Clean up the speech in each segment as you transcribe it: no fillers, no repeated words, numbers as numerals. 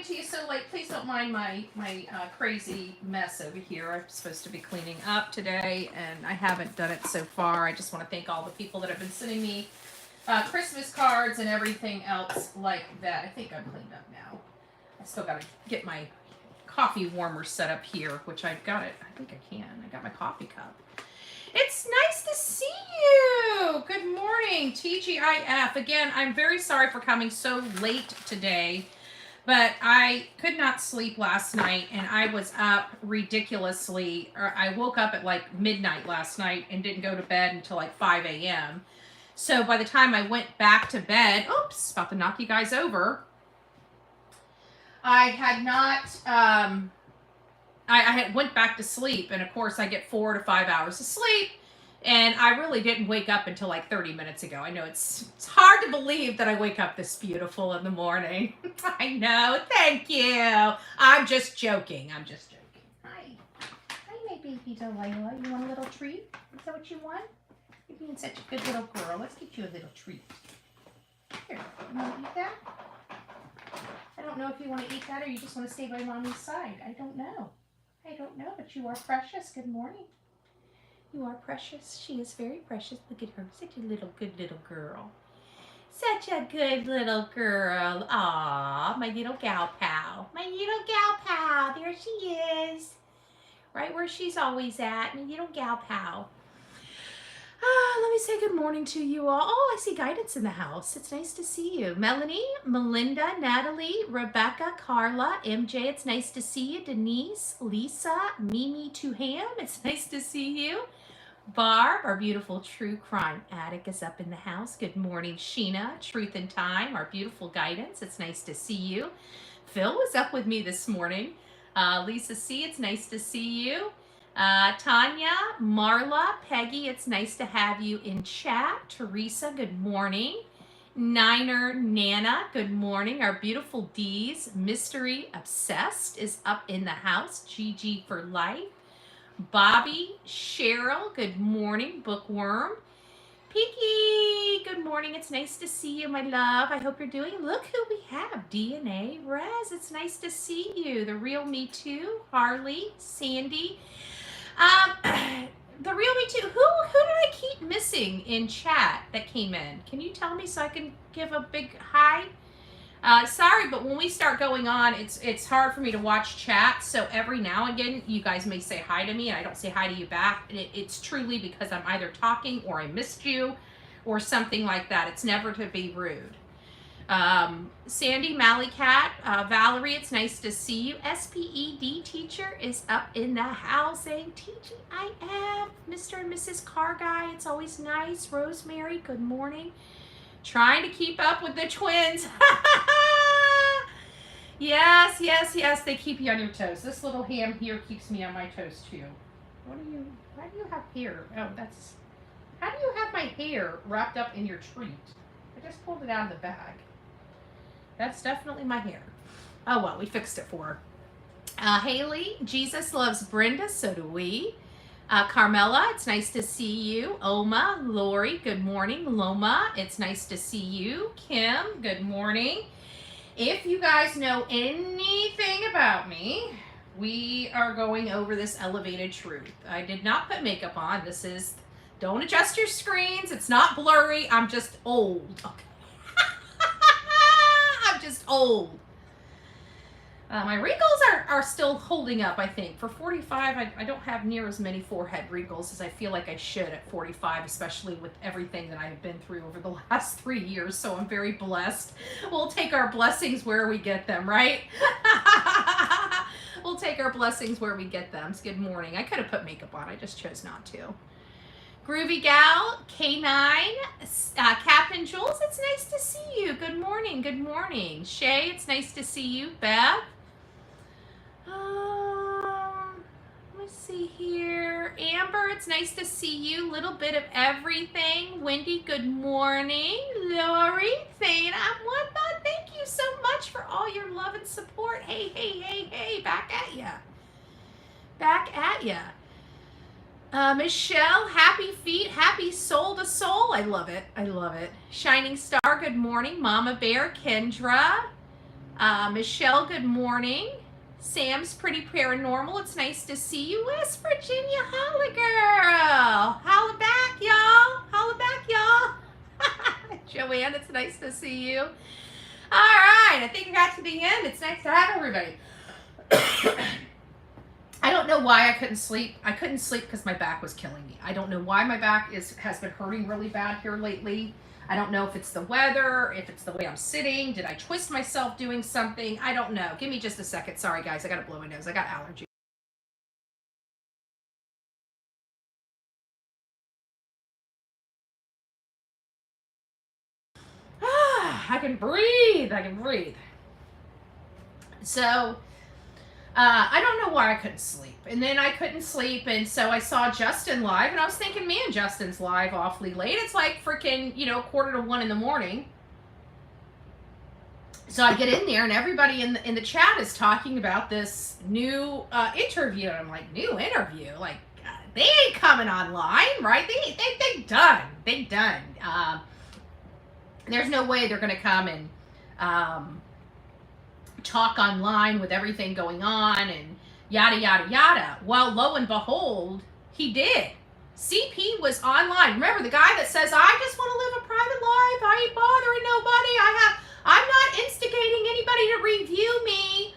to you so late. Please don't mind my crazy mess over here. I'm supposed to be cleaning up today, and I haven't done it so far. I just want to thank all the people that have been sending me Christmas cards and everything else like that. I think I'm cleaned up now. I still got to get my coffee warmer set up here, which I've got it. I think I can. I got my coffee cup. It's nice to see you. Good morning, TGIF. Again, I'm very sorry for coming so late today, but I could not sleep last night, and I was up ridiculously. I woke up at like midnight last night and didn't go to bed until like 5 a.m. So by the time I went back to bed, oops, about to knock you guys over, I had not, I had went back to sleep, and of course I get 4 to 5 hours of sleep, and I really didn't wake up until like 30 minutes ago. I know it's hard to believe that I wake up this beautiful in the morning. I know, thank you. I'm just joking. I'm just joking. Hi. Hi, my baby Delilah. You want a little treat? Is that what you want? You're being such a good little girl. Let's get you a little treat. Here, you want to eat that? I don't know if you want to eat that or you just want to stay by mommy's side. I don't know. I don't know, but you are precious. Good morning. You are precious. She is very precious. Look at her. Such a little good little girl. Such a good little girl. Aw, my little gal pal. My little gal pal. There she is. Right where she's always at. My little gal pal. Let me say good morning to you all. Oh, I see guidance in the house. It's nice to see you. Melanie, Melinda, Natalie, Rebecca, Carla, MJ, it's nice to see you. Denise, Lisa, Mimi Tuham, it's nice to see you. Barb, our beautiful true crime addict, is up in the house. Good morning, Sheena, Truth in Time, our beautiful guidance. It's nice to see you. Phil was up with me this morning. Lisa C, it's nice to see you. Tanya, Marla, Peggy, it's nice to have you in chat. Teresa, good morning. Niner, Nana, good morning. Our beautiful D's, Mystery Obsessed, is up in the house. Gigi for life. Bobby, Cheryl, good morning. Bookworm. Peaky, good morning. It's nice to see you, my love. I hope you're doing. Look who we have. DNA, Rez, it's nice to see you. The Real Me Too, Harley, Sandy. The Real Me Too. Who did I keep missing in chat that came in? Can you tell me so I can give a big hi? Sorry, but when we start going on, it's hard for me to watch chat. So every now and again, you guys may say hi to me, and I don't say hi to you back. And it's truly because I'm either talking or I missed you, or something like that. It's never to be rude. Sandy, Mallycat, Valerie, it's nice to see you. SPED teacher is up in the house saying TGIF. Mr. and Mrs. Car Guy, it's always nice. Rosemary, good morning. Trying to keep up with the twins. Yes, they keep you on your toes. This little ham here keeps me on my toes too. Why do you have hair? Oh, how do you have my hair wrapped up in your treat? I just pulled it out of the bag. That's definitely my hair. Oh, well, we fixed it for her. Haley, Jesus loves Brenda, so do we. Carmela, it's nice to see you. Oma, Lori, good morning. Loma, it's nice to see you. Kim, good morning. If you guys know anything about me, we are going over this elevated truth. I did not put makeup on. Don't adjust your screens. It's not blurry. I'm just old. Okay. I'm just old. My wrinkles are still holding up, I think. For 45, I don't have near as many forehead wrinkles as I feel like I should at 45, especially with everything that I've been through over the last 3 years, so I'm very blessed. We'll take our blessings where we get them, right? We'll take our blessings where we get them. Good morning. I could have put makeup on. I just chose not to. Groovy Gal, K9, Captain Jules, it's nice to see you. Good morning, good morning. Shay, it's nice to see you. Beth. Let's see here. Amber, it's nice to see you. Little bit of everything. Wendy, good morning. Lori, saying I'm one thought. Thank you so much for all your love and support. Hey, back at ya. Back at ya. Michelle, happy feet, happy soul to soul. I love it. I love it. Shining Star, good morning. Mama Bear, Kendra. Michelle, good morning. Sam's pretty paranormal. It's nice to see you. West Virginia, holla girl. Holla back, y'all. Holla back, y'all. Joanne, it's nice to see you. All right, I think we got to the end. It's nice to have everybody. I don't know why I couldn't sleep. I couldn't sleep because my back was killing me. I don't know why my back has been hurting really bad here lately. I don't know if it's the weather, if it's the way I'm sitting. Did I twist myself doing something? I don't know. Give me just a second. Sorry, guys. I got to blow my nose. I got allergies. I can breathe. I can breathe. So, I don't know why I couldn't sleep. And then I couldn't sleep, and so I saw Justin live, and I was thinking, man, Justin's live awfully late. It's like freaking, 1:45 in the morning. So I get in there, and everybody in the chat is talking about this new interview. And I'm like, new interview? Like, they ain't coming online, right? They done. They done. There's no way they're going to come and talk online with everything going on and yada, yada, yada. Well, lo and behold, he did. CP was online. Remember, the guy that says, I just want to live a private life. I ain't bothering nobody. I'm not instigating anybody to review me.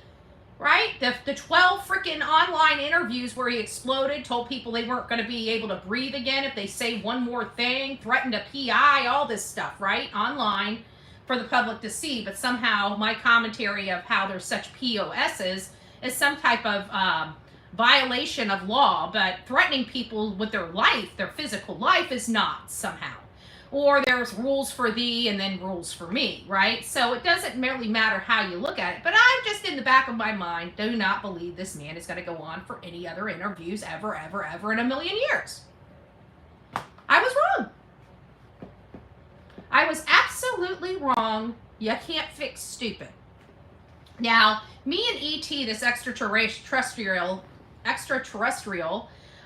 Right? The 12 freaking online interviews where he exploded, told people they weren't going to be able to breathe again if they say one more thing, threatened a PI, all this stuff, right? Online for the public to see. But somehow my commentary of how there's such POSs is some type of violation of law, but threatening people with their life, their physical life, is not somehow. Or there's rules for thee and then rules for me, right? So it doesn't really matter how you look at it. But I'm just, in the back of my mind, do not believe this man is going to go on for any other interviews ever, ever, ever in a million years. I was wrong. I was absolutely wrong. You can't fix stupid. Now, me and E.T., this extraterrestrial,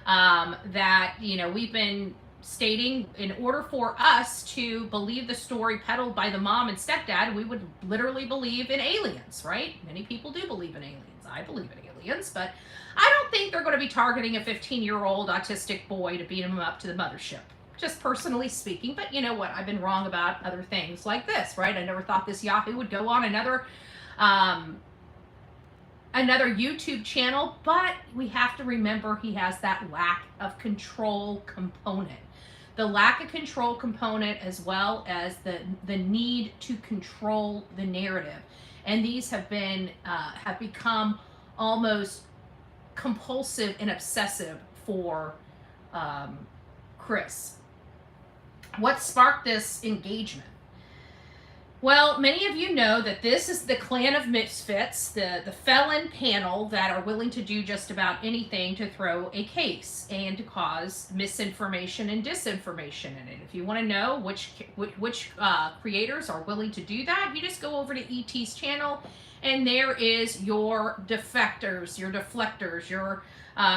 that, we've been stating, in order for us to believe the story peddled by the mom and stepdad, we would literally believe in aliens, right? Many people do believe in aliens. I believe in aliens, but I don't think they're going to be targeting a 15-year-old autistic boy to beat him up to the mothership. Just personally speaking, but you know what? I've been wrong about other things like this, right? I never thought this Yahoo would go on another YouTube channel, but we have to remember he has that lack of control component. The lack of control component, as well as the need to control the narrative. And these have become almost compulsive and obsessive for Chris. What sparked this engagement? Well, many of you know that this is the Clan of Misfits, the felon panel that are willing to do just about anything to throw a case and to cause misinformation and disinformation in it. If you want to know which creators are willing to do that, you just go over to ET's channel, and there is your defectors, your deflectors, your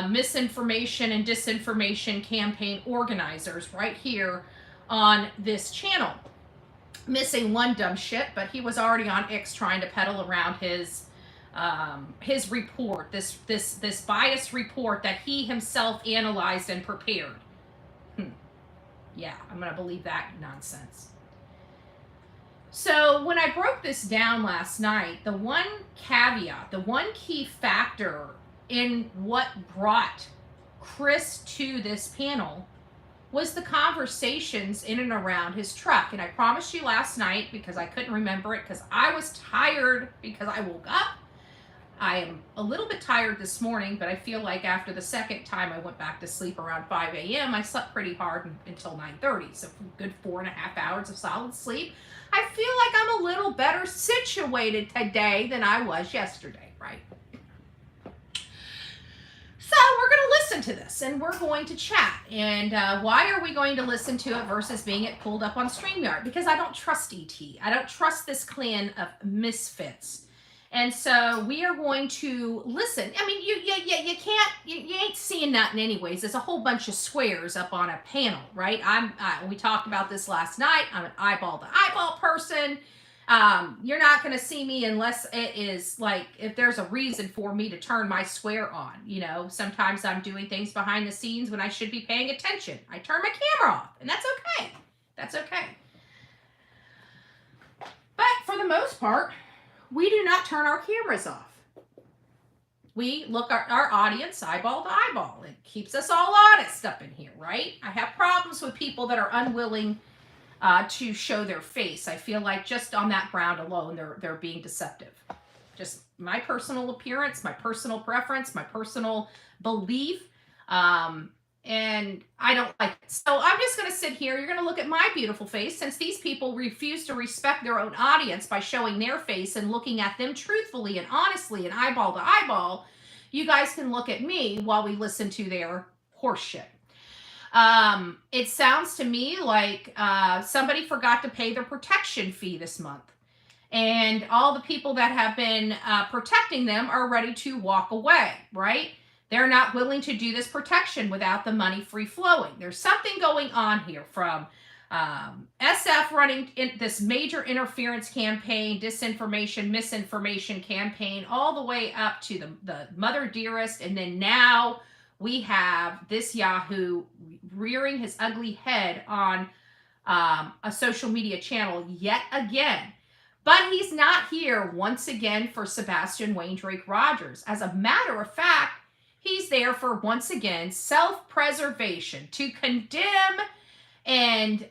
misinformation and disinformation campaign organizers right here on this channel. Missing one dumb shit, but he was already on X trying to peddle around his report, this biased report that he himself analyzed and prepared. Yeah, I'm gonna believe that nonsense. So when I broke this down last night, the one caveat, the one key factor in what brought Chris to this panel was the conversations in and around his truck. And I promised you last night, because I couldn't remember it, because I was tired because I woke up. I am a little bit tired this morning, but I feel like after the second time I went back to sleep around 5 a.m., I slept pretty hard until 9:30. So good 4.5 hours of solid sleep. I feel like I'm a little better situated today than I was yesterday, right? So we're going to listen to this, and we're going to chat. And why are we going to listen to it versus being it pulled up on StreamYard? Because I don't trust ET. I don't trust this clan of misfits. And so we are going to listen. I mean, you can't, you ain't seeing nothing anyways. There's a whole bunch of squares up on a panel, right? We talked about this last night. I'm an eyeball to eyeball person. You're not going to see me unless it is like, if there's a reason for me to turn my swear on. You know, sometimes I'm doing things behind the scenes when I should be paying attention. I turn my camera off, and that's okay. That's okay. But for the most part, we do not turn our cameras off. We look at our audience eyeball to eyeball. It keeps us all honest up in here, right? I have problems with people that are unwilling to show their face. I feel like just on that ground alone, they're being deceptive. Just my personal appearance, my personal preference, my personal belief, and I don't like it. So I'm just going to sit here. You're going to look at my beautiful face, since these people refuse to respect their own audience by showing their face and looking at them truthfully and honestly and eyeball to eyeball. You guys can look at me while we listen to their horse shit. It sounds to me like somebody forgot to pay their protection fee this month, and all the people that have been protecting them are ready to walk away, right? They're not willing to do this protection without the money free flowing. There's something going on here from SF running this major interference campaign, disinformation, misinformation campaign, all the way up to the Mother Dearest. And then now we have this Yahoo rearing his ugly head on a social media channel yet again. But he's not here once again for Sebastian Rogers. As a matter of fact, he's there for, once again, self-preservation, to condemn and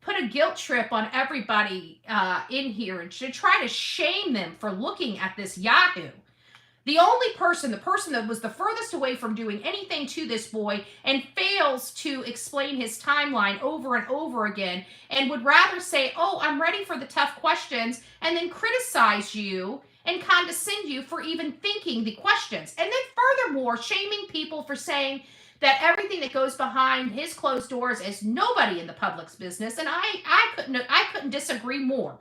put a guilt trip on everybody in here, and to try to shame them for looking at this Yahoo. The only person, the person that was the furthest away from doing anything to this boy, and fails to explain his timeline over and over again, and would rather say, oh, I'm ready for the tough questions, and then criticize you and condescend you for even thinking the questions. And then furthermore, shaming people for saying that everything that goes behind his closed doors is nobody in the public's business. And I couldn't disagree more.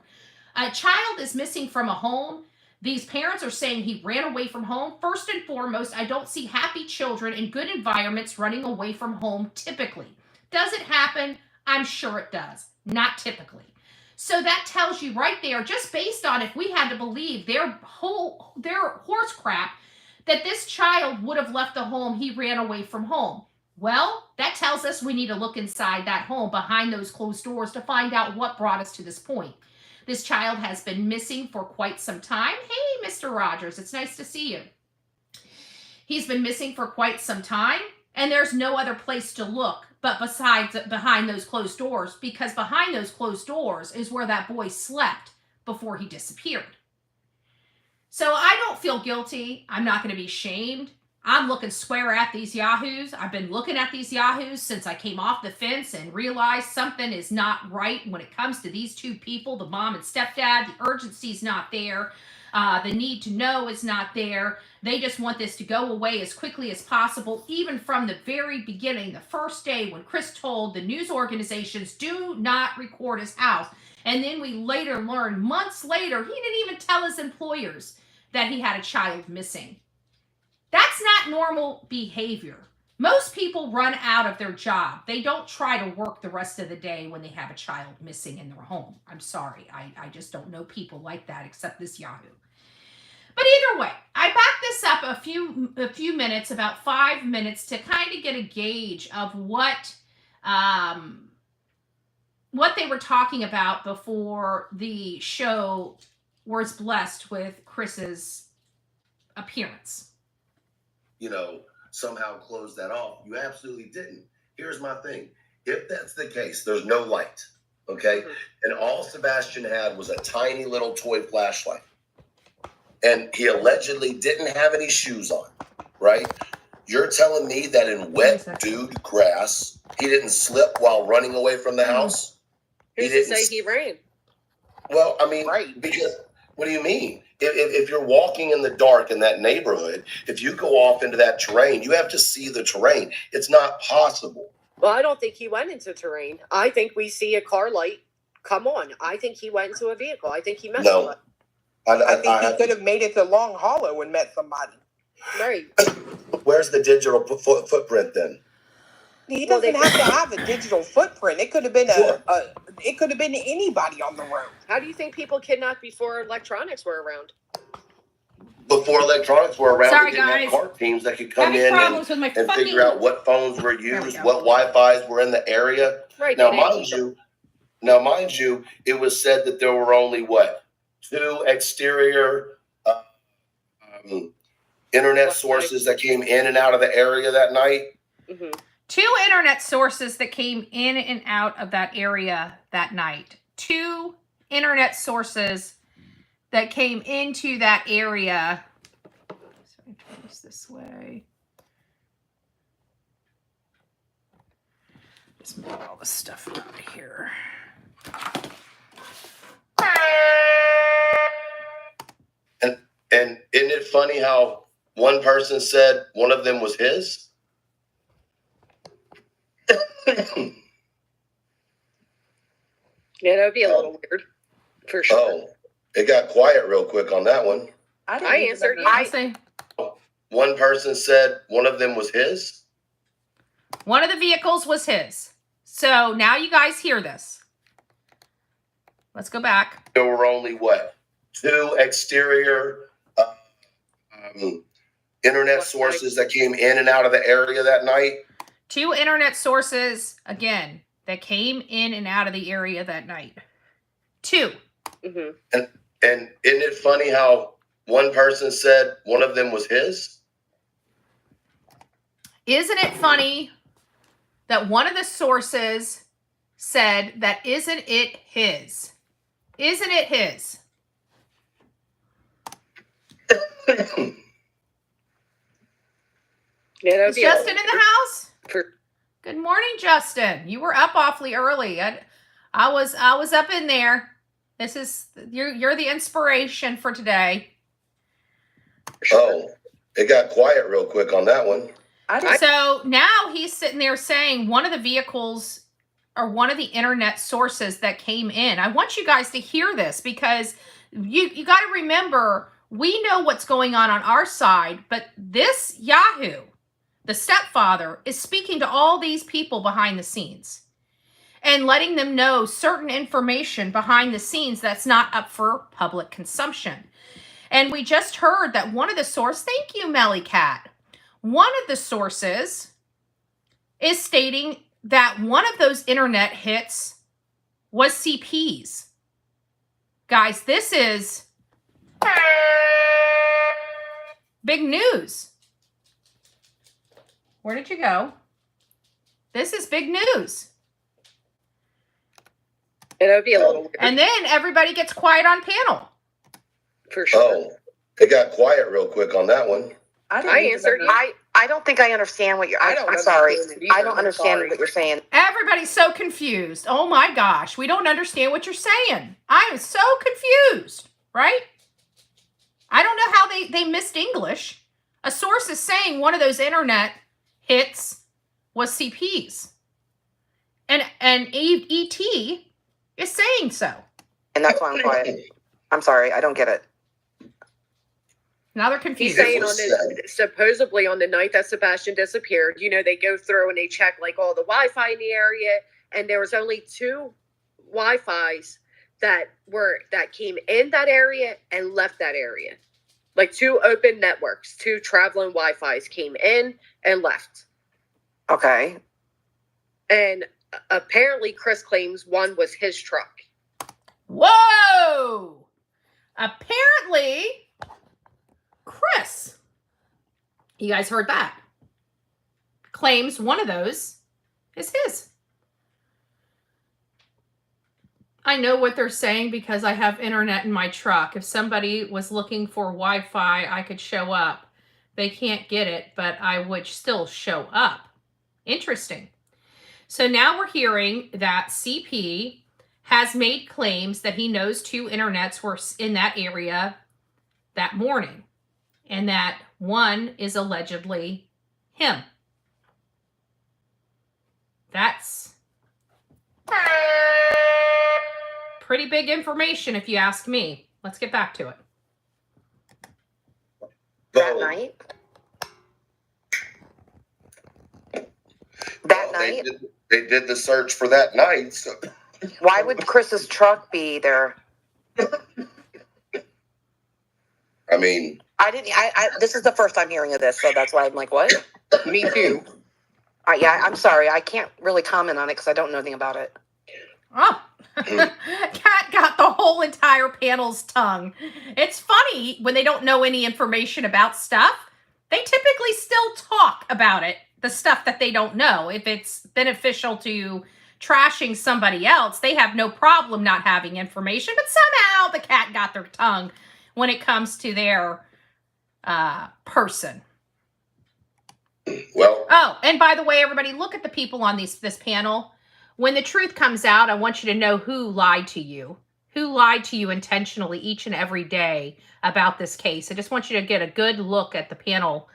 A child is missing from a home. These parents are saying he ran away from home. First and foremost, I don't see happy children in good environments running away from home typically. Does it happen? I'm sure it does. Not typically. So that tells you right there, just based on if we had to believe their horse crap, that this child would have left the home he ran away from home. Well, that tells us we need to look inside that home behind those closed doors to find out what brought us to this point. This child has been missing for quite some time. Hey, Mr. Rogers, it's nice to see you. He's been missing for quite some time, and there's no other place to look but besides behind those closed doors, because behind those closed doors is where that boy slept before he disappeared. So I don't feel guilty. I'm not going to be shamed. I'm looking square at these Yahoos. I've been looking at these Yahoos since I came off the fence and realized something is not right when it comes to these two people, the mom and stepdad. The urgency's not there. The need to know is not there. They just want this to go away as quickly as possible, even from the very beginning, the first day when Chris told the news organizations, do not record his house. And then we later learned, months later, he didn't even tell his employers that he had a child missing. That's not normal behavior. Most people run out of their job. They don't try to work the rest of the day when they have a child missing in their home. I'm sorry. I just don't know people like that except this Yahoo. But either way, I backed this up a few minutes, about 5 minutes, to kind of get a gauge of what they were talking about before the show was blessed with Chris's appearance. You know, somehow close that off. You absolutely didn't. Here's my thing. If that's the case, there's no light, okay? And all Sebastian had was a tiny little toy flashlight. And he allegedly didn't have any shoes on, right? You're telling me that in wet, dude grass, he didn't slip while running away from the house? Who's to say he ran? Well, I mean, right. Because what do you mean? If you're walking in the dark in that neighborhood, if you go off into that terrain, you have to see the terrain. It's not possible. Well, I don't think he went into terrain. I think we see a car light come on. I think he went into a vehicle. I think he met somebody. I think he could have made it to Long Hollow and met somebody. Right. Where's the digital footprint then? He Well, doesn't have to have a digital footprint. It could have been it could have been anybody on the road. How do you think people kidnapped before electronics were around? Before electronics were around, Sorry, they didn't guys. have car teams that could come Having in problems with my and fucking... figure out what phones were There we used, go. what Wi-Fi's were in the area. Right. Now, mind you, it was said that there were only what, 2 exterior internet sources that came in and out of the area that night. Mm-hmm. 2 internet sources that came in and out of that area that night. 2 internet sources that came into that area. So let me turn this way. Just move all this stuff out of here. And isn't it funny how one person said one of them was his? Yeah, that would be a little weird, for sure. Oh, it got quiet real quick on that one. I answered. I'll say One person said one of them was his. one of the vehicles was his. So now you guys hear this. Let's go back. There were only what, 2 exterior internet sources that came in and out of the area that night. 2 internet sources, again, that came in and out of the area that night. 2. Mm-hmm. And isn't it funny how one person said one of them was his? Isn't it funny that one of the sources said that isn't it his? Isn't it his? Yeah, that would Is be Justin in the house? For Good morning, Justin. You were up awfully early. I was up in there. This is you're the inspiration for today. Oh, it got quiet real quick on that one. So now he's sitting there saying one of the vehicles or one of the internet sources that came in. I want you guys to hear this because you got to remember, we know what's going on our side, but this Yahoo, the stepfather, is speaking to all these people behind the scenes and letting them know certain information behind the scenes that's not up for public consumption. And we just heard that one of the sources, thank you, Melly Cat. One of the sources is stating that one of those internet hits was CP's. Guys, this is big news. Where did you go? This is big news. and that would be a little weird, And then everybody gets quiet on panel. for sure. Oh, it got quiet real quick on that one. I answered. I don't think I understand what you're. I'm sorry. I don't understand what you're saying. Everybody's so confused. Oh my gosh, we don't understand what you're saying. I am so confused, right? I don't know how they missed English. A source is saying one of those internet hits was CP's. And ET is saying so. And that's why I'm quiet. I'm sorry. I don't get it. Now they're He's confused. saying supposedly on the night that Sebastian disappeared, they go through and they check like all the Wi-Fi in the area, and there was only 2 Wi-Fis that came in that area and left that area. Like 2 open networks, 2 traveling Wi-Fis came in and left. Okay. And apparently Chris claims one was his truck. Whoa! Apparently, Chris, you guys heard that, claims one of those is his. I know what they're saying because I have internet in my truck. If somebody was looking for Wi-Fi, I could show up. They can't get it, but I would still show up. Interesting. So now we're hearing that CP has made claims that he knows 2 internets were in that area that morning, and that one is allegedly him. That's pretty big information if you ask me. Let's get back to it. That night? That They night. They did the search for that night. So. Why would Chris's truck be there? I mean, this is the first time hearing of this, so that's why I'm like, what? Me too. Yeah, I'm sorry. I can't really comment on it because I don't know anything about it. Oh, Kat got the whole entire panel's tongue. It's funny when they don't know any information about stuff, they typically still talk about it, the stuff that they don't know. If it's beneficial to trashing somebody else, they have no problem not having information, but somehow the cat got their tongue when it comes to their person. well, Oh, and by the way, everybody, look at the people on this panel. When the truth comes out, I want you to know who lied to you. Who lied to you intentionally each and every day about this case. I just want you to get a good look at the panel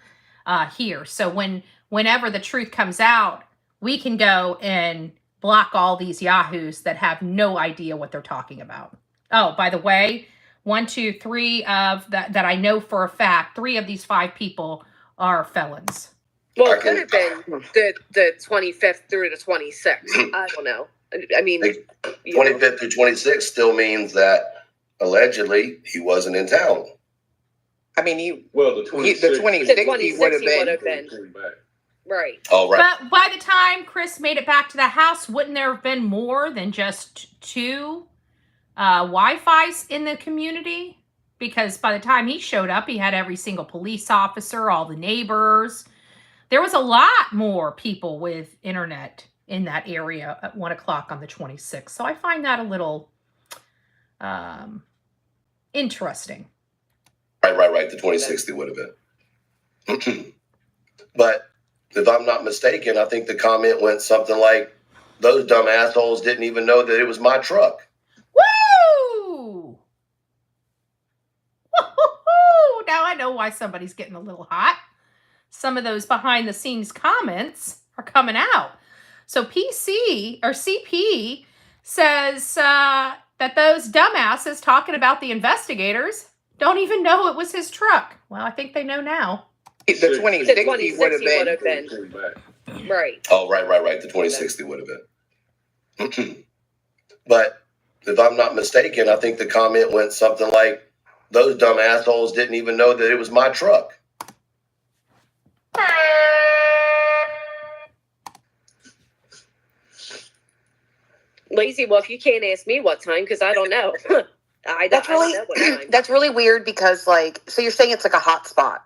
here. So whenever the truth comes out, we can go and block all these yahoos that have no idea what they're talking about. Oh, by the way, 1, 2, 3 of that I know for a fact, 3 of these 5 people are felons. Well, it could have been the 25th through the 26th. I don't know. I mean, 25th through 26th still means that allegedly he wasn't in town. I mean, The 26th. the 26th he would have been. Right. All right. But by the time Chris made it back to the house, wouldn't there have been more than just 2 Wi-Fis in the community? Because by the time he showed up, he had every single police officer, all the neighbors. There was a lot more people with internet in that area at 1 o'clock on the 26th. So I find that a little interesting. Right. The 26th it would have been. But if I'm not mistaken, I think the comment went something like, those dumb assholes didn't even know that it was my truck. Woo! Woo-hoo-hoo! Now I know why somebody's getting a little hot. Some of those behind the scenes comments are coming out. So CP says that those dumbasses talking about the investigators don't even know it was his truck. Well, I think they know now. the 26th he would have been. Right. Oh, right. The 26th it would have been. But if I'm not mistaken, I think the comment went something like, those dumb assholes didn't even know that it was my truck. Lazy Wolf, you can't ask me what time because I don't know. I don't know what time. That's really weird because, like, so you're saying it's like a hot spot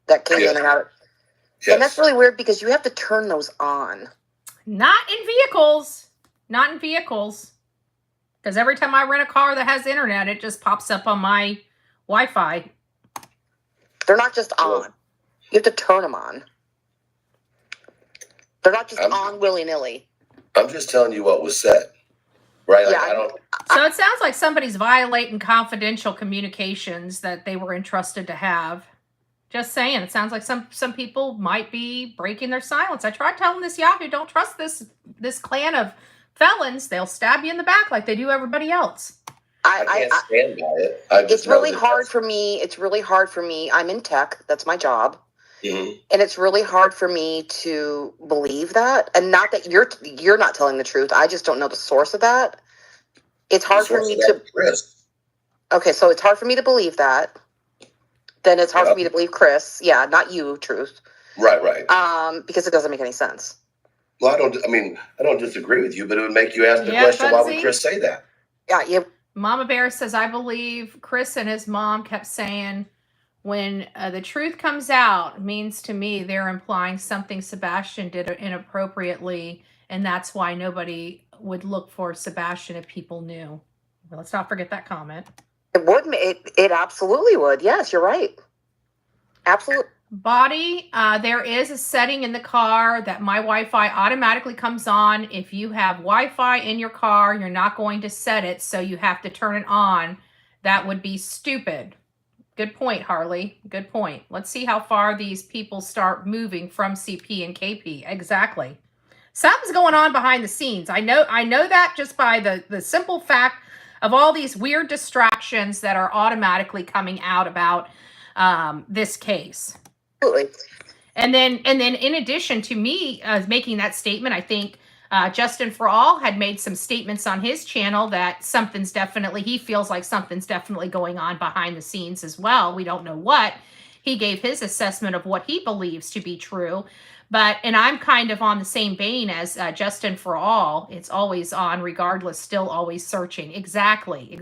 that came in and out. Yes. And that's really weird because you have to turn those on. Not in vehicles. Not in vehicles. Because every time I rent a car that has internet, it just pops up on my Wi-Fi. They're not just on. You have to turn them on. They're not just on willy-nilly. I'm just telling you what was said. Right? Like, Yeah, I don't. So it sounds like somebody's violating confidential communications that they were entrusted to have. Just saying, it sounds like some people might be breaking their silence. I tried telling this Yahoo, don't trust this clan of felons. They'll stab you in the back like they do everybody else. I can't stand by it. It's really hard for me. It's really hard for me. I'm in tech. That's my job. Mm-hmm. And it's really hard for me to believe that. And not that you're not telling the truth. I just don't know the source of that. It's hard for me to. Chris. Okay, so it's hard for me to believe that. Then it's hard for me to believe Chris. Yeah, not you, truth. Right. Because it doesn't make any sense. Well, I don't disagree with you, but it would make you ask the question, why would Chris say that? Yeah. Mama Bear says, I believe Chris and his mom kept saying, when the truth comes out, means to me they're implying something Sebastian did inappropriately, and that's why nobody would look for Sebastian if people knew. Well, let's not forget that comment. It would. It absolutely would. Yes, you're right. Absolutely. Body, there is a setting in the car that my Wi-Fi automatically comes on. If you have Wi-Fi in your car, you're not going to set it, so you have to turn it on. That would be stupid. Good point, Harley. Good point. Let's see how far these people start moving from CP and KP. Exactly. Something's going on behind the scenes. I know that just by the simple fact of all these weird distractions that are automatically coming out about this case. Absolutely. And then in addition to me making that statement, I think Justin For All had made some statements on his channel that he feels like something's definitely going on behind the scenes as well. We don't know what. He gave his assessment of what he believes to be true. And I'm kind of on the same vein as Justin For All. It's always on, regardless, still always searching. Exactly.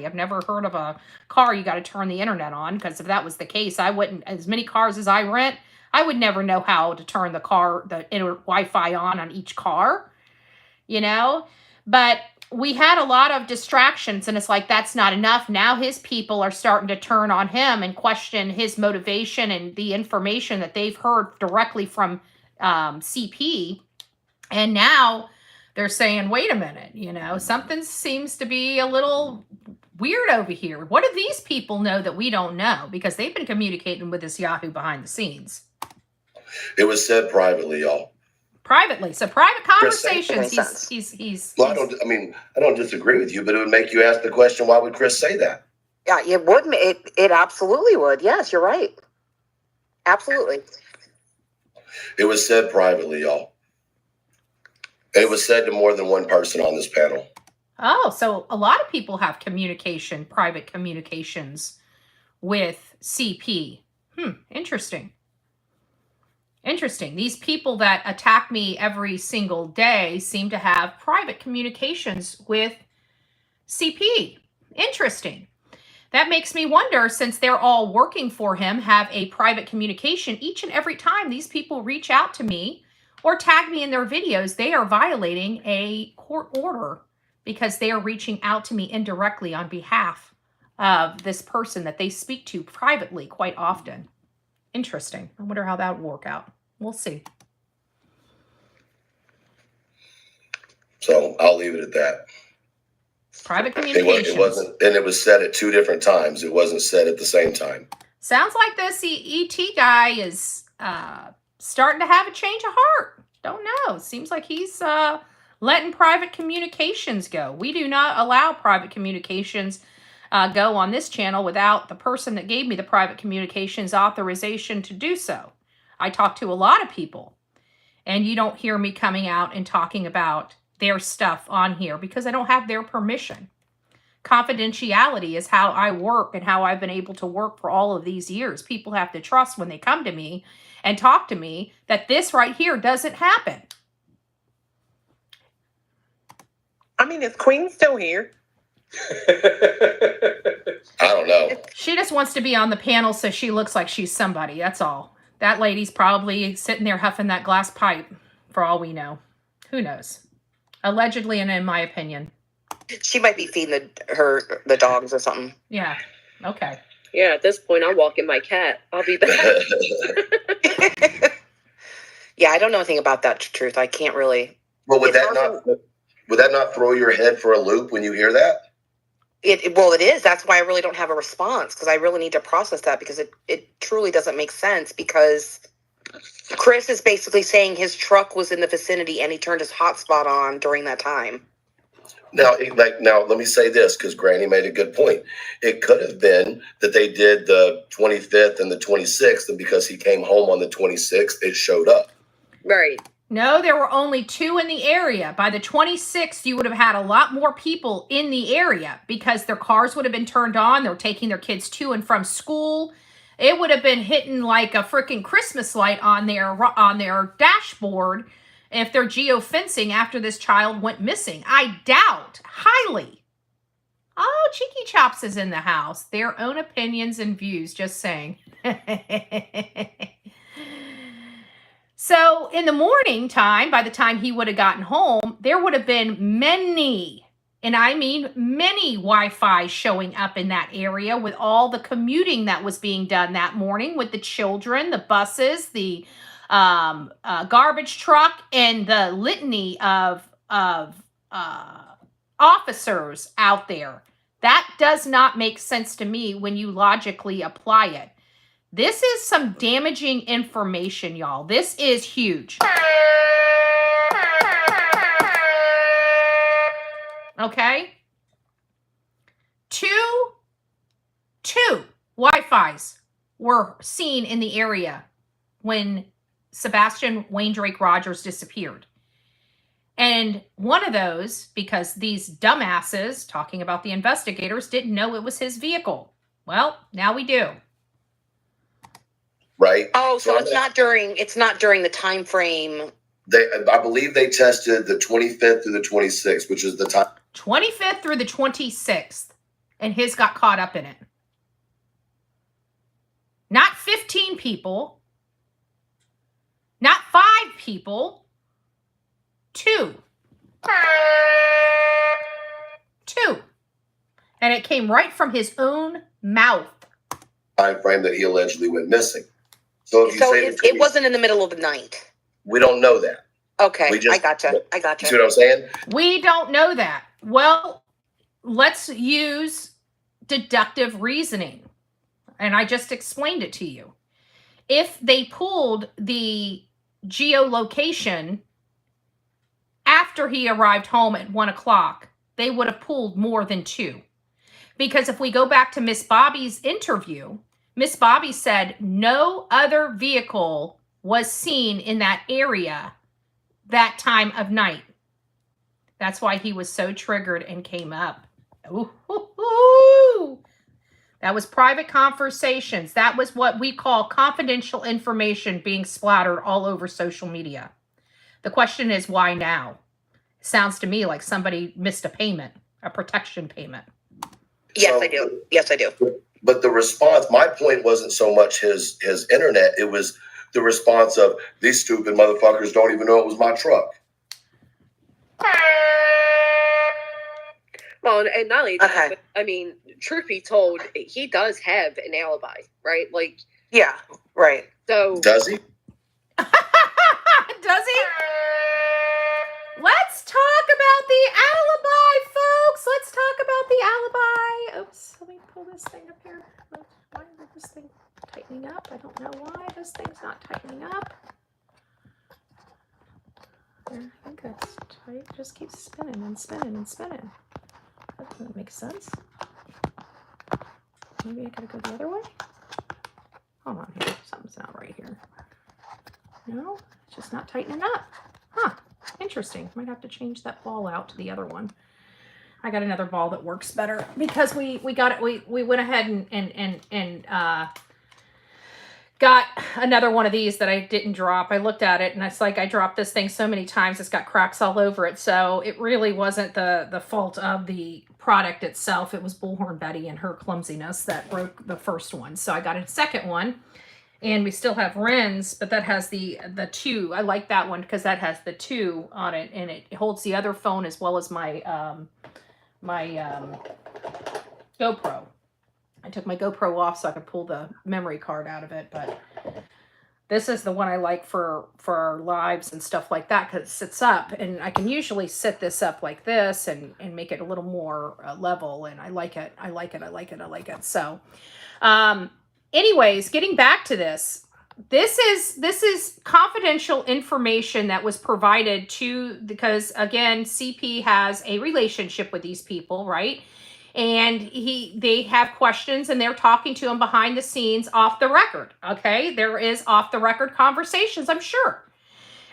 I've never heard of a car you got to turn the internet on, because if that was the case, I wouldn't, as many cars as I rent, I would never know how to turn the Wi-Fi on each car, But we had a lot of distractions, and it's like, that's not enough. Now his people are starting to turn on him and question his motivation and the information that they've heard directly from CP. And now they're saying, wait a minute, something seems to be a little weird over here. What do these people know that we don't know? Because they've been communicating with this Yahoo behind the scenes. It was said privately, y'all. Privately. So private conversations. He's Well, I don't disagree with you, but it would make you ask the question, why would Chris say that? Yeah, it would. It absolutely would. Yes, you're right. Absolutely. It was said privately, y'all. And it was said to more than one person on this panel. Oh, so a lot of people have private communications with CP. Interesting. These people that attack me every single day seem to have private communications with CP. Interesting. That makes me wonder, since they're all working for him, have a private communication each and every time these people reach out to me or tag me in their videos, they are violating a court order because they are reaching out to me indirectly on behalf of this person that they speak to privately quite often. Interesting. I wonder how that would work out. We'll see. So I'll leave it at that. Private communications. It wasn't, and it was said at two different times. It wasn't said at the same time. Sounds like this ET guy is starting to have a change of heart. Don't know. Seems like he's letting private communications go. We do not allow private communications go on this channel without the person that gave me the private communications authorization to do so. I talk to a lot of people, and you don't hear me coming out and talking about their stuff on here because I don't have their permission. Confidentiality is how I work and how I've been able to work for all of these years. People have to trust when they come to me and talk to me that this right here doesn't happen. I mean, is Queen still here? I don't know. She just wants to be on the panel so she looks like she's somebody. That's all. That lady's probably sitting there huffing that glass pipe for all we know. Who knows? Allegedly, and in my opinion. She might be feeding the dogs or something. Yeah. Okay. Yeah, at this point, I'm walking my cat. I'll be back. Yeah, I don't know anything about that, truth. I can't really. Well, would that not throw your head for a loop when you hear that? Well, it is. That's why I really don't have a response, because I really need to process that, because it truly doesn't make sense, because Chris is basically saying his truck was in the vicinity and he turned his hotspot on during that time. Now, let me say this, because Granny made a good point. It could have been that they did the 25th and the 26th, and because he came home on the 26th, it showed up. Right. No, there were only 2 in the area. By the 26th, you would have had a lot more people in the area because their cars would have been turned on. They were taking their kids to and from school. It would have been hitting like a freaking Christmas light on their dashboard if they're geofencing after this child went missing. I doubt highly. Oh, Cheeky Chops is in the house. Their own opinions and views, just saying. So in the morning time, by the time he would have gotten home, there would have been many, and I mean many Wi-Fi showing up in that area with all the commuting that was being done that morning with the children, the buses, the garbage truck, and the litany of officers out there. That does not make sense to me when you logically apply it. This is some damaging information, y'all. This is huge. Okay? Two Wi-Fis were seen in the area when Sebastian Wayne Drake Rogers disappeared. And one of those, because these dumbasses, talking about the investigators, didn't know it was his vehicle. Well, now we do. Right. Oh, so it's not during the time frame. I believe they tested the 25th through the 26th, which is the time. 25th through the 26th. And his got caught up in it. Not 15 people. Not 5 people. 2. 2. And it came right from his own mouth. Time frame that he allegedly went missing. So if you say it wasn't in the middle of the night. We don't know that. Okay, I gotcha. You see what I'm saying? We don't know that. Well, let's use deductive reasoning. And I just explained it to you. If they pulled the geolocation after he arrived home at 1 o'clock, they would have pulled more than 2. Because if we go back to Miss Bobby's interview, Miss Bobby said no other vehicle was seen in that area that time of night. That's why he was so triggered and came up. Ooh. That was private conversations. That was what we call confidential information being splattered all over social media. The question is, why now? Sounds to me like somebody missed a payment, a protection payment. Yes, I do. Yes, I do. But the response, my point wasn't so much his internet. It was the response of, these stupid motherfuckers don't even know it was my truck. Well, and not only that, but, I mean, truth be told, he does have an alibi, right? Like, yeah, right. So does he? Does he? Let's talk about the alibi, folks. Let's talk about the alibi. Oops, let me pull this thing up here. Why is this thing tightening up? I don't know why this thing's not tightening up. There, I think it's tight. It just keeps spinning and spinning and spinning. That doesn't make sense. Maybe I gotta go the other way? Hold on here. Something's not right here. No, it's just not tightening up. Huh. Interesting. Might have to change that ball out to the other one. I got another ball that works better because we got it. We went ahead and got another one of these that I didn't drop. I looked at it and it's like I dropped this thing so many times it's got cracks all over it. So it really wasn't the fault of the product itself. It was Bullhorn Betty and her clumsiness that broke the first one. So I got a second one. And we still have Wren's, but that has the 2. I like that one because that has the 2 on it, and it holds the other phone as well as my GoPro. I took my GoPro off so I could pull the memory card out of it, but this is the one I like for our lives and stuff like that because it sits up, and I can usually sit this up like this and make it a little more level, and I like it. I like it. So, anyways, getting back to this is confidential information that was provided because again, CP has a relationship with these people, right? And they have questions and they're talking to him behind the scenes off the record. Okay. There is off the record conversations, I'm sure.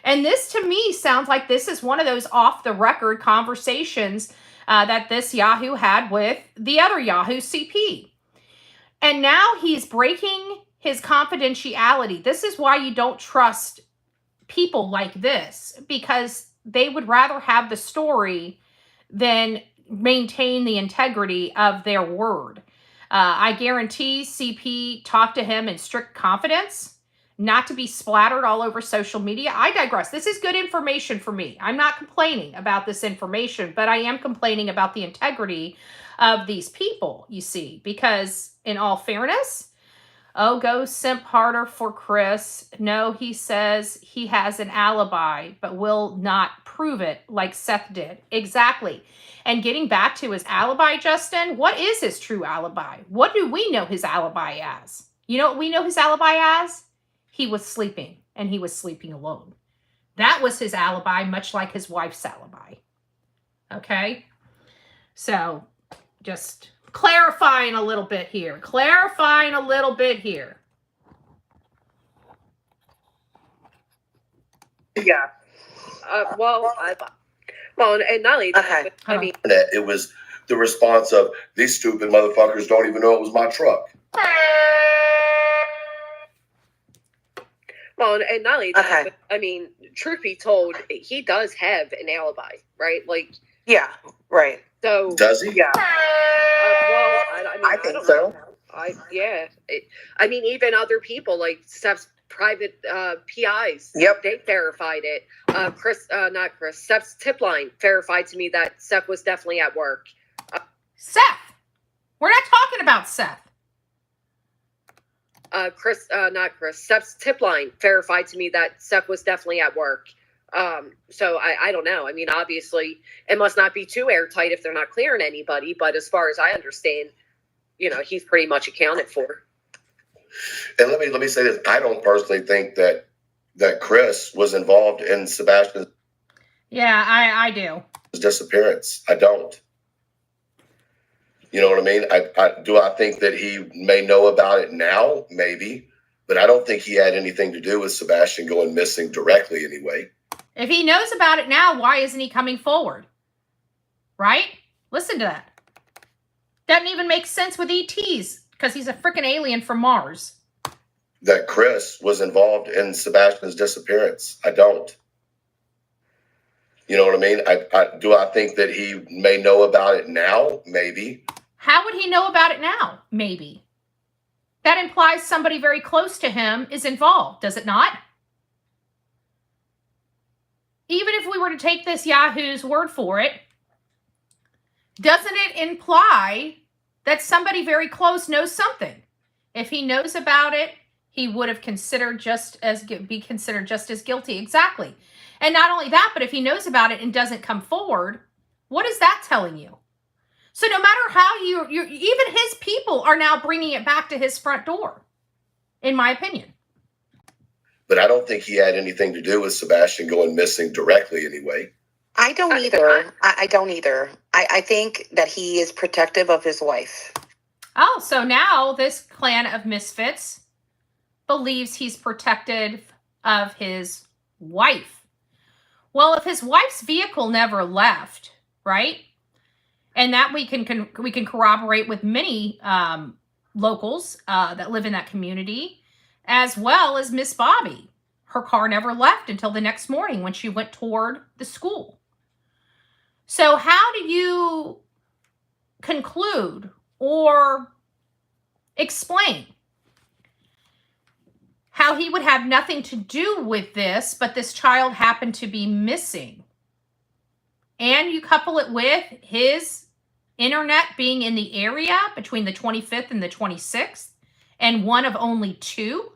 And this to me sounds like this is one of those off the record conversations that this Yahoo had with the other Yahoo CP. And now he's breaking his confidentiality. This is why you don't trust people like this, because they would rather have the story than maintain the integrity of their word. I guarantee CP talked to him in strict confidence, not to be splattered all over social media. I digress. This is good information for me. I'm not complaining about this information, but I am complaining about the integrity of these people, you see, because in all fairness, go simp harder for Chris. No, he says he has an alibi, but will not prove it like Seth did. Exactly. And getting back to his alibi, Justin, what is his true alibi? What do we know his alibi as? You know what we know his alibi as? He was sleeping, and he was sleeping alone. That was his alibi, much like his wife's alibi. Okay? So, just clarifying a little bit here. Yeah. Well, and not only that, Okay. but, I mean, That it was the response of these stupid motherfuckers don't even know it was my truck. well, and not only that, Okay. but, I mean, truth be told, he does have an alibi, right? Like, Yeah. Right. so. Does he? Yeah. I mean, I think don't so. know. I mean, even other people like Steph's private PIs. Yep. They verified it. Steph's tip line verified to me that Steph was definitely at work. Seth. We're not talking about Seth. Steph's tip line verified to me that Steph was definitely at work. So I don't know. I mean, obviously, it must not be too airtight if they're not clearing anybody. But as far as I understand, he's pretty much accounted for. And let me say this: I don't personally think that Chris was involved in Sebastian's Yeah, I do. disappearance. I don't. You know what I mean? I think that he may know about it now, maybe, but I don't think he had anything to do with Sebastian going missing directly anyway. If he knows about it now, why isn't he coming forward? Right? Listen to that. Doesn't even make sense with ETs because he's a freaking alien from Mars. That Chris was involved in Sebastian's disappearance. I don't. You know what I mean? I think that he may know about it now, maybe. How would he know about it now? Maybe. That implies somebody very close to him is involved, does it not? Even if we were to take this Yahoo's word for it, doesn't it imply that somebody very close knows something? If he knows about it, he would have be considered just as guilty. Exactly. And not only that, but if he knows about it and doesn't come forward, what is that telling you? So no matter how you even his people are now bringing it back to his front door, in my opinion. But I don't think he had anything to do with Sebastian going missing directly anyway. I don't either. I don't either. I think that he is protective of his wife. Oh, so now this clan of misfits believes he's protective of his wife. Well, if his wife's vehicle never left, right? And that we can corroborate with many locals that live in that community, as well as Miss Bobby. Her car never left until the next morning when she went toward the school. So how do you conclude or explain how he would have nothing to do with this, but this child happened to be missing? And you couple it with his internet being in the area between the 25th and the 26th, and one of only two.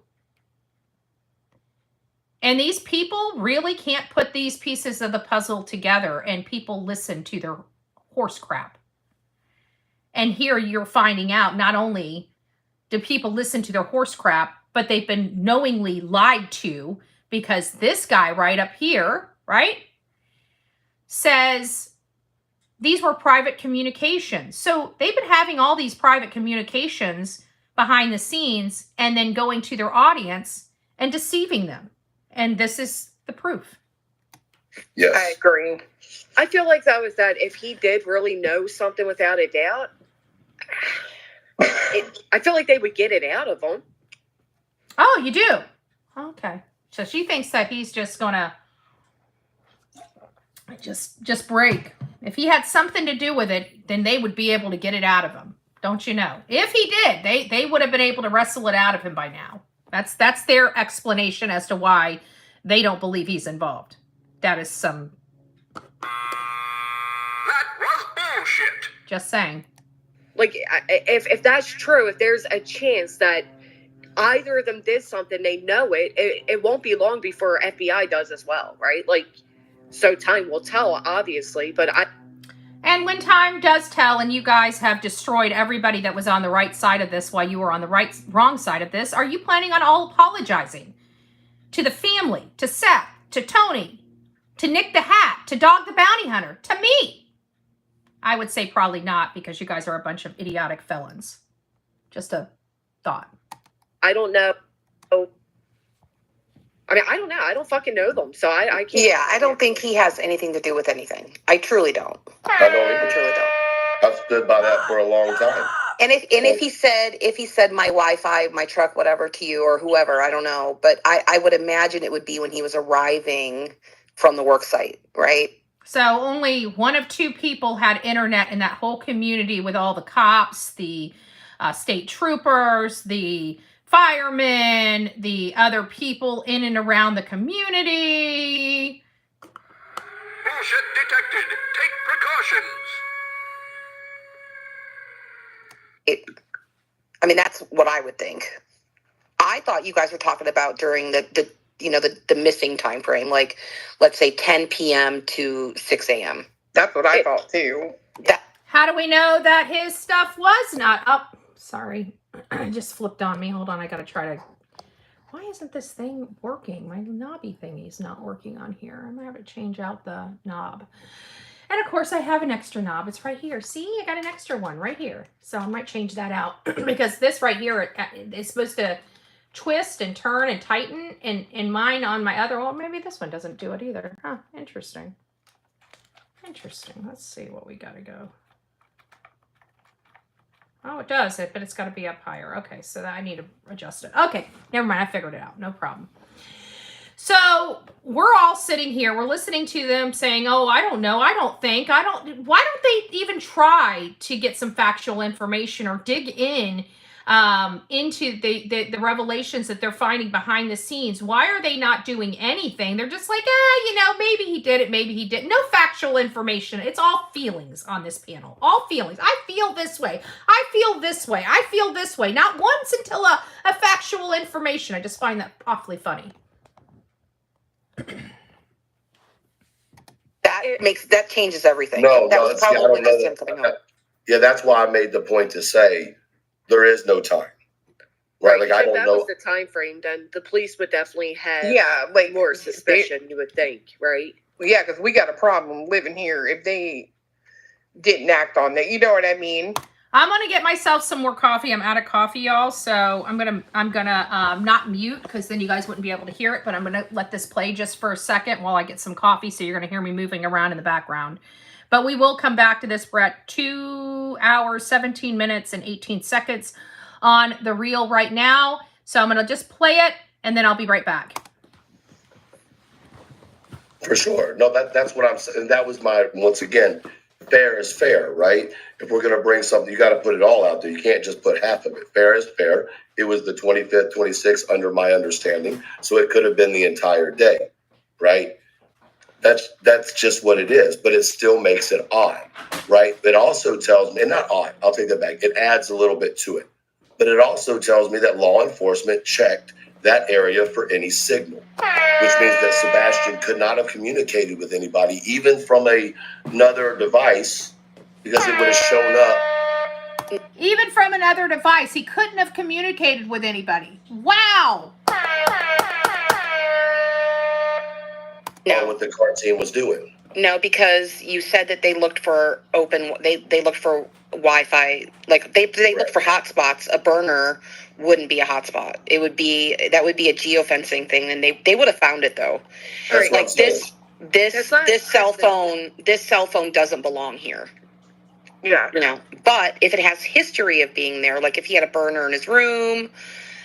And these people really can't put these pieces of the puzzle together, and people listen to their horse crap. And here you're finding out not only do people listen to their horse crap, but they've been knowingly lied to, because this guy right up here, right, says these were private communications. So they've been having all these private communications behind the scenes and then going to their audience and deceiving them. And this is the proof. Yes. I agree. I feel like that if he did really know something without a doubt, I feel like they would get it out of him. Oh, you do? Okay. So she thinks that he's just gonna just break. If he had something to do with it, then they would be able to get it out of him. Don't you know? If he did, they would have been able to wrestle it out of him by now. That's their explanation as to why they don't believe he's involved. That is some... That was bullshit. Just saying. Like, if that's true, if there's a chance that either of them did something, they know it won't be long before FBI does as well, right? Like, so time will tell, obviously, but And when time does tell, and you guys have destroyed everybody that was on the right side of this while you were on the wrong side of this, are you planning on all apologizing to the family, to Seth, to Tony, to Nick the Hat, to Dog the Bounty Hunter, to me? I would say probably not, because you guys are a bunch of idiotic felons. Just a thought. I don't know I mean, I don't know. I don't fucking know them, so I can't. Yeah, I don't think he has anything to do with anything. I truly don't. I don't I even. truly don't. I've stood by that for a long time. And if he said my Wi-Fi, my truck, whatever to you or whoever, I don't know, but I would imagine it would be when he was arriving from the work site, right? So only one of two people had internet in that whole community, with all the cops, the state troopers, the firemen, the other people in and around the community. Bullshit detected. Take precautions. I mean, that's what I would think. I thought you guys were talking about during the missing time frame, like let's say 10 p.m. to 6 a.m. That's what I thought too. How do we know that his stuff was not up? Sorry, it just flipped on me. Hold on, I gotta try to. Why isn't this thing working? My knobby thingy's not working on here. I'm gonna have to change out the knob. And of course, I have an extra knob. It's right here. See, I got an extra one right here. So I might change that out because this right here is supposed to twist and turn and tighten. And mine on my other one, maybe this one doesn't do it either. Huh, interesting. Interesting. Let's see what we got to go. Oh, it does it, but it's got to be up higher. Okay, so I need to adjust it. Okay, never mind. I figured it out. No problem. So we're all sitting here. We're listening to them saying, oh, I don't know. I don't think. Why don't they even try to get some factual information or dig in into the revelations that they're finding behind the scenes? Why are they not doing anything? They're just like, maybe he did it, maybe he didn't. No factual information. It's all feelings on this panel. All feelings. I feel this way. I feel this way. I feel this way. Not once until a factual information. I just find that awfully funny. That changes everything. No, that no, was probably just him coming home. Yeah, that's why I made the point to say there is no time. Right? Like, I don't know. If that was the time frame, then the police would definitely have like more suspicion, you would think, right? Yeah, because we got a problem living here if they didn't act on that. You know what I mean? I'm gonna get myself some more coffee. I'm out of coffee, y'all. So I'm gonna not mute because then you guys wouldn't be able to hear it. But I'm gonna let this play just for a second while I get some coffee. So you're gonna hear me moving around in the background. But we will come back to this. We're at 2 hours, 17 minutes, and 18 seconds on the reel right now. So I'm gonna just play it, and then I'll be right back. For sure. No, that's what I'm saying. That was my, once again, fair is fair, right? If we're going to bring something, you got to put it all out there. You can't just put half of it. Fair is fair. It was the 25th, 26th under my understanding. So it could have been the entire day, right? That's just what it is, but it still makes it odd, right? It also tells me, and not odd, I'll take that back. It adds a little bit to it, but it also tells me that law enforcement checked that area for any signal, which means that Sebastian could not have communicated with anybody, even from another device, because it would have shown up. Even from another device, he couldn't have communicated with anybody. Wow. No. What the car team was doing. No, because you said that they looked for they looked for Wi-Fi, like they looked for hotspots. A burner wouldn't be a hotspot. That would be a geofencing thing, and they would have found it though. That's like this cell phone doesn't belong here. Yeah. You know, but if it has history of being there, like if he had a burner in his room,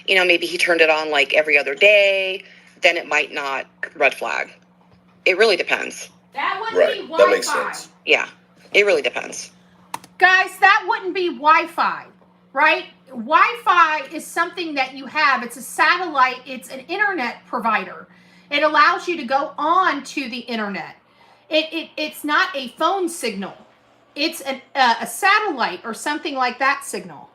maybe he turned it on like every other day, then it might not. Red flag. It really depends. That wouldn't Right. be Wi-Fi. That makes sense. Yeah, it really depends. Guys, that wouldn't be Wi-Fi, right? Wi-Fi is something that you have. It's a satellite. It's an internet provider. It allows you to go on to the internet. It's not a phone signal. It's a satellite or something like that signal.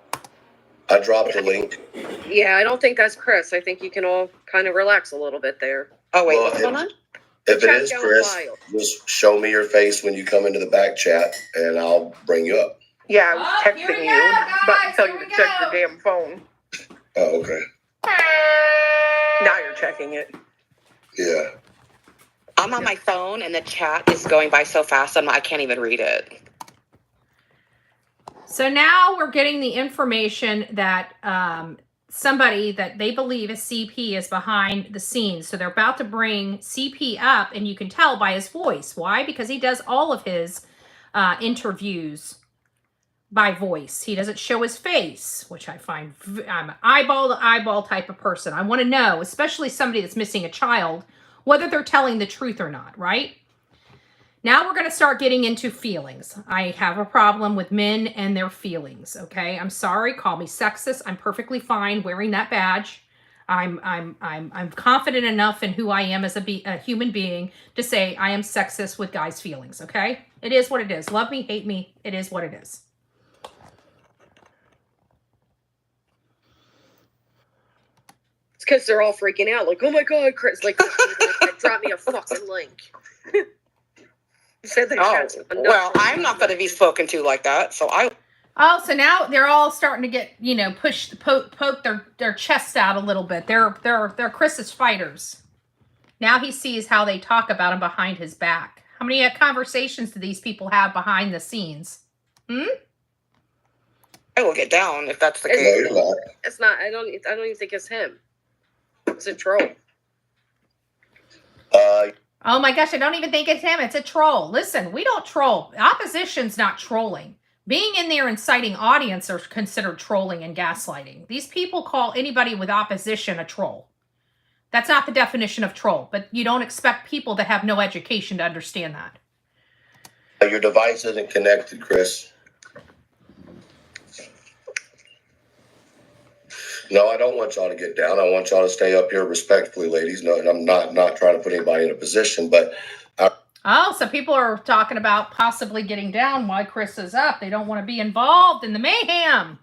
I dropped a link. Yeah, I don't think that's Chris. I think you can all kind of relax a little bit there. Oh wait, Well, what's going on? If it Chat is going Chris, wild. just show me your face when you come into the back chat, and I'll bring you up. Yeah, I was Oh, here we texting go, you, but guys, tell here you to we check go. your damn phone. Oh, okay. Now you're checking it. Yeah. I'm on my phone, and the chat is going by so fast. I can't even read it. So now we're getting the information that somebody that they believe is CP is behind the scenes. So they're about to bring CP up, and you can tell by his voice. Why? Because he does all of his interviews by voice. He doesn't show his face, which I find, I'm an eyeball to eyeball type of person. I want to know, especially somebody that's missing a child, whether they're telling the truth or not, right? Now we're going to start getting into feelings. I have a problem with men and their feelings, okay? I'm sorry, call me sexist. I'm perfectly fine wearing that badge. I'm confident enough in who I am as a human being to say I am sexist with guys' feelings, okay? It is what it is. Love me, hate me. It is what it is. It's because they're all freaking out, like, oh my God, Chris, like, drop me a fucking link. Said well, I'm not going to be spoken to like that, so I... Oh, so now they're all starting to get, you know, poke their chests out a little bit. They're Chris's fighters. Now he sees how they talk about him behind his back. How many conversations do these people have behind the scenes? I will get down if that's the case. It's not. I don't even think it's him. It's a troll. Oh my gosh, I don't even think it's him. It's a troll. Listen, we don't troll. Opposition's not trolling. Being in there inciting audience are considered trolling and gaslighting. These people call anybody with opposition a troll. That's not the definition of troll, but you don't expect people that have no education to understand that. Your device isn't connected, Chris. No, I don't want y'all to get down. I want y'all to stay up here respectfully, ladies. No, and I'm not trying to put anybody in a position, but... Oh, so people are talking about possibly getting down while Chris is up. They don't want to be involved in the mayhem.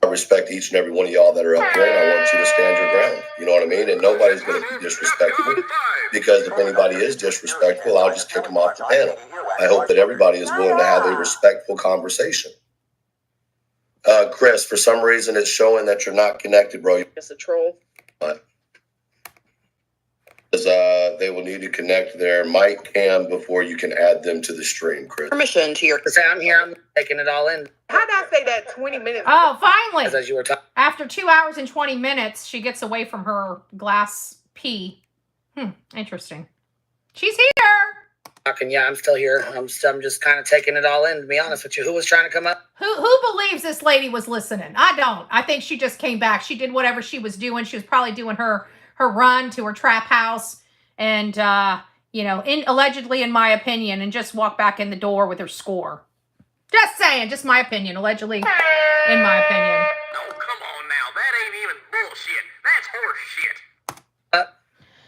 I respect each and every one of y'all that are up here, and I want you to stand your ground. You know what I mean? And nobody's going to be disrespectful, because if anybody is disrespectful, I'll just kick them off the panel. I hope that everybody is willing to have a respectful conversation. Chris, for some reason, it's showing that you're not connected, bro. It's a troll. They will need to connect their mic cam before you can add them to the stream, Chris. Permission to your... I'm here. I'm taking it all in. How did I say that 20 minutes? Oh, finally. As you were talking. After 2 hours and 20 minutes, she gets away from her glass pee. Interesting. She's here. Yeah, I'm still here. I'm just kind of taking it all in, to be honest with you. Who was trying to come up? Who believes this lady was listening? I don't. I think she just came back. She did whatever she was doing. She was probably doing her run to her trap house and, you know, allegedly, in my opinion, and just walked back in the door with her score. Just saying, just my opinion, allegedly, in my opinion. Oh, come on now. That ain't even bullshit. That's horse shit.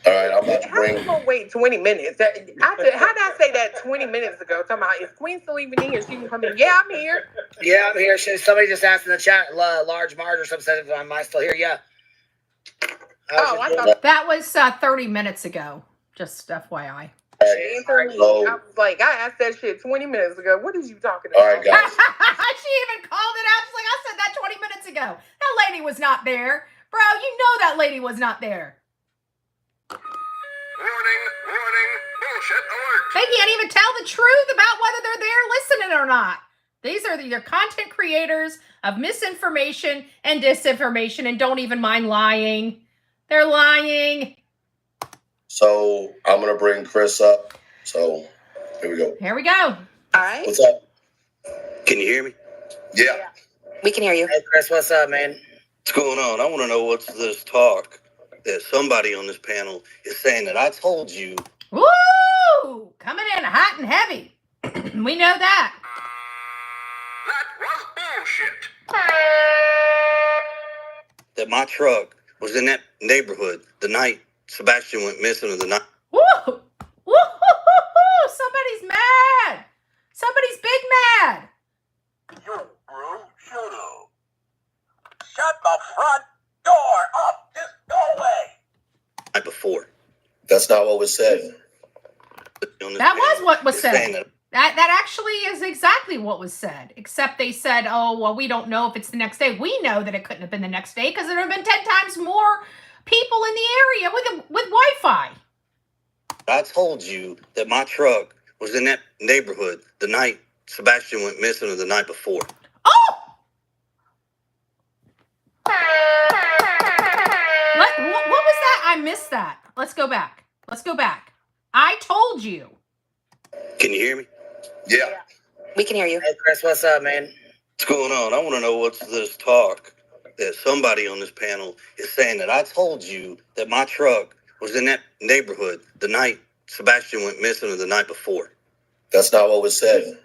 All right, I'm about to How bring... you gonna wait 20 minutes? How did I say that 20 minutes ago? Talking about, is Queen still even in here? She can come in. Yeah, I'm here. Yeah, I'm here. Somebody just asked in the chat, Large Marge or something, said, am I still here? Yeah. I thought That was 30 minutes ago. Just FYI. she answered me. I was like, I asked that shit 20 minutes ago. What is you talking about? All right, guys. She even called it out. She's like, I said that 20 minutes ago. That lady was not there. Bro, you know that lady was not there. Warning, bullshit alert. They can't even tell the truth about whether they're there listening or not. These are your content creators of misinformation and disinformation and don't even mind lying. They're lying. So I'm going to bring Chris up. So here we go. Here we go. All right. What's up? Can you hear me? Yeah. We can hear you. Hey, Chris, what's up, man? What's going on? I want to know what's this talk that somebody on this panel is saying that I told you. Woo! Coming in hot and heavy. We know that. That was bullshit. That my truck was in that neighborhood the night Sebastian went missing, or the night. Woo! Woo! Somebody's mad. Somebody's big mad. Yo, bro, shut up. Shut the front door up this doorway. Night before. That's not what was said. That was what was saying said. That actually is exactly what was said. Except they said, oh, well, we don't know if it's the next day. We know that it couldn't have been the next day because there have been 10 times more people in the area with Wi-Fi. I told you that my truck was in that neighborhood the night Sebastian went missing, or the night before. Oh! I missed that. Let's go back. I told you. Can you hear me? Yeah. We can hear you. Hey, Chris, what's up, man? What's going on? I want to know what's this talk that somebody on this panel is saying that I told you that my truck was in that neighborhood the night Sebastian went missing or the night before. That's not what was said.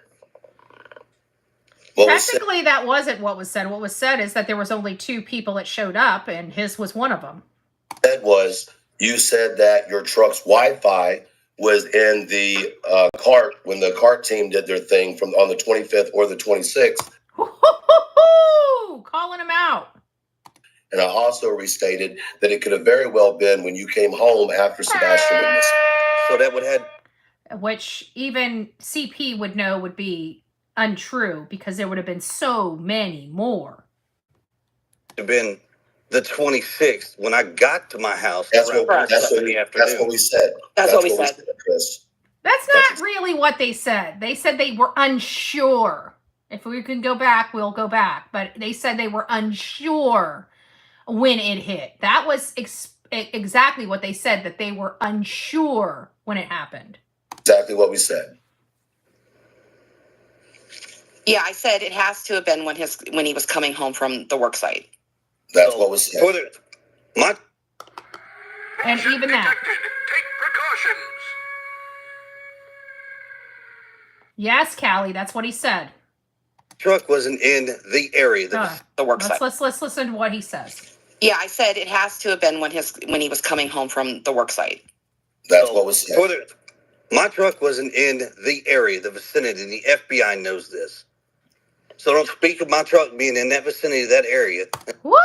What was said? Technically, that wasn't what was said. What was said is that there was only 2 people that showed up, and his was one of them. Was you said that your truck's Wi-Fi was in the cart when the cart team did their thing from on the 25th or the 26th. Calling him out. And I also restated that it could have very well been when you came home after Sebastian was missing. So that would have Which even CP would know would be untrue because there would have been so many more. been the 26th when I got to my house. That's what the afternoon. That's what we said. That's what we said. Chris. That's not really what they said. They said they were unsure. If we can go back, we'll go back. But they said they were unsure when it hit. That was exactly what they said, that they were unsure when it happened. Exactly what we said. Yeah, I said it has to have been when he was coming home from the work site. That's what was said. And even that. Take precautions. Yes, Callie, that's what he said. Truck wasn't in the area. The work site. Let's listen to what he says. Yeah, I said it has to have been when he was coming home from the work site. That's what was said. My truck wasn't in the area, the vicinity. The FBI knows this. So don't speak of my truck being in that vicinity, that area. Woo!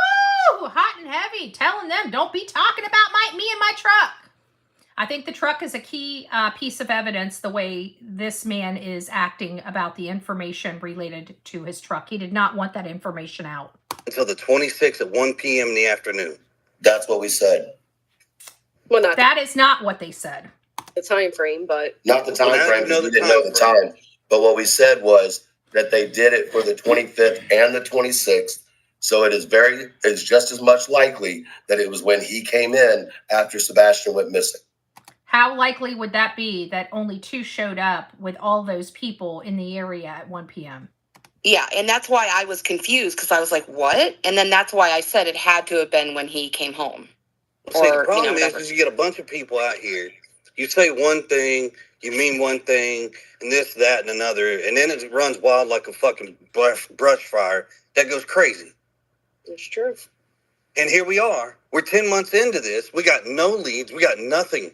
Hot and heavy. Telling them, don't be talking about me and my truck. I think the truck is a key piece of evidence, the way this man is acting about the information related to his truck. He did not want that information out. Until the 26th at 1 p.m. in the afternoon. That's what we said. Well, not That is not what they said. the time frame, but Not the time Well, frame, because we didn't know the time. But what we said was that they did it for the 25th and the 26th. So it's just as much likely that it was when he came in after Sebastian went missing. How likely would that be that only 2 showed up with all those people in the area at 1 p.m.? Yeah, and that's why I was confused, because I was like, what? And then that's why I said it had to have been when he came home. See, the problem is you get a bunch of people out here. You say one thing, you mean one thing, and this, that, and another, and then it runs wild like a fucking brush fire that goes crazy. it's true. And here we are. We're 10 months into this. We got no leads. We got nothing.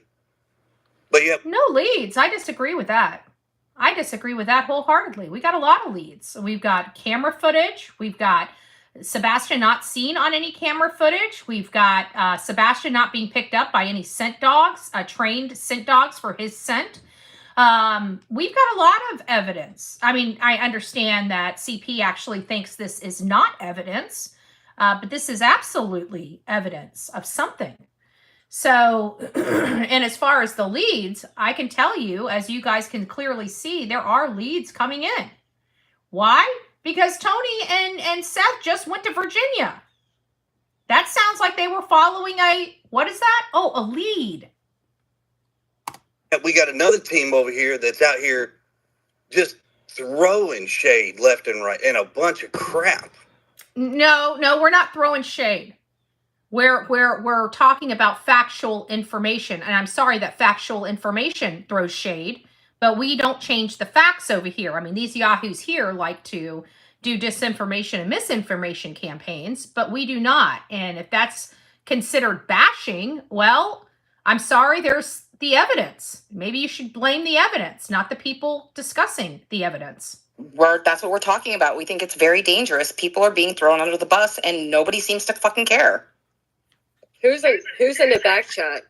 But yeah, No leads. I disagree with that. I disagree with that wholeheartedly. We got a lot of leads. We've got camera footage. We've got Sebastian not seen on any camera footage. We've got Sebastian not being picked up by any scent dogs, trained scent dogs for his scent. We've got a lot of evidence. I mean, I understand that CP actually thinks this is not evidence, but this is absolutely evidence of something. So, and as far as the leads, I can tell you, as you guys can clearly see, there are leads coming in. Why? Because Tony and Seth just went to Virginia. That sounds like they were following what is that? Oh, a lead. we got another team over here that's out here just throwing shade left and right and a bunch of crap. No, we're not throwing shade. We're talking about factual information, and I'm sorry that factual information throws shade, but we don't change the facts over here. I mean, these yahoos here like to do disinformation and misinformation campaigns, but we do not. And if that's considered bashing, well, I'm sorry, there's the evidence. Maybe you should blame the evidence, not the people discussing the evidence. That's what we're talking about. We think it's very dangerous. People are being thrown under the bus, and nobody seems to fucking care. Who's in the back chat?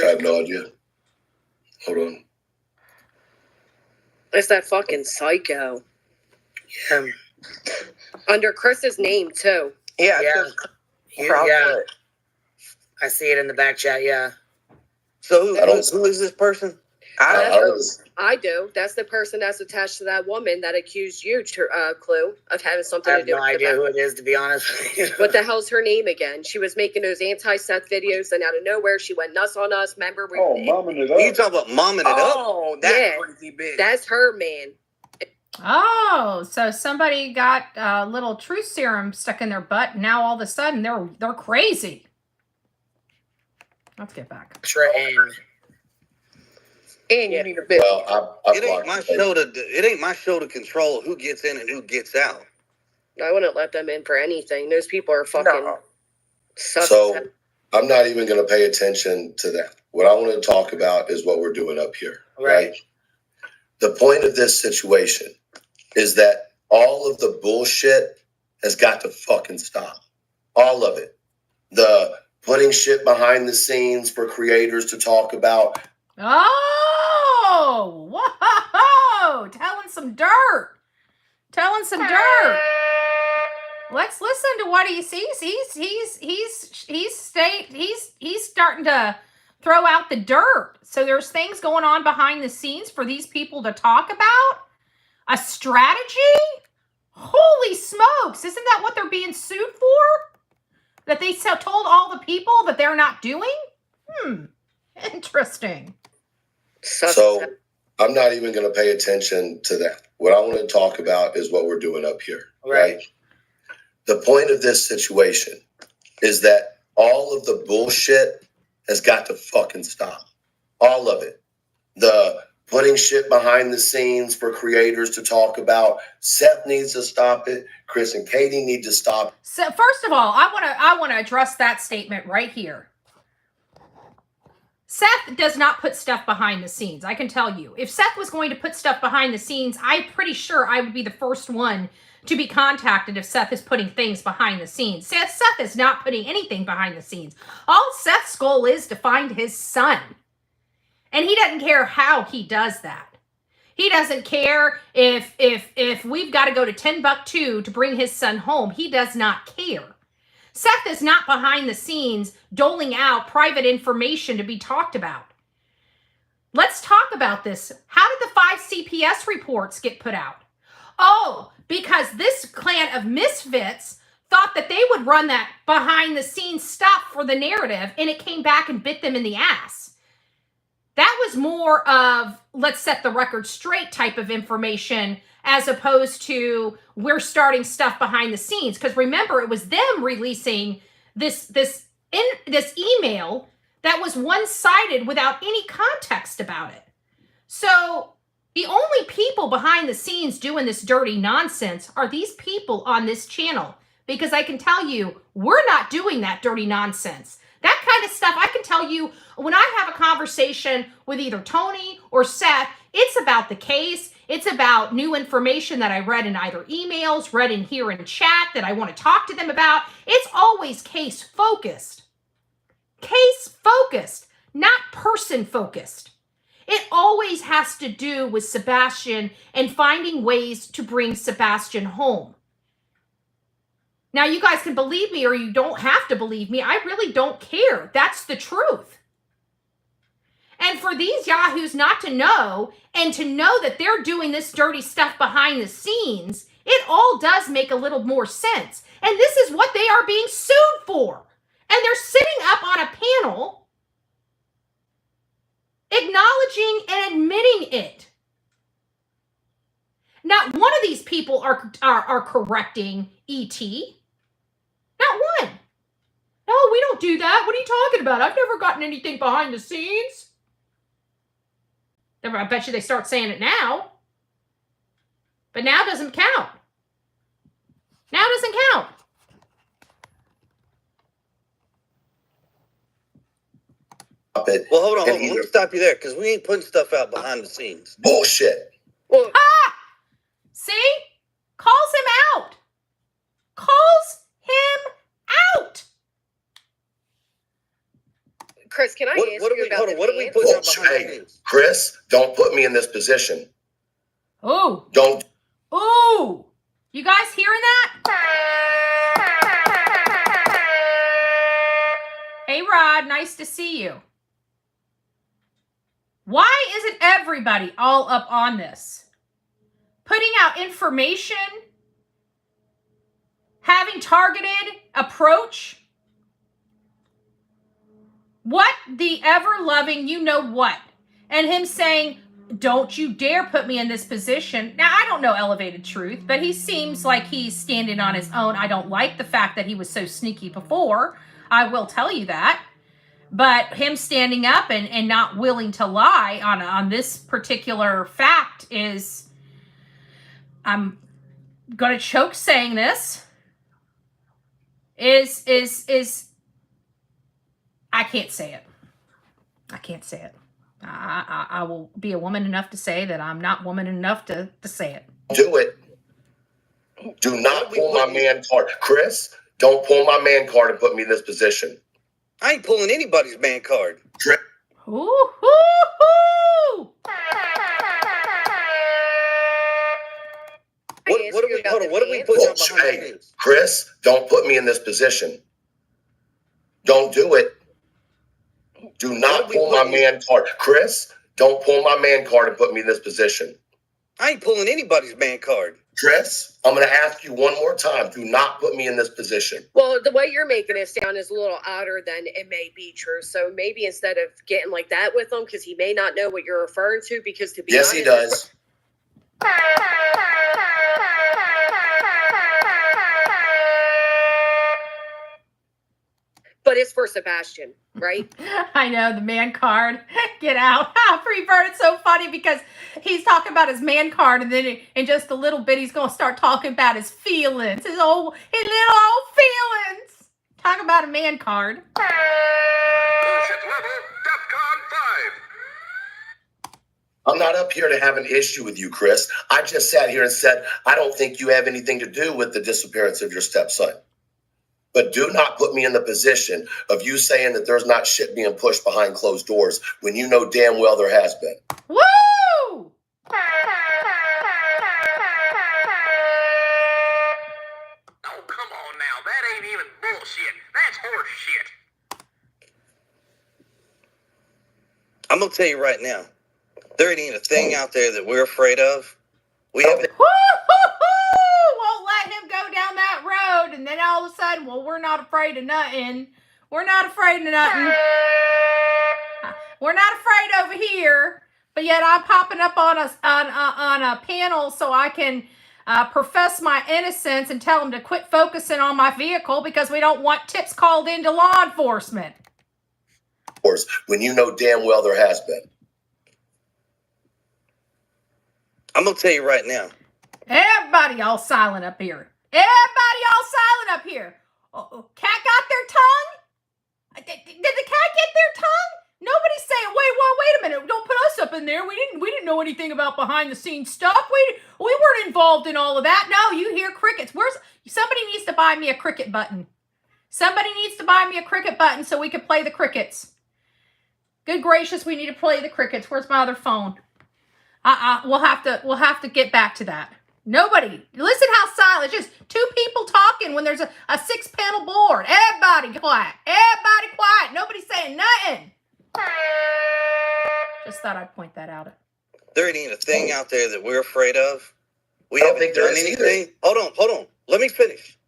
I have no idea. Hold on. It's that fucking psycho. Under Chris's name, too. Yeah. I see it in the back chat, yeah. So who is this person? I do. That's the person that's attached to that woman that accused you, Clue, of having something I to have do no with idea that. who it is, to be honest. What the hell's her name again? She was making those anti-Seth videos, and out of nowhere, she went nuts on us. Remember? Momming it up. You talking about momming it up? Oh, that Yeah. crazy bitch. That's her, man. Oh, so somebody got a little truth serum stuck in their butt, and now all of a sudden they're crazy. Let's get back. And you need a bitch. Well, It ain't my show to control who gets in and who gets out. I wouldn't let them in for anything. Those people are fucking. No. So I'm not even going to pay attention to that. What I want to talk about is what we're doing up here, right? The point of this situation is that all of the bullshit has got to fucking stop. All of it. The putting shit behind the scenes for creators to talk about. Oh, whoa! Telling some dirt. Let's listen to what he sees. He's starting to throw out the dirt. So there's things going on behind the scenes for these people to talk about. A strategy? Holy smokes! Isn't that what they're being sued for? That they told all the people that they're not doing? Interesting. So I'm not even going to pay attention to that. What I want to talk about is what we're doing up here, right? The point of this situation is that all of the bullshit has got to fucking stop. All of it. The putting shit behind the scenes for creators to talk about. Seth needs to stop it. Chris and Katie need to stop. So first of all, I want to address that statement right here. Seth does not put stuff behind the scenes. I can tell you. If Seth was going to put stuff behind the scenes, I'm pretty sure I would be the first one to be contacted if Seth is putting things behind the scenes. Seth is not putting anything behind the scenes. All Seth's goal is to find his son. And he doesn't care how he does that. He doesn't care if we've got to go to Timbuktu to bring his son home. He does not care. Seth is not behind the scenes doling out private information to be talked about. Let's talk about this. How did the 5 CPS reports get put out? Oh, because this clan of misfits thought that they would run that behind the scenes stuff for the narrative, and it came back and bit them in the ass. That was more of let's set the record straight type of information as opposed to we're starting stuff behind the scenes. Because remember, it was them releasing this email that was one-sided without any context about it. So the only people behind the scenes doing this dirty nonsense are these people on this channel. Because I can tell you, we're not doing that dirty nonsense. That kind of stuff, I can tell you, when I have a conversation with either Tony or Seth, it's about the case. It's about new information that I read in either emails, read in here in chat that I want to talk to them about. It's always case focused. Case focused, not person focused. It always has to do with Sebastian and finding ways to bring Sebastian home. Now, you guys can believe me or you don't have to believe me. I really don't care. That's the truth. And for these yahoos not to know and to know that they're doing this dirty stuff behind the scenes, it all does make a little more sense. And this is what they are being sued for. And they're sitting up on a panel acknowledging and admitting it. Not one of these people are correcting E.T. Not one. No, we don't do that. What are you talking about? I've never gotten anything behind the scenes. I bet you they start saying it now. But now doesn't count. Now doesn't count. Well, hold on. Let me stop you there because we ain't putting stuff out behind the scenes. Bullshit. Well, see? Calls him out. Calls him out. Chris, can I ask you about what are we putting out behind the scenes? Chris, don't put me in this position. Oh. Don't. Oh. You guys hearing that? Hey, Rod. Nice to see you. Why isn't everybody all up on this? Putting out information, having targeted approach. What the ever-loving you know what? And him saying, don't you dare put me in this position. Now, I don't know Elevated Truth, but he seems like he's standing on his own. I don't like the fact that he was so sneaky before. I will tell you that. But him standing up and not willing to lie on this particular fact is, I'm going to choke saying this, is I can't say it. I can't say it. I will be a woman enough to say that I'm not woman enough to say it. Do it. Do not pull my man card. Chris, don't pull my man card and put me in this position. I ain't pulling anybody's man card. Ooh, hoo. What are we putting out behind Hey, this? Chris, don't put me in this position. Don't do it. Do not pull my man card. Chris, don't pull my man card and put me in this position. I ain't pulling anybody's man card. Chris, I'm going to ask you one more time. Do not put me in this position. Well, the way you're making it sound is a little odder than it may be true. So maybe instead of getting like that with him, because he may not know what you're referring to, because to be Yes, honest, he does. But it's for Sebastian, right? I know, the man card. Get out. Free Bird, it's so funny because he's talking about his man card, and then in just a little bit, he's going to start talking about his feelings, his little old feelings. Talk about a man card. Bullshit level, DEFCON 5. I'm not up here to have an issue with you, Chris. I just sat here and said, I don't think you have anything to do with the disappearance of your stepson. But do not put me in the position of you saying that there's not shit being pushed behind closed doors when you know damn well there has been. Woo! Oh, come on now. That ain't even bullshit. That's horse shit. I'm gonna tell you right now, there ain't a thing out there that we're afraid of. We haven't. Won't let him go down that road, and then all of a sudden, well, we're not afraid of nothing. We're not afraid of nothing. We're not afraid over here, but yet I'm popping up on a panel so I can profess my innocence and tell them to quit focusing on my vehicle because we don't want tips called into law enforcement. When you know damn well there has been. I'm gonna tell you right now. Everybody all silent up here. Everybody all silent up here. Cat got their tongue? Did the cat get their tongue? Nobody's saying, wait a minute. Don't put us up in there. We didn't know anything about behind the scenes stuff. We weren't involved in all of that. No, you hear crickets. Somebody needs to buy me a cricket button. Somebody needs to buy me a cricket button so we can play the crickets. Good gracious, we need to play the crickets. Where's my other phone? We'll have to get back to that. Nobody. Listen how silent. Just two people talking when there's a 6-panel board. Everybody quiet. Everybody quiet. Nobody's saying nothing. Just thought I'd point that out. There ain't a thing out there that we're afraid of. We I don't haven't think there done is anything. Hold on. Let me finish.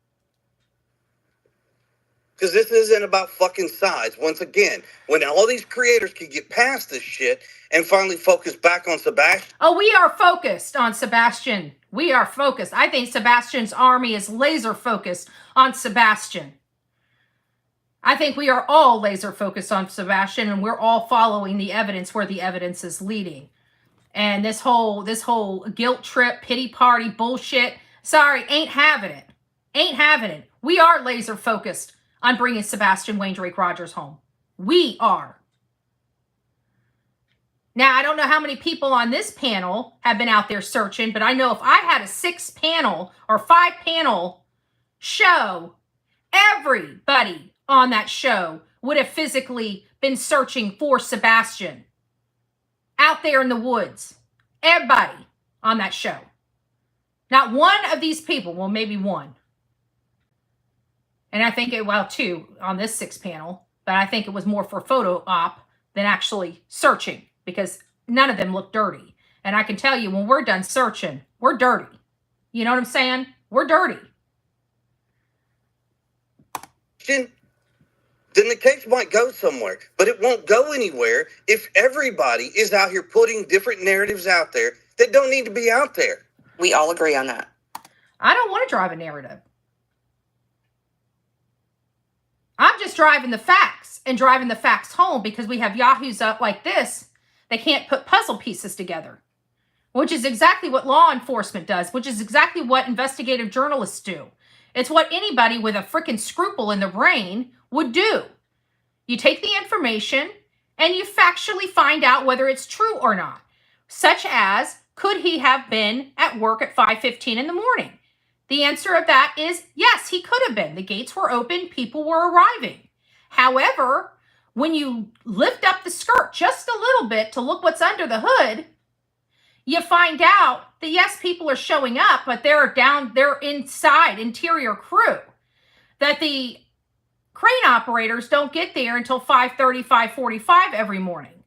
Because this isn't about fucking size. Once again, when all these creators can get past this shit and finally focus back on Sebastian. Oh, we are focused on Sebastian. We are focused. I think Sebastian's army is laser focused on Sebastian. I think we are all laser focused on Sebastian, and we're all following the evidence where the evidence is leading. And this whole guilt trip, pity party bullshit, sorry, ain't having it. Ain't having it. We are laser focused on bringing Sebastian Wayne Drake Rogers home. We are. Now, I don't know how many people on this panel have been out there searching, but I know if I had a 6-panel or 5-panel show, everybody on that show would have physically been searching for Sebastian out there in the woods. Everybody on that show. Not one of these people, well, maybe one. And I think two on this 6-panel, but I think it was more for photo op than actually searching, because none of them look dirty. And I can tell you, when we're done searching, we're dirty. You know what I'm saying? We're dirty. Then the case might go somewhere, but it won't go anywhere if everybody is out here putting different narratives out there that don't need to be out there. We all agree on that. I don't want to drive a narrative. I'm just driving the facts and driving the facts home because we have yahoos up like this. They can't put puzzle pieces together, which is exactly what law enforcement does, which is exactly what investigative journalists do. It's what anybody with a freaking scruple in the brain would do. You take the information and you factually find out whether it's true or not, such as, could he have been at work at 5:15 in the morning? The answer of that is yes, he could have been. The gates were open, people were arriving. However, when you lift up the skirt just a little bit to look what's under the hood, you find out that yes, people are showing up, but they're inside, interior crew. That the crane operators don't get there until 5:30, 5:45 every morning.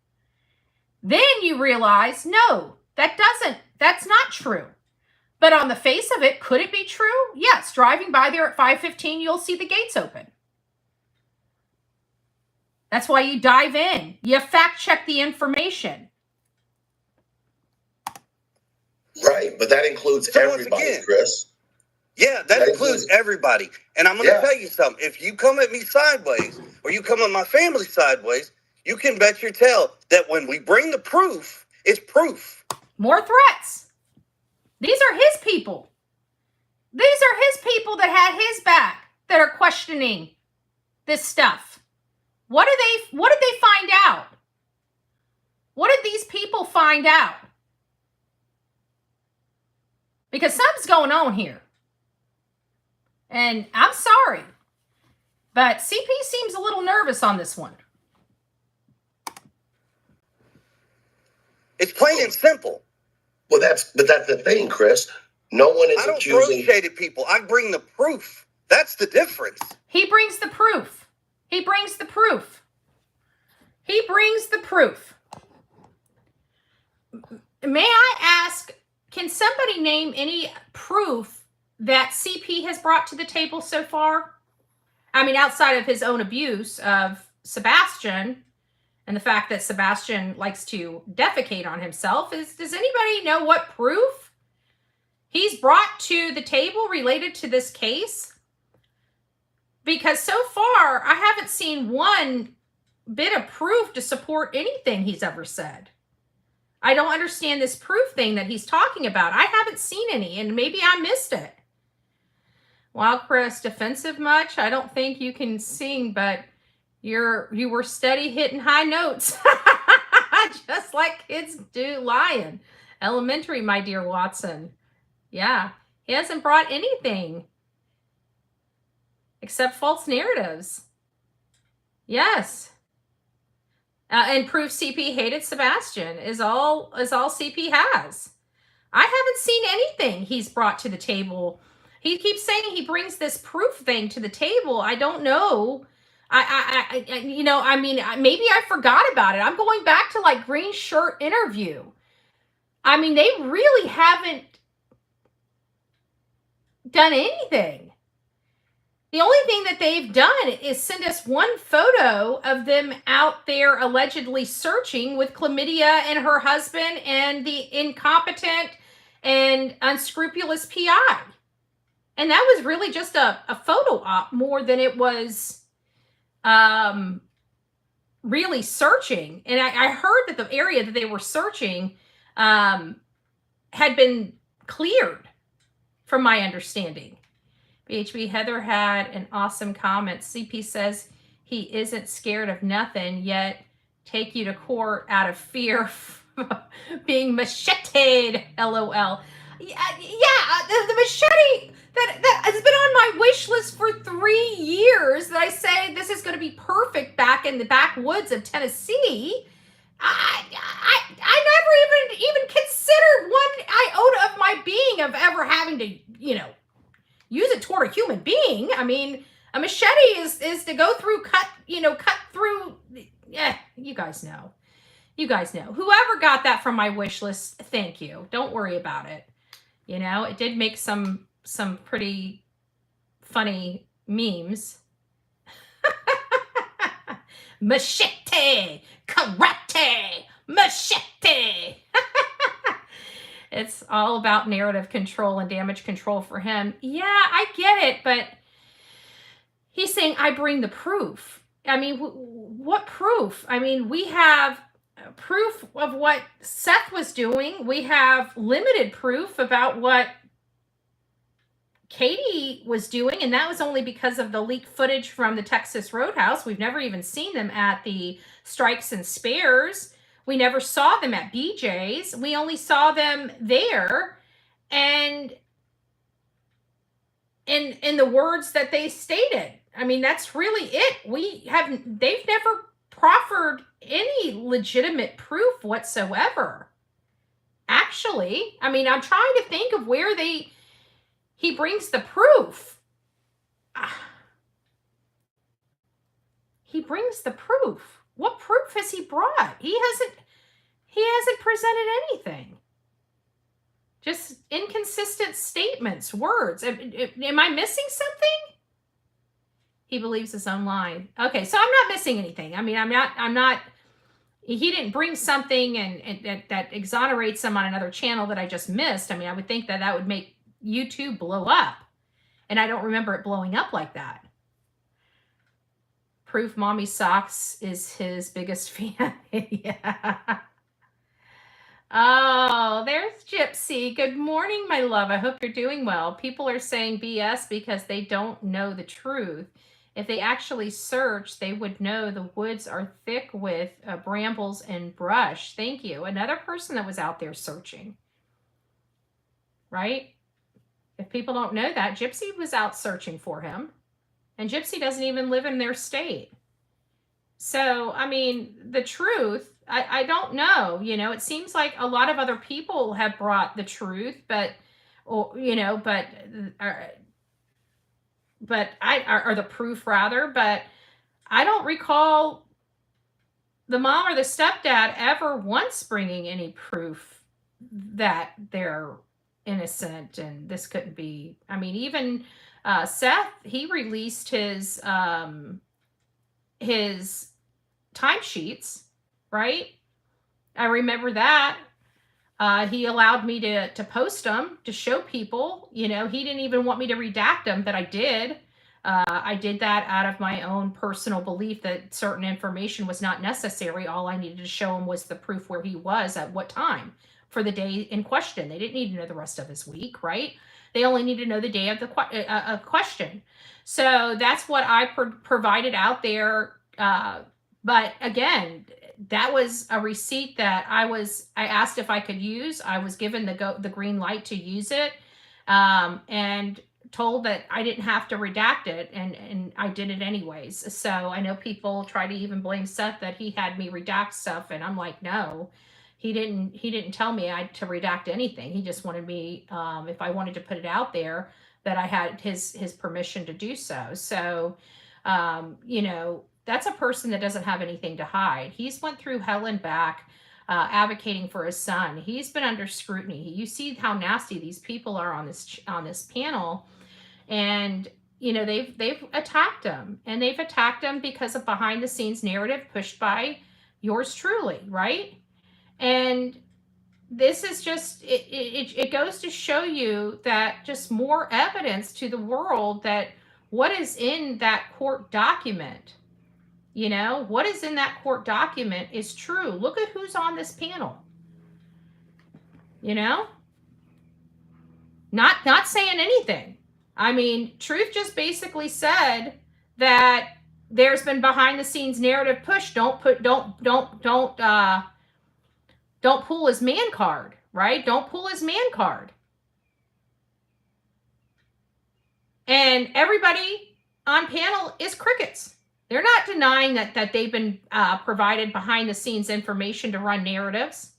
Then you realize, no, that's not true. But on the face of it, could it be true? Yes, driving by there at 5:15, you'll see the gates open. That's why you dive in. You fact check the information. Right, but that includes everybody, Chris. Yeah, that includes everybody. And I'm going to tell you something. If you come at me sideways or you come at my family sideways, you can bet your tail that when we bring the proof, it's proof. More threats. These are his people. These are his people that had his back that are questioning this stuff. What did they find out? What did these people find out? Because something's going on here. And I'm sorry, but CP seems a little nervous on this one. It's plain and simple. Well, that's the thing, Chris. No one is I don't accusing throw shade at people. I bring the proof. That's the difference. He brings the proof. He brings the proof. He brings the proof. May I ask, can somebody name any proof that CP has brought to the table so far? I mean, outside of his own abuse of Sebastian and the fact that Sebastian likes to defecate on himself, does anybody know what proof he's brought to the table related to this case? Because so far, I haven't seen one bit of proof to support anything he's ever said. I don't understand this proof thing that he's talking about. I haven't seen any, and maybe I missed it. Wow, Chris, defensive much? I don't think you can sing, but you were steady hitting high notes. Just like kids do lying. Elementary, my dear Watson. Yeah, he hasn't brought anything except false narratives. Yes. And proof CP hated Sebastian is all CP has. I haven't seen anything he's brought to the table. He keeps saying he brings this proof thing to the table. I don't know. I mean, maybe I forgot about it. I'm going back to like Green Shirt interview. I mean, they really haven't done anything. The only thing that they've done is send us one photo of them out there allegedly searching with Chlamydia and her husband and the incompetent and unscrupulous PI. And that was really just a photo op more than it was really searching. And I heard that the area that they were searching had been cleared, from my understanding. BHB Heather had an awesome comment. CP says he isn't scared of nothing, yet take you to court out of fear of being macheted. LOL. The machete that has been on my wish list for 3 years, that I say this is going to be perfect back in the backwoods of Tennessee. I never even considered one iota of my being of ever having to, use it toward a human being. I mean, a machete is to go through, cut through. Yeah, you guys know. You guys know. Whoever got that from my wish list, thank you. Don't worry about it. You know, it did make some pretty funny memes. Machete, karate, machete. It's all about narrative control and damage control for him. Yeah, I get it, but he's saying, I bring the proof. I mean, what proof? I mean, we have proof of what Seth was doing. We have limited proof about what Katie was doing, and that was only because of the leaked footage from the Texas Roadhouse. We've never even seen them at the Strikes and Spares. We never saw them at BJ's. We only saw them there, and in the words that they stated. I mean, that's really it. They've never proffered any legitimate proof whatsoever. Actually, I mean, I'm trying to think of where he brings the proof. He brings the proof. What proof has he brought? He hasn't presented anything. Just inconsistent statements, words. Am I missing something? He believes his own lie. Okay, so I'm not missing anything. I mean, I'm not, he didn't bring something and that exonerates him on another channel that I just missed. I mean, I would think that would make YouTube blow up. And I don't remember it blowing up like that. Proof Mommy Socks is his biggest fan. Yeah. Oh, there's Gypsy. Good morning, my love. I hope you're doing well. People are saying BS because they don't know the truth. If they actually search, they would know the woods are thick with brambles and brush. Thank you. Another person that was out there searching. Right? If people don't know that, Gypsy was out searching for him. And Gypsy doesn't even live in their state. So, I mean, the truth, I don't know. You know, it seems like a lot of other people have brought the truth, but the proof rather, but I don't recall the mom or the stepdad ever once bringing any proof that they're innocent and this couldn't be. I mean, even Seth, he released his timesheets, right? I remember that. He allowed me to post them to show people. You know, he didn't even want me to redact them, but I did. I did that out of my own personal belief that certain information was not necessary. All I needed to show him was the proof where he was at what time for the day in question. They didn't need to know the rest of his week, right? They only need to know the day of the question. So that's what I provided out there. But again, that was a receipt that I asked if I could use. I was given the green light to use it, and told that I didn't have to redact it, and I did it anyways. So I know people try to even blame Seth that he had me redact stuff, and I'm like, no, he didn't tell me I had to redact anything. He just wanted me, if I wanted to put it out there, that I had his permission to do so. So, you know, that's a person that doesn't have anything to hide. He's went through hell and back, advocating for his son. He's been under scrutiny. You see how nasty these people are on this panel, and you know they've attacked him, and they've attacked him because of behind the scenes narrative pushed by yours truly, right? And this is just it goes to show you that just more evidence to the world that what is in that court document. You know, what is in that court document is true. Look at who's on this panel. You know? Not saying anything. I mean, Truth just basically said that there's been behind the scenes narrative push. Don't pull his man card, right? Don't pull his man card. And everybody on panel is crickets. They're not denying that they've been provided behind the scenes information to run narratives.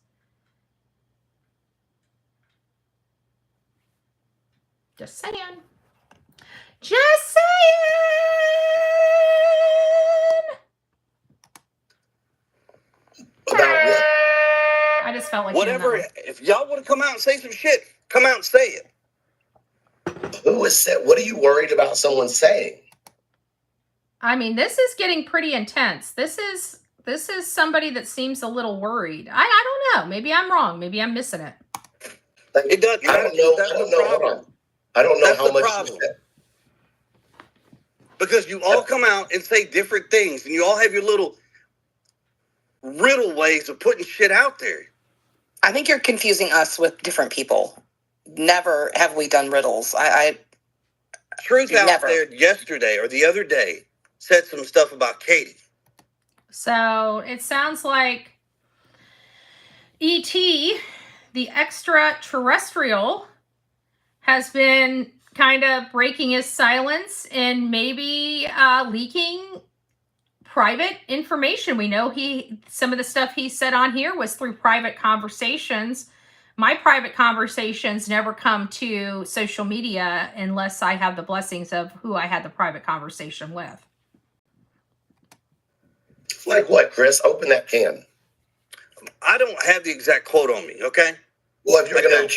Just saying. Just saying. About what? just felt like Whatever. If y'all want to come out and say some shit, come out and say it. Who is said? What are you worried about someone saying? I mean, this is getting pretty intense. This is somebody that seems a little worried. I don't know. Maybe I'm wrong. Maybe I'm missing it. Like, It doesn't I don't know. That's I don't the know. problem. Hold on. I don't know That's how the much. problem. Because you all come out and say different things, and you all have your little riddle ways of putting shit out there. I think you're confusing us with different people. Never have we done riddles. Truth out Never. there yesterday or the other day said some stuff about Katie. So it sounds like E.T., the extraterrestrial, has been kind of breaking his silence and maybe leaking private information. We know some of the stuff he said on here was through private conversations. My private conversations never come to social media unless I have the blessings of who I had the private conversation with. Like what, Chris? Open that can. I don't have the exact quote on me, okay? Well, if you're going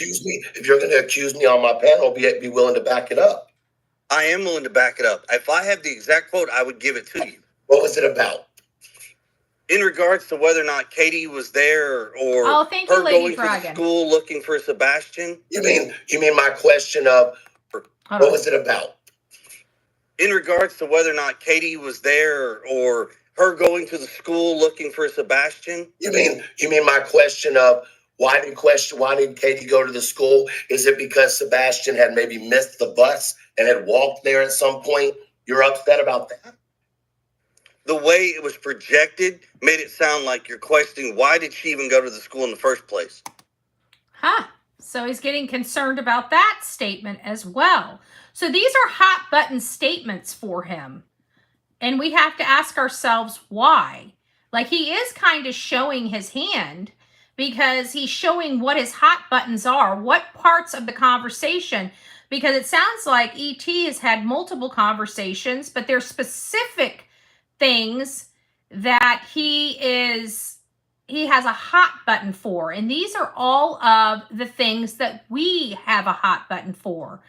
to accuse me on my panel, be willing to back it up. I am willing to back it up. If I have the exact quote, I would give it to you. What was it about? In regards to whether or not Katie was there or thank you, her Lady going Dragon. to school looking for Sebastian. You mean my question of what was it about? In regards to whether or not Katie was there or her going to the school looking for Sebastian. You mean my question of why did Katie go to the school? Is it because Sebastian had maybe missed the bus and had walked there at some point? You're upset about that? The way it was projected made it sound like you're questioning why did she even go to the school in the first place? So he's getting concerned about that statement as well. So these are hot button statements for him. And we have to ask ourselves why. Like, he is kind of showing his hand because he's showing what his hot buttons are, what parts of the conversation, because it sounds like E.T. has had multiple conversations, but there's specific things that he has a hot button for. And these are all of the things that we have a hot button for.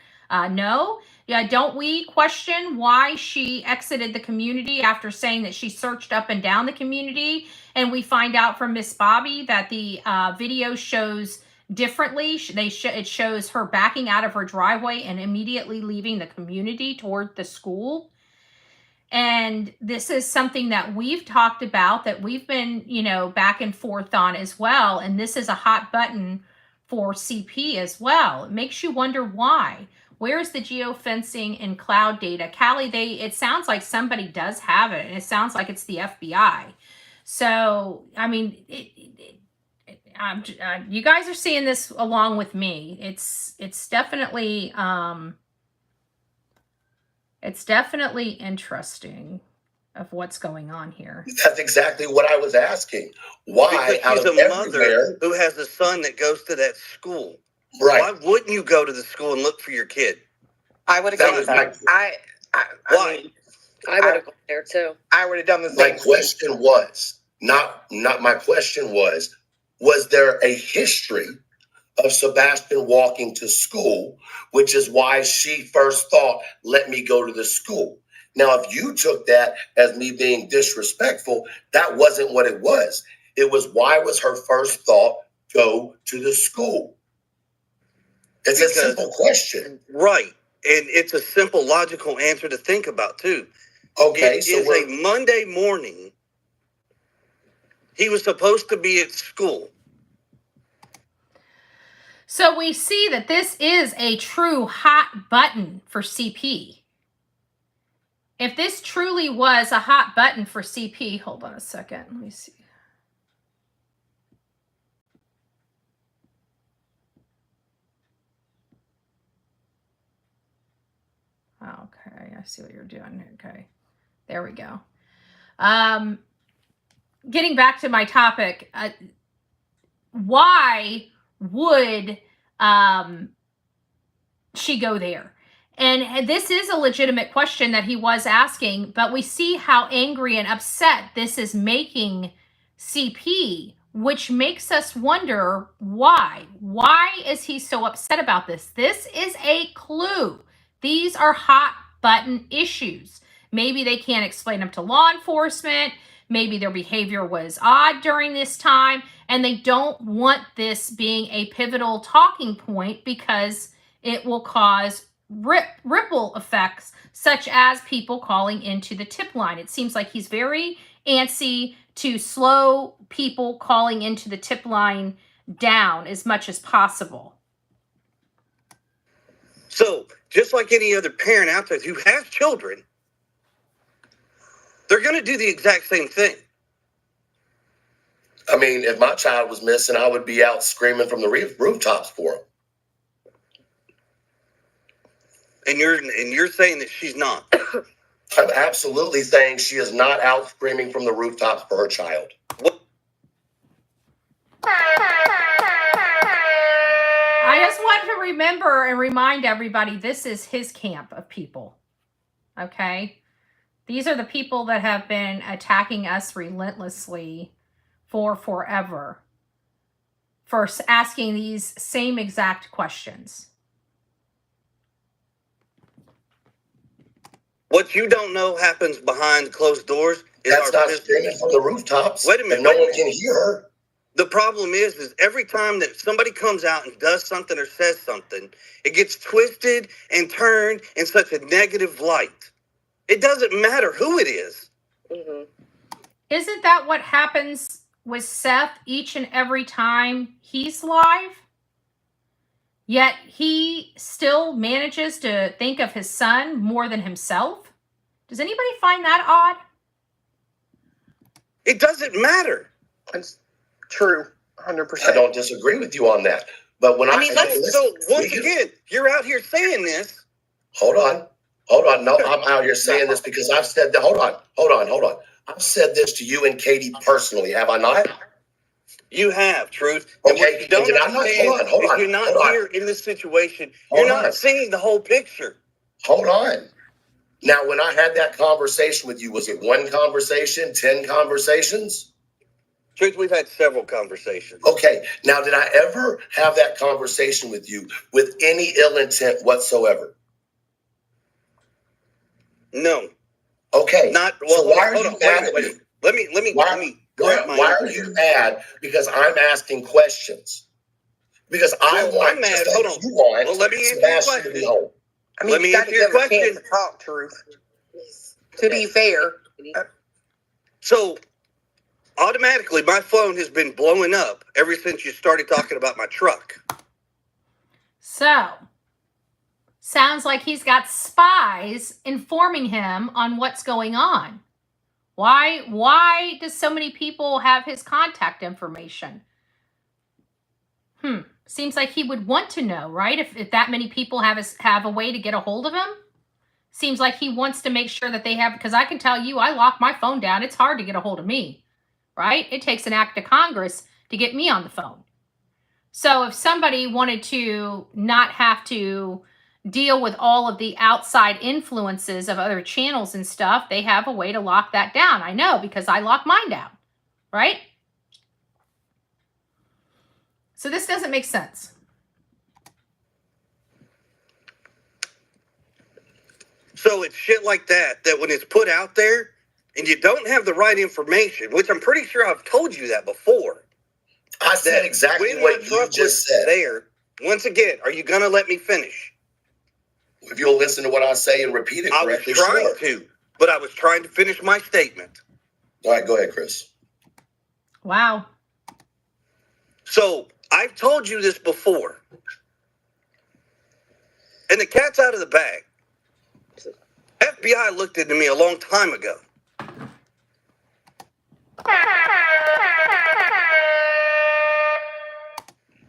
Don't we question why she exited the community after saying that she searched up and down the community? And we find out from Miss Bobby that the video shows differently. It shows her backing out of her driveway and immediately leaving the community toward the school. And this is something that we've talked about, that we've been, back and forth on as well. And this is a hot button for CP as well. It makes you wonder why. Where's the geofencing and cloud data? Callie, it sounds like somebody does have it, and it sounds like it's the FBI. So, I mean, you guys are seeing this along with me. It's definitely interesting of what's going on here. That's exactly what I was asking. Why? Because she's a mother who has a son that goes to that school. Right. Why wouldn't you go to the school and look for your kid? I would have gone with that. Why? I would have gone there too. I would have done the same. My question was was there a history of Sebastian walking to school, which is why she first thought, let me go to the school. Now, if you took that as me being disrespectful, that wasn't what it was. It was, why was her first thought, go to the school? It's a simple question. Right. And it's a simple, logical answer to think about, too. Okay. It is a Monday morning. He was supposed to be at school. So we see that this is a true hot button for CP. If this truly was a hot button for CP, hold on a second. Let me see. Okay, I see what you're doing. Okay, there we go. Getting back to my topic, why would she go there? And this is a legitimate question that he was asking, but we see how angry and upset this is making CP which makes us wonder why. Why is he so upset about this? This is a clue. These are hot button issues. Maybe they can't explain them to law enforcement. Maybe their behavior was odd during this time, and they don't want this being a pivotal talking point because it will cause ripple effects, such as people calling into the tip line. It seems like he's very antsy to slow people calling into the tip line down as much as possible. So, just like any other parent out there who has children, they're going to do the exact same thing. I mean, if my child was missing, I would be out screaming from the rooftops for him. And you're saying that she's not. I'm absolutely saying she is not out screaming from the rooftops for her child. What? I just want to remember and remind everybody, this is his camp of people. Okay? These are the people that have been attacking us relentlessly for forever, for asking these same exact questions. What you don't know happens behind closed doors. That's not screaming from the rooftops. Wait a minute. No one can hear her. The problem is every time that somebody comes out and does something or says something, it gets twisted and turned in such a negative light. It doesn't matter who it is. Mm-hmm. Isn't that what happens with Seth each and every time he's live? Yet he still manages to think of his son more than himself? Does anybody find that odd? It doesn't matter. It's true, 100%. I don't disagree with you on that. But when once again, you're out here saying this. Hold on. No, I'm out here saying this because I've said that. Hold on. I've said this to you and Katie personally, have I not? You have, Truth. Okay, and what you don't understand hold on, is you're not here in this situation. You're not seeing the whole picture. Hold on. Now, when I had that conversation with you, was it one conversation, 10 conversations? Truth, we've had several conversations. Okay. Now, did I ever have that conversation with you with any ill intent whatsoever? No. Okay. So why are you mad at me? Let me. Why are you mad? Because I'm asking questions. Because I want mad. Hold on. You want well, let me answer your Sebastian to be home. I mean, let me you got to answer your give her a chance question. to talk, Truth. To be fair. So, automatically, my phone has been blowing up ever since you started talking about my truck. So, sounds like he's got spies informing him on what's going on. Why does so many people have his contact information? Seems like he would want to know, right? If that many people have a way to get a hold of him. Seems like he wants to make sure that they have, because I can tell you, I lock my phone down. It's hard to get a hold of me, right? It takes an act of Congress to get me on the phone. So if somebody wanted to not have to deal with all of the outside influences of other channels and stuff, they have a way to lock that down. I know, because I lock mine down, right? So this doesn't make sense. So it's shit like that when it's put out there and you don't have the right information, which I'm pretty sure I've told you that before. I said exactly what you just said. There. Once again, are you going to let me finish? If you'll listen to what I say and repeat it correctly, I was trying to, but I was trying to finish my statement. All right, go ahead, Chris. Wow. So I've told you this before. And the cat's out of the bag. FBI looked into me a long time ago.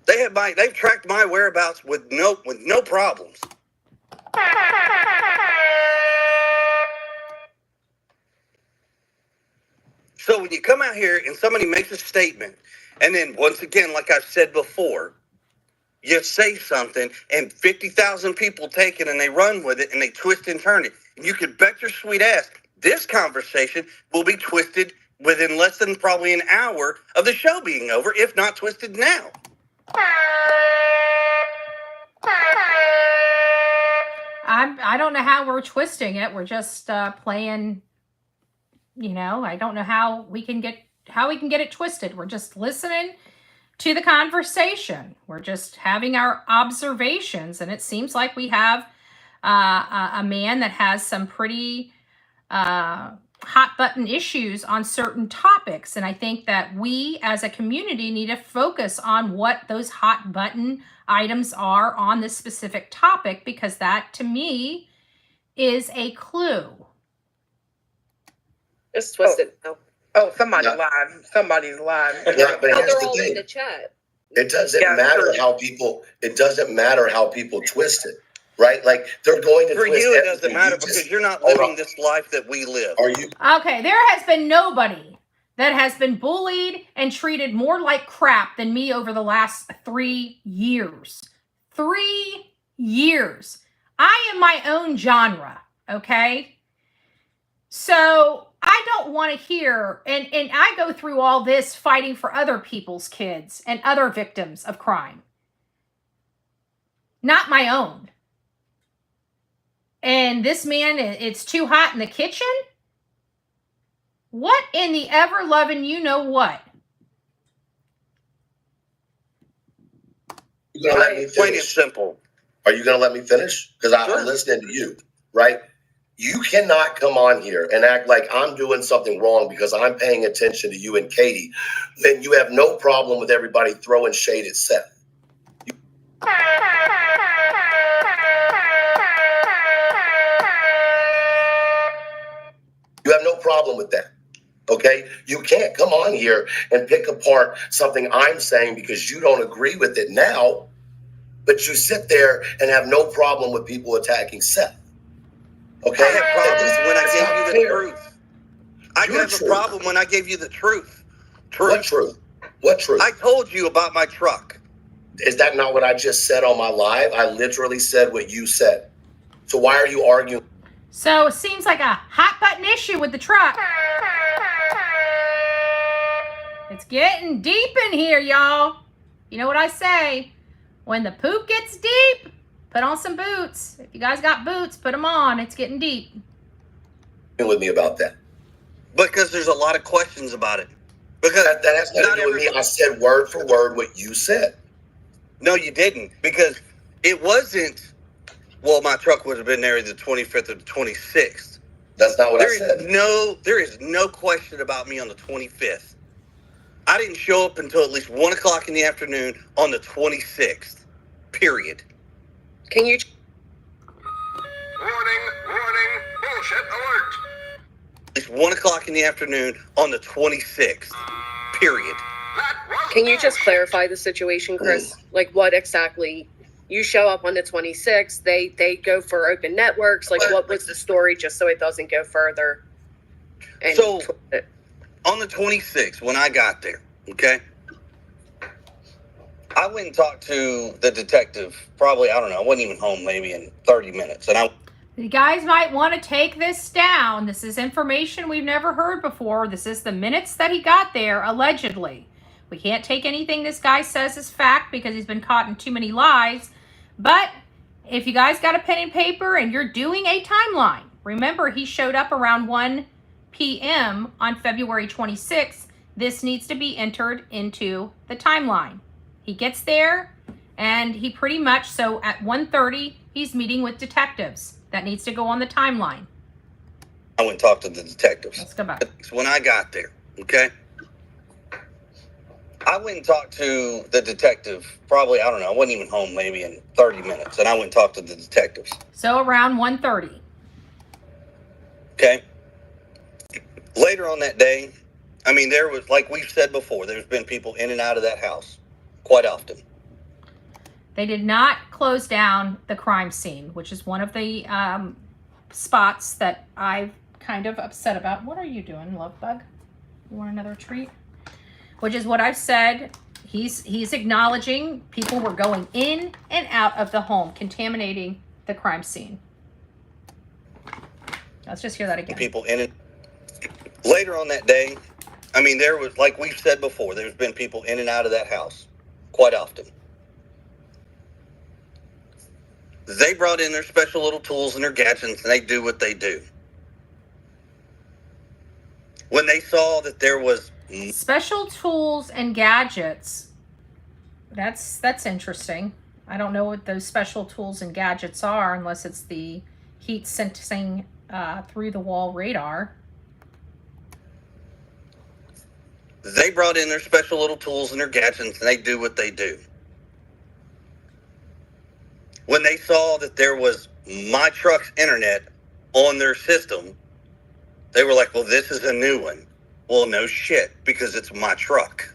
They've tracked my whereabouts with no problems. So when you come out here and somebody makes a statement, and then once again, like I've said before, you say something and 50,000 people take it and they run with it and they twist and turn it. And you can bet your sweet ass this conversation will be twisted within less than probably an hour of the show being over, if not twisted now. I don't know how we're twisting it. We're just playing, you know, I don't know how we can get it twisted. We're just listening to the conversation. We're just having our observations, and it seems like we have a man that has some pretty hot button issues on certain topics. And I think that we as a community need to focus on what those hot button items are on this specific topic, because that to me is a clue. It's twisted. Oh, somebody's Yeah. live. Somebody's live. Yeah, but Oh, here's they're the all in thing. the chat. It doesn't Yeah, matter true. how people. It doesn't matter how people twist it, right? Like they're going to For twist you, it everything. doesn't matter You just- because you're not hold living on. this life that we live. Are you? Okay, there has been nobody that has been bullied and treated more like crap than me over the last 3 years. 3 years. I am my own genre, okay? So I don't want to hear, and I go through all this fighting for other people's kids and other victims of crime. Not my own. And this man, it's too hot in the kitchen? What in the ever-loving you-know-what? You gonna let me Plain and finish? simple. Are you going to let me finish? Because Sure. I'm listening to you, right? You cannot come on here and act like I'm doing something wrong because I'm paying attention to you and Katie, when you have no problem with everybody throwing shade at Seth. You have no problem with that. Okay? You can't come on here and pick apart something I'm saying because you don't agree with it now, but you sit there and have no problem with people attacking Seth. Okay? I have problems when I It's gave not you the fair. truth. I Your have a truth. problem when I gave you the truth. What truth? What truth? I told you about my truck. Is that not what I just said on my live? I literally said what you said. So why are you arguing? So it seems like a hot button issue with the truck. It's getting deep in here, y'all. You know what I say? When the poop gets deep, put on some boots. If you guys got boots, put them on. It's getting deep. with me about that? Because there's a lot of questions about it. Because That has nothing to do with me. I said word for word what you said. No, you didn't. Because it wasn't, well, my truck would have been there the 25th or the 26th. That's not what I said. There is no question about me on the 25th. I didn't show up until at least 1 o'clock in the afternoon on the 26th. Period. Can you? Warning, warning, bullshit alert. At least 1 o'clock in the afternoon on the 26th. Period. That was Can you just bullshit. clarify the situation, Chris? Like what exactly? You show up on the 26th. They go for open networks. Like what was the story? Just so it doesn't go further. And So- On the 26th, when I got there, okay, I went and talked to the detective. Probably, I don't know, I wasn't even home maybe in 30 minutes. And You guys might want to take this down. This is information we've never heard before. This is the minutes that he got there, allegedly. We can't take anything this guy says as fact because he's been caught in too many lies. But if you guys got a pen and paper and you're doing a timeline, remember he showed up around 1 p.m. on February 26th. This needs to be entered into the timeline. He gets there and he pretty much, so at 1:30, he's meeting with detectives. That needs to go on the timeline. I went and talked to the detectives. Let's go back. When I got there, okay, I went and talked to the detective. Probably, I don't know, I wasn't even home maybe in 30 minutes. And I went and talked to the detectives. So around 1:30. Okay. Later on that day, I mean, there was, like we've said before, there's been people in and out of that house quite often. They did not close down the crime scene, which is one of the spots that I've kind of upset about. What are you doing, love bug? You want another treat? Which is what I've said. He's acknowledging people were going in and out of the home, contaminating the crime scene. Let's just hear that again. People in it. Later on that day, I mean, there was, like we've said before, there's been people in and out of that house quite often. They brought in their special little tools and their gadgets, and they do what they do. When they saw that there was special tools and gadgets, that's interesting. I don't know what those special tools and gadgets are unless it's the heat sensing through the wall radar. They brought in their special little tools and their gadgets, and they do what they do. When they saw that there was my truck's internet on their system, they were like, well, this is a new one. Well, no shit, because it's my truck.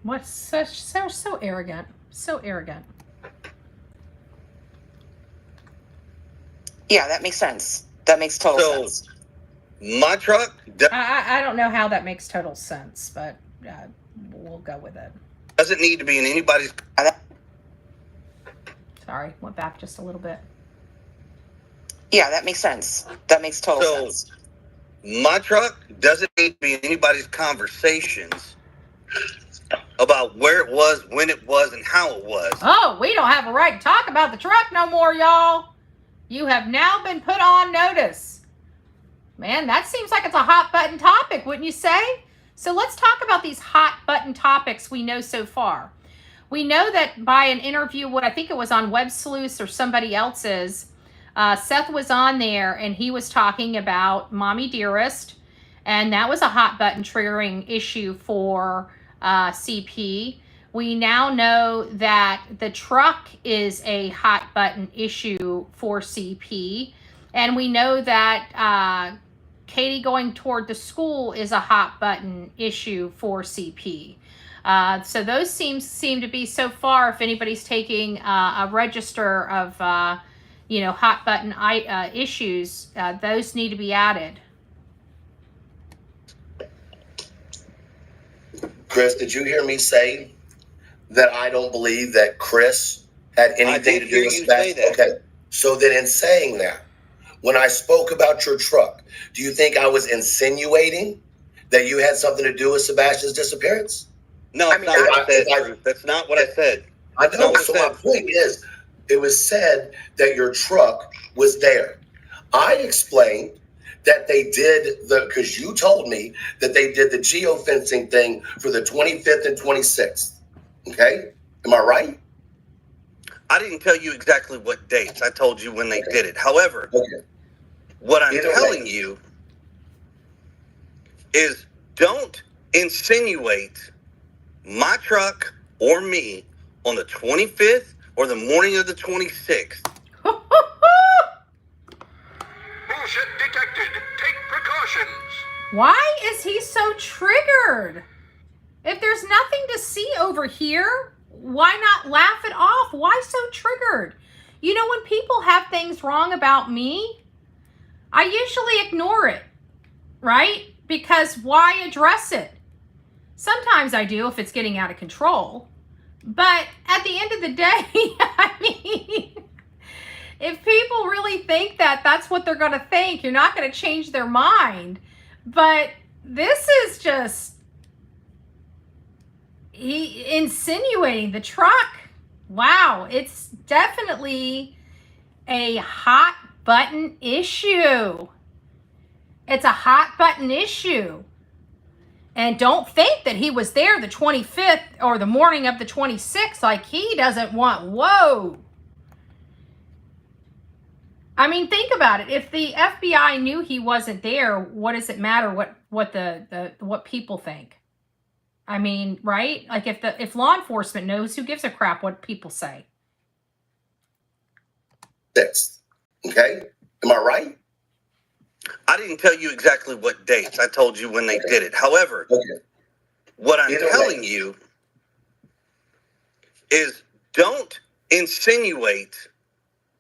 What's so arrogant? So arrogant. Yeah, that makes sense. That makes total sense. My truck I don't know how that makes total sense, but we'll go with it. doesn't need to be in anybody's. Sorry, went back just a little bit. Yeah, that makes sense. That makes total sense. My truck doesn't need to be in anybody's conversations about where it was, when it was, and how it was. Oh, we don't have a right to talk about the truck no more, y'all. You have now been put on notice. Man, that seems like it's a hot button topic, wouldn't you say? So let's talk about these hot button topics we know so far. We know that by an interview, what I think it was on Web Sleuths or somebody else's, Seth was on there and he was talking about Mommy Dearest, and that was a hot button triggering issue for CP. We now know that the truck is a hot button issue for CP, and we know that Katie going toward the school is a hot button issue for CP. So those seem to be so far, if anybody's taking a register of hot button issues, those need to be added. Chris, did you hear me say that I don't believe that Chris had anything to do with Sebastian? Okay, so then in saying that, when I spoke about your truck, do you think I was insinuating that you had something to do with Sebastian's disappearance? No, that's not what I said. That's not what I said. I know. So my point is, it was said that your truck was there. I explained that they did because you told me that they did the geofencing thing for the 25th and 26th. Okay? Am I right? I didn't tell you exactly what dates. I told you when they did it. However, what I'm telling you is don't insinuate my truck or me on the 25th or the morning of the 26th. Bullshit detected. Take precautions. Why is he so triggered? If there's nothing to see over here, why not laugh it off? Why so triggered? You know, when people have things wrong about me, I usually ignore it, right? Because why address it? Sometimes I do if it's getting out of control. But at the end of the day, I mean, if people really think that that's what they're going to think, you're not going to change their mind. But this is just insinuating the truck. Wow, it's definitely a hot button issue. It's a hot button issue. And don't think that he was there the 25th or the morning of the 26th like he doesn't want, whoa. I mean, think about it. If the FBI knew he wasn't there, what does it matter what people think? I mean, right? Like if law enforcement knows, who gives a crap what people say? 6th. Okay? Am I right? I didn't tell you exactly what dates. I told you when they did it. However, what I'm telling you is don't insinuate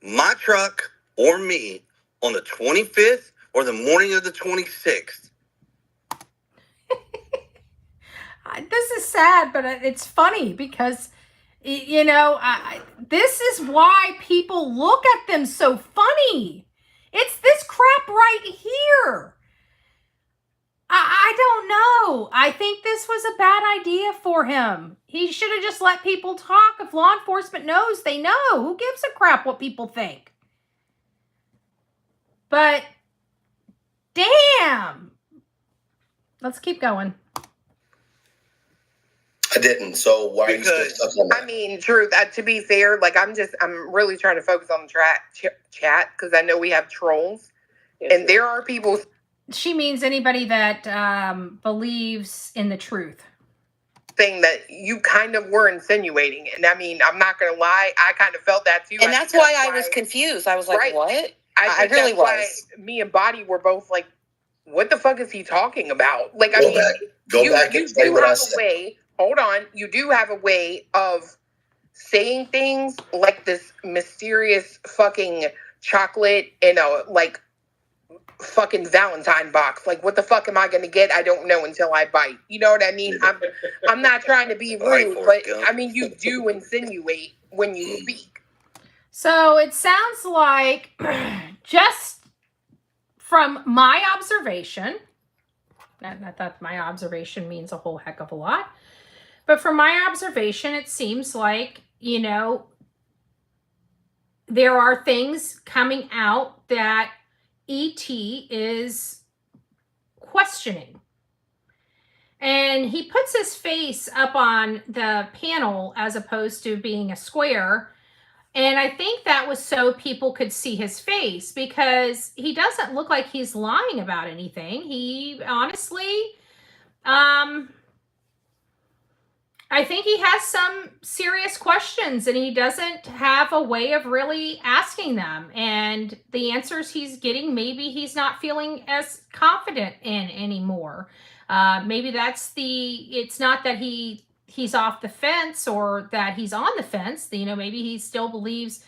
my truck or me on the 25th or the morning of the 26th. This is sad, but it's funny because, you know, this is why people look at them so funny. It's this crap right here. I don't know. I think this was a bad idea for him. He should have just let people talk. If law enforcement knows, they know. Who gives a crap what people think? But damn. Let's keep going. I didn't. So why are you still stuck on that? I mean, truth. To be fair, like I'm really trying to focus on the chat because I know we have trolls, and there are people. She means anybody that believes in the truth. Thing that you kind of were insinuating, and I mean, I'm not gonna lie, I kind of felt that too, and that's why I was confused. I was like, right. What? I really was. Me and Bonnie were both like, what the fuck is he talking about? Like, Go back and say what I said. Hold on, you do have a way of saying things like this mysterious fucking chocolate in a like fucking Valentine box. Like, what the fuck am I gonna get? I don't know until I bite. You know what I mean? I'm not trying to be rude, but I mean, you do insinuate when you speak. So it sounds like, just from my observation, not that my observation means a whole heck of a lot, but from my observation, it seems like, you know, there are things coming out that E.T. is questioning. And he puts his face up on the panel as opposed to being a square. And I think that was so people could see his face, because he doesn't look like he's lying about anything. He honestly, I think he has some serious questions and he doesn't have a way of really asking them. And the answers he's getting, maybe he's not feeling as confident in anymore. Maybe it's not that he's off the fence or that he's on the fence. You know, maybe he still believes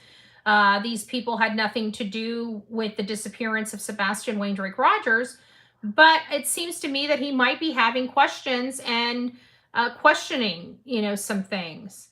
these people had nothing to do with the disappearance of Sebastian Wayne Rogers. But it seems to me that he might be having questions and questioning, you know, some things.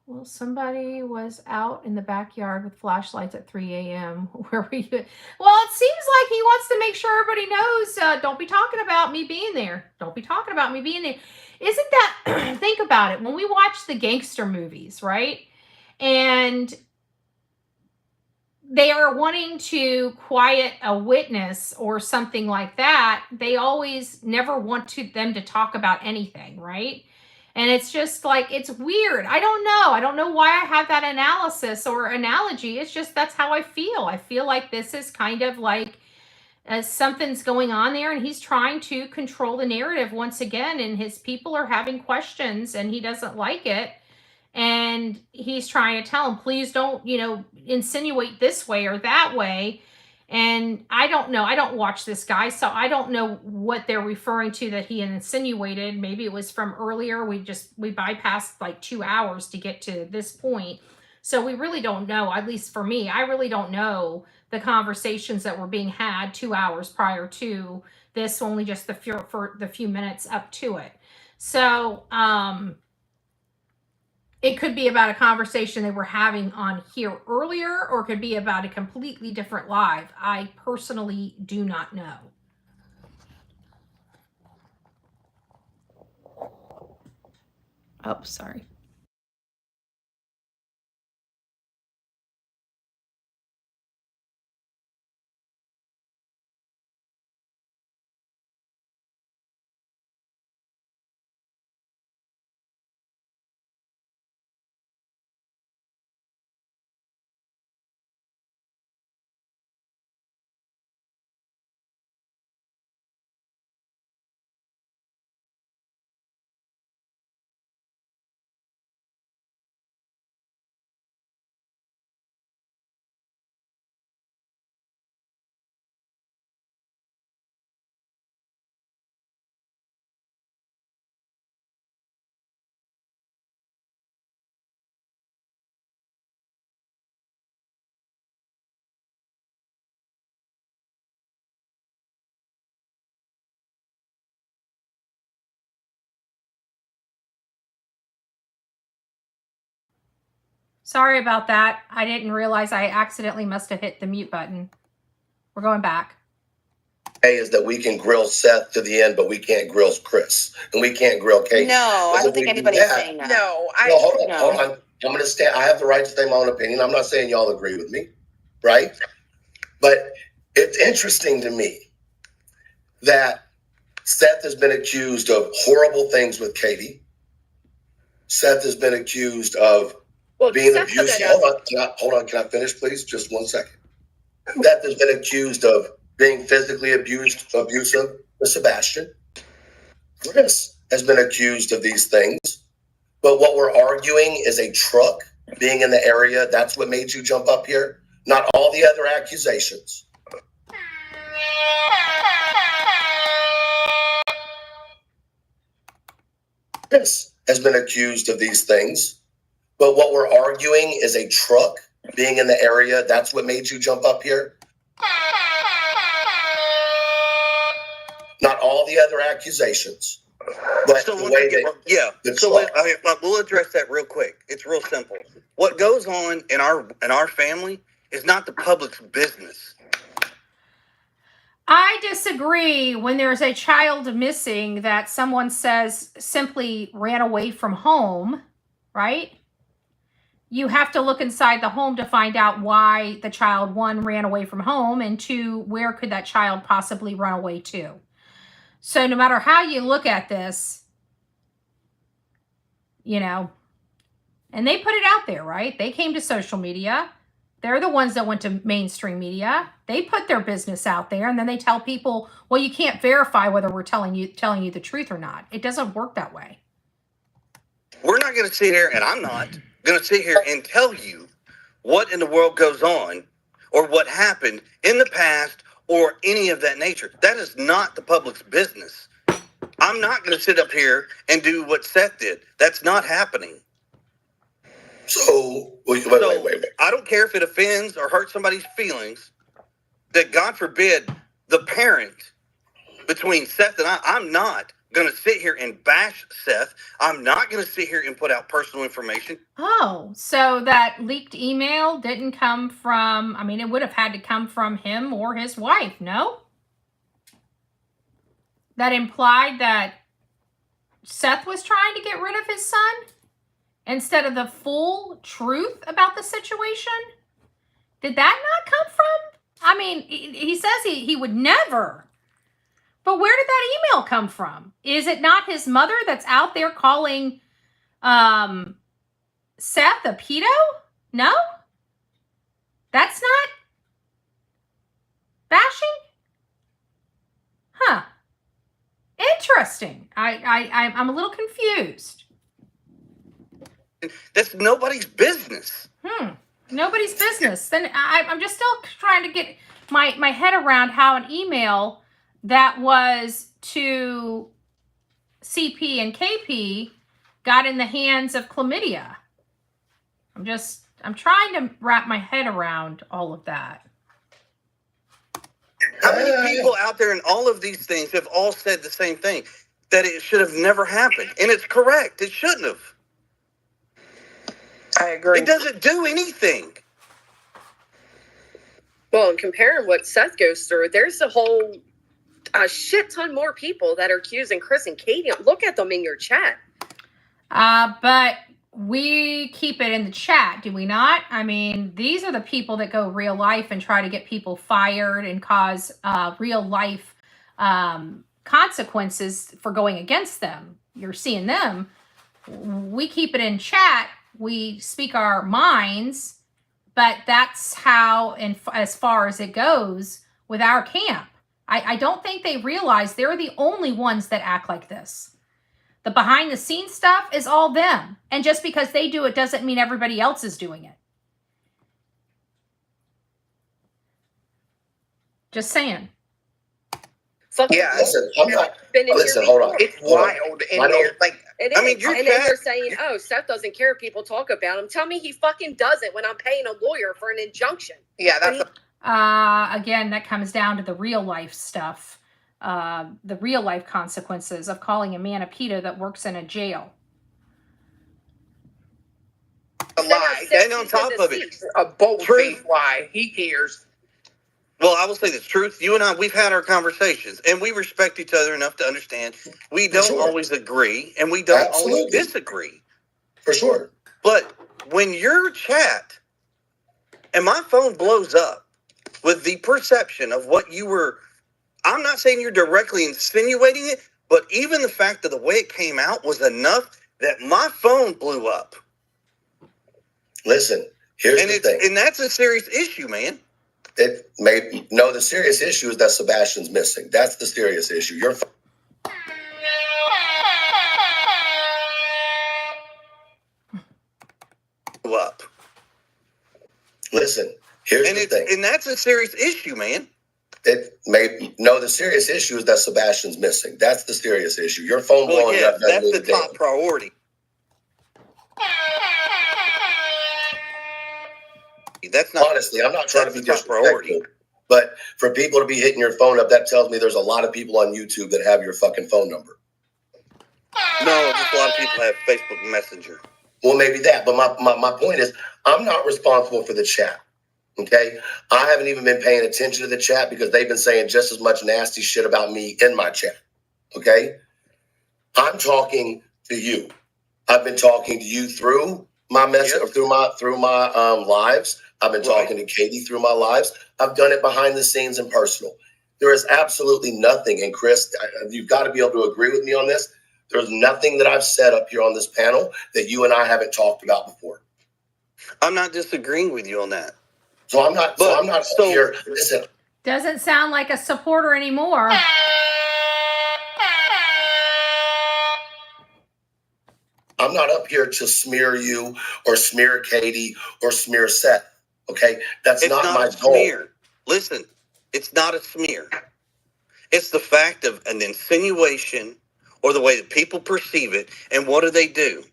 Well, somebody was out in the backyard with flashlights at 3 a.m. Where were you? Well, it seems like he wants to make sure everybody knows, don't be talking about me being there. Don't be talking about me being there. Isn't that, think about it, when we watch the gangster movies, right? And they are wanting to quiet a witness or something like that, they always never want them to talk about anything, right? And it's just like, it's weird. I don't know why I have that analysis or analogy. It's just, that's how I feel. I feel like this is kind of like something's going on there, and he's trying to control the narrative once again, and his people are having questions and he doesn't like it. And he's trying to tell him, please don't, you know, insinuate this way or that way. And I don't know. I don't watch this guy, so I don't know what they're referring to that he insinuated. Maybe it was from earlier. We bypassed like 2 hours to get to this point. So we really don't know, at least for me, I really don't know the conversations that were being had 2 hours prior to this, only just for the few minutes up to it. So, it could be about a conversation they were having on here earlier, or it could be about a completely different live. I personally do not know. Oh, sorry. Sorry about that. I didn't realize I accidentally must have hit the mute button. We're going back. Is that we can grill Seth to the end, but we can't grill Chris, and we can't grill Katie. No, I don't think anybody's saying that. No, No, hold on, No. hold on. I'm gonna stand. I have the right to say my own opinion. I'm not saying y'all agree with me, right? But it's interesting to me that Seth has been accused of horrible things with Katie. Seth has been accused of being Seth abusive. said that- Hold on. Can I finish, please? Just 1 second. Seth has been accused of being physically abusive with Sebastian. Chris has been accused of these things. But what we're arguing is a truck being in the area. That's what made you jump up here, not all the other accusations. Chris has been accused of these things. But what we're arguing is a truck being in the area. That's what made you jump up here. Not all the other accusations. But So the once way again, that the so truck. we'll address that real quick. It's real simple. What goes on in our family is not the public's business. I disagree when there's a child missing that someone says simply ran away from home, right? You have to look inside the home to find out why the child, one, ran away from home, and two, where could that child possibly run away to? So no matter how you look at this, you know, and they put it out there, right? They came to social media. They're the ones that went to mainstream media. They put their business out there, and then they tell people, well, you can't verify whether we're telling you the truth or not. It doesn't work that way. We're not going to sit here, and I'm not going to sit here and tell you what in the world goes on or what happened in the past or any of that nature. That is not the public's business. I'm not going to sit up here and do what Seth did. That's not happening. So wait. I don't care if it offends or hurts somebody's feelings, that God forbid the parent between Seth and I'm not going to sit here and bash Seth. I'm not going to sit here and put out personal information. Oh, so that leaked email didn't come from, I mean, it would have had to come from him or his wife, no? That implied that Seth was trying to get rid of his son instead of the full truth about the situation? Did that not come from? I mean, he says he would never. But where did that email come from? Is it not his mother that's out there calling Seth a pedo? No? That's not bashing? Huh. Interesting. I'm a little confused. That's nobody's business. Nobody's business. Then I'm just still trying to get my head around how an email that was to CP and KP got in the hands of chlamydia. I'm trying to wrap my head around all of that. How many people out there in all of these things have all said the same thing, that it should have never happened? And it's correct. It shouldn't have. I agree. It doesn't do anything. Well, and comparing what Seth goes through, there's a shit ton more people that are accusing Chris and Katie. Look at them in your chat. But we keep it in the chat, do we not? I mean, these are the people that go real life and try to get people fired and cause real life consequences for going against them. You're seeing them. We keep it in chat. We speak our minds, but that's how, and as far as it goes with our camp. I don't think they realize they're the only ones that act like this. The behind the scenes stuff is all them. And just because they do it doesn't mean everybody else is doing it. Just saying. Yeah. Listen, I'm not. Been in Listen, here hold on. before. It's wild in there. Like, It is. I mean, your and then chat- they're saying, oh, Seth doesn't care if people talk about him. Tell me he fucking doesn't when I'm paying a lawyer for an injunction. yeah, that's Again, that comes down to the real life stuff. The real life consequences of calling a man a pedo that works in a jail. a lie. And on top of it, A bold Truth. faced lie. He cares. well, I will say the truth. You and I, we've had our conversations, and we respect each other enough to understand we For don't sure. always agree, and we don't always Absolutely. disagree. For sure. But when your chat and my phone blows up with the perception of what you were, I'm not saying you're directly insinuating it, but even the fact of the way it came out was enough that my phone blew up. Listen, here's the thing. And that's a serious issue, man. The serious issue is that Sebastian's missing. That's the serious issue. Your Blew up. Listen, here's the thing. And that's a serious issue, man. The serious issue is that Sebastian's missing. That's the serious issue. Your phone Well, blowing yeah, up. doesn't that's mean the a damn. top priority. That's not Honestly, I'm not trying to be that's the top priority. disrespectful, but for people to be hitting your phone up, that tells me there's a lot of people on YouTube that have your fucking phone number. No, just a lot of people have Facebook Messenger. Well, maybe that, but my point is, I'm not responsible for the chat. Okay, I haven't even been paying attention to the chat because they've been saying just as much nasty shit about me in my chat. Okay, I'm talking to you. I've been talking to you through my message, Yep. through my lives. I've been talking to Katie through my lives. I've done it behind the scenes and personal. There is absolutely nothing, and Chris, you've got to be able to agree with me on this. There's nothing that I've said up here on this panel that you and I haven't talked about before. I'm not disagreeing with you on that. So I'm not up here. Listen, Doesn't sound like a supporter anymore. I'm not up here to smear you or smear Katie or smear Seth. Okay, that's It's not not my a goal. smear. Listen, it's not a smear. It's the fact of an insinuation or the way that people perceive it. And what do?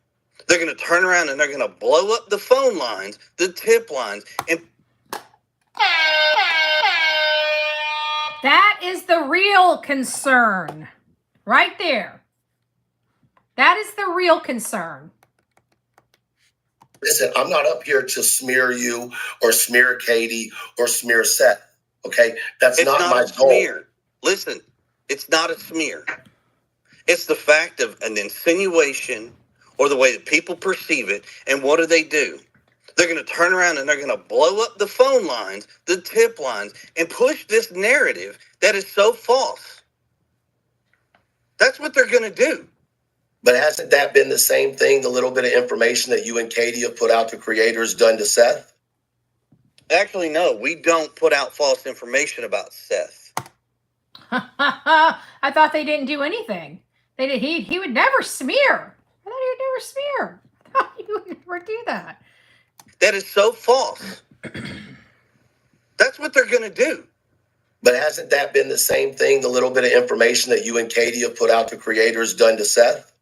They're going to turn around and they're going to blow up the phone lines, the tip lines, and That is the real concern. Right there. That is the real concern. Listen, I'm not up here to smear you or smear Katie or smear Seth. Okay, that's it's not not my a goal. smear. Listen, it's not a smear. It's the fact of an insinuation or the way that people perceive it. And what do? They're going to turn around and they're going to blow up the phone lines, the tip lines, and push this narrative that is so false. That's what they're going to do. But hasn't that been the same thing, the little bit of information that you and Katie have put out to creators done to Seth? Actually, no, we don't put out false information about Seth. I thought they didn't do anything. They did. He would never smear. I thought he would never smear. I thought he would never do that. That is so false. That's what they're going to do. But hasn't that been the same thing, the little bit of information that you and Katie have put out to creators done to Seth?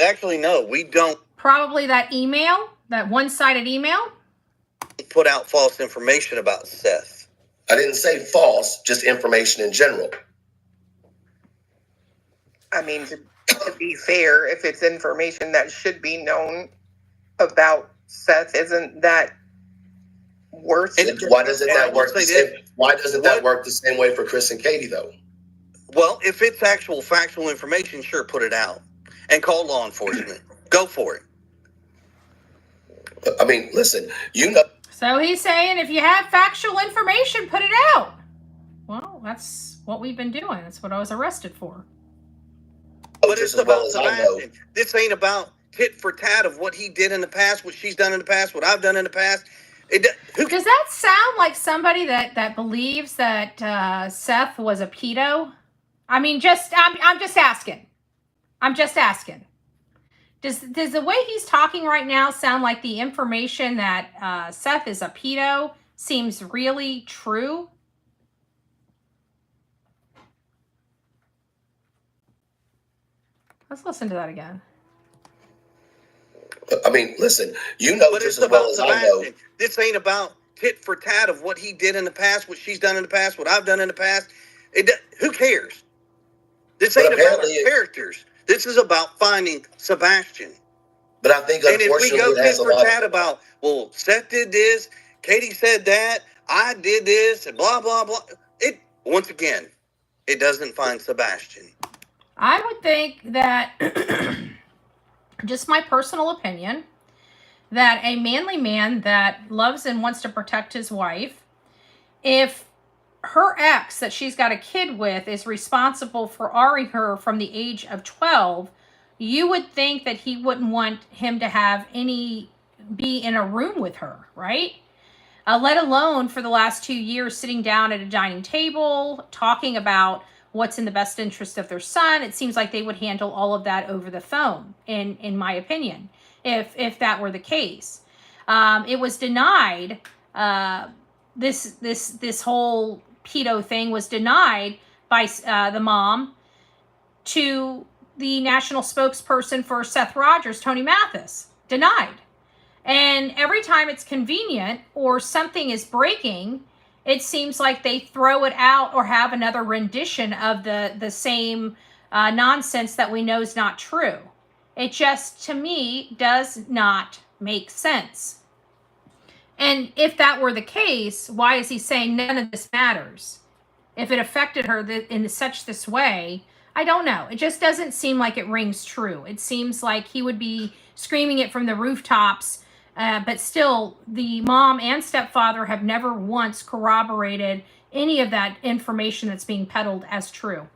Actually, no, we don't Probably that email, that one-sided email. put out false information about Seth. I didn't say false, just information in general. I mean, to be fair, if it's information that should be known about Seth, isn't that worse? Why doesn't that work the same? Why doesn't that What? work the same way for Chris and Katie, though? Well, if it's actual factual information, sure, put it out and call law enforcement. Go for it. I mean, listen, you know. So he's saying if you have factual information, put it out. Well, that's what we've been doing. That's what I was arrested for. But just it's as well about as I know. Sebastian. This ain't about tit for tat of what he did in the past, what she's done in the past, what I've done in the past. Does that sound like somebody that believes that Seth was a pedo? I mean, I'm just asking. I'm just asking. Does the way he's talking right now sound like the information that Seth is a pedo seems really true? Let's listen to that again. I mean, listen, you know But just it's as well about as I know. Sebastian. This ain't about tit for tat of what he did in the past, what she's done in the past, what I've done in the past. Who cares? This But ain't about our apparently- characters. This is about finding Sebastian. But I think, And if we unfortunately, go it has tit a for lot. tat about, well, Seth did this, Katie said that, I did this, and blah, blah, blah. It, once again, it doesn't find Sebastian. I would think that, just my personal opinion, that a manly man that loves and wants to protect his wife, if her ex that she's got a kid with is responsible for R-ing her from the age of 12, you would think that he wouldn't want him to have be in a room with her, right? Let alone for the last 2 years sitting down at a dining table, talking about what's in the best interest of their son. It seems like they would handle all of that over the phone, in my opinion, if that were the case. It was denied. This whole pedo thing was denied by the mom to the national spokesperson for Seth Rogers, Tony Mathis. Denied. And every time it's convenient or something is breaking, it seems like they throw it out or have another rendition of the same nonsense that we know is not true. It just, to me, does not make sense. And if that were the case, why is he saying none of this matters? If it affected her in such this way, I don't know. It just doesn't seem like it rings true. It seems like he would be screaming it from the rooftops, but still, the mom and stepfather have never once corroborated any of that information that's being peddled as true.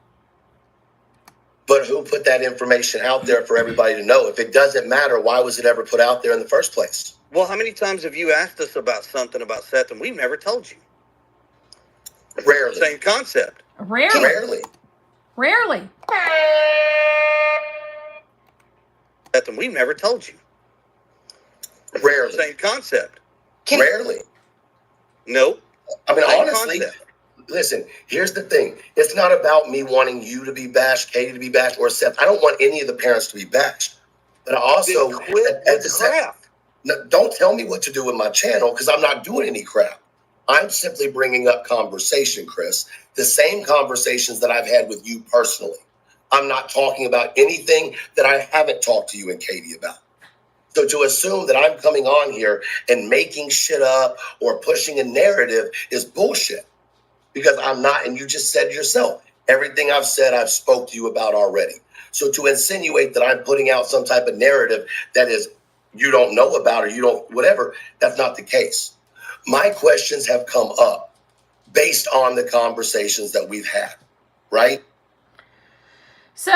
But who put that information out there for everybody to know? If it doesn't matter, why was it ever put out there in the first place? Well, how many times have you asked us about something about Seth and we've never told you? Rarely. Same concept. Rarely. Seth and we've never told you. Rarely. Same concept. Rarely. Nope. I mean, Same honestly, concept. listen, here's the thing. It's not about me wanting you to be bashed, Katie to be bashed, or Seth. I don't want any of the parents to be bashed. But I also, Then quit at with the crap. No, don't tell me what to do with my channel because I'm not doing any crap. I'm simply bringing up conversation, Chris. The same conversations that I've had with you personally. I'm not talking about anything that I haven't talked to you and Katie about. So to assume that I'm coming on here and making shit up or pushing a narrative is bullshit. Because I'm not, and you just said yourself, everything I've said, I've spoke to you about already. So to insinuate that I'm putting out some type of narrative that is you don't know about or you don't, whatever, that's not the case. My questions have come up based on the conversations that we've had, right? So,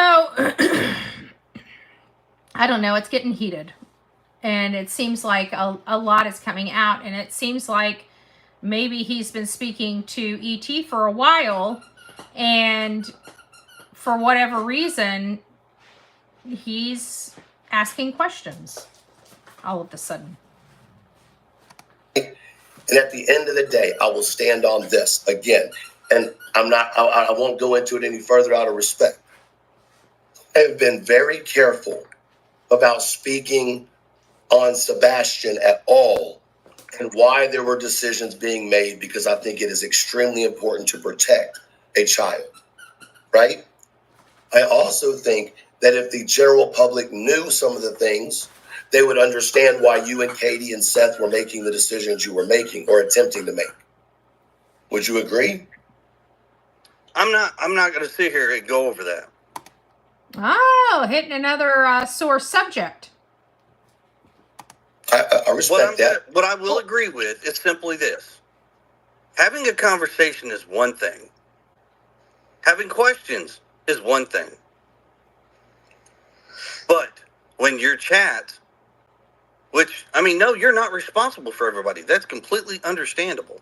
I don't know. It's getting heated. And it seems like a lot is coming out. And it seems like maybe he's been speaking to E.T. for a while. And for whatever reason, he's asking questions all of a sudden. And at the end of the day, I will stand on this again. And I won't go into it any further out of respect. I have been very careful about speaking on Sebastian at all and why there were decisions being made, because I think it is extremely important to protect a child, right? I also think that if the general public knew some of the things, they would understand why you and Katie and Seth were making the decisions you were making or attempting to make. Would you agree? I'm not going to sit here and go over that. Oh, hitting another sore subject. I respect that. What I will agree with is simply this. Having a conversation is one thing. Having questions is one thing. But when your chat, which, I mean, no, you're not responsible for everybody. That's completely understandable.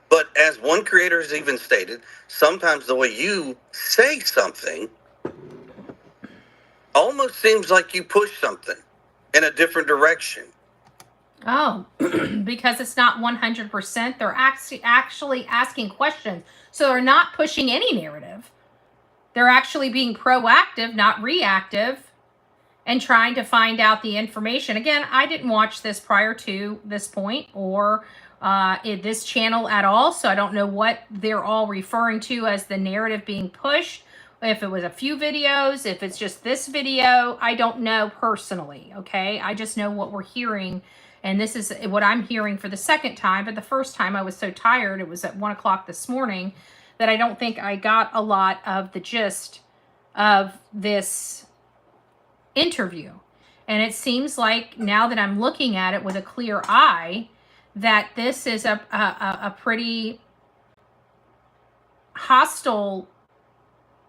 But as one creator has even stated, sometimes the way you say something almost seems like you push something in a different direction. Oh, because it's not 100%. They're actually asking questions. So they're not pushing any narrative. They're actually being proactive, not reactive, and trying to find out the information. Again, I didn't watch this prior to this point or this channel at all, so I don't know what they're all referring to as the narrative being pushed If it was a few videos, if it's just this video, I don't know personally, okay? I just know what we're hearing, and this is what I'm hearing for the second time, but the first time I was so tired, it was at 1 o'clock this morning, that I don't think I got a lot of the gist of this interview. And it seems like now that I'm looking at it with a clear eye, that this is a pretty hostile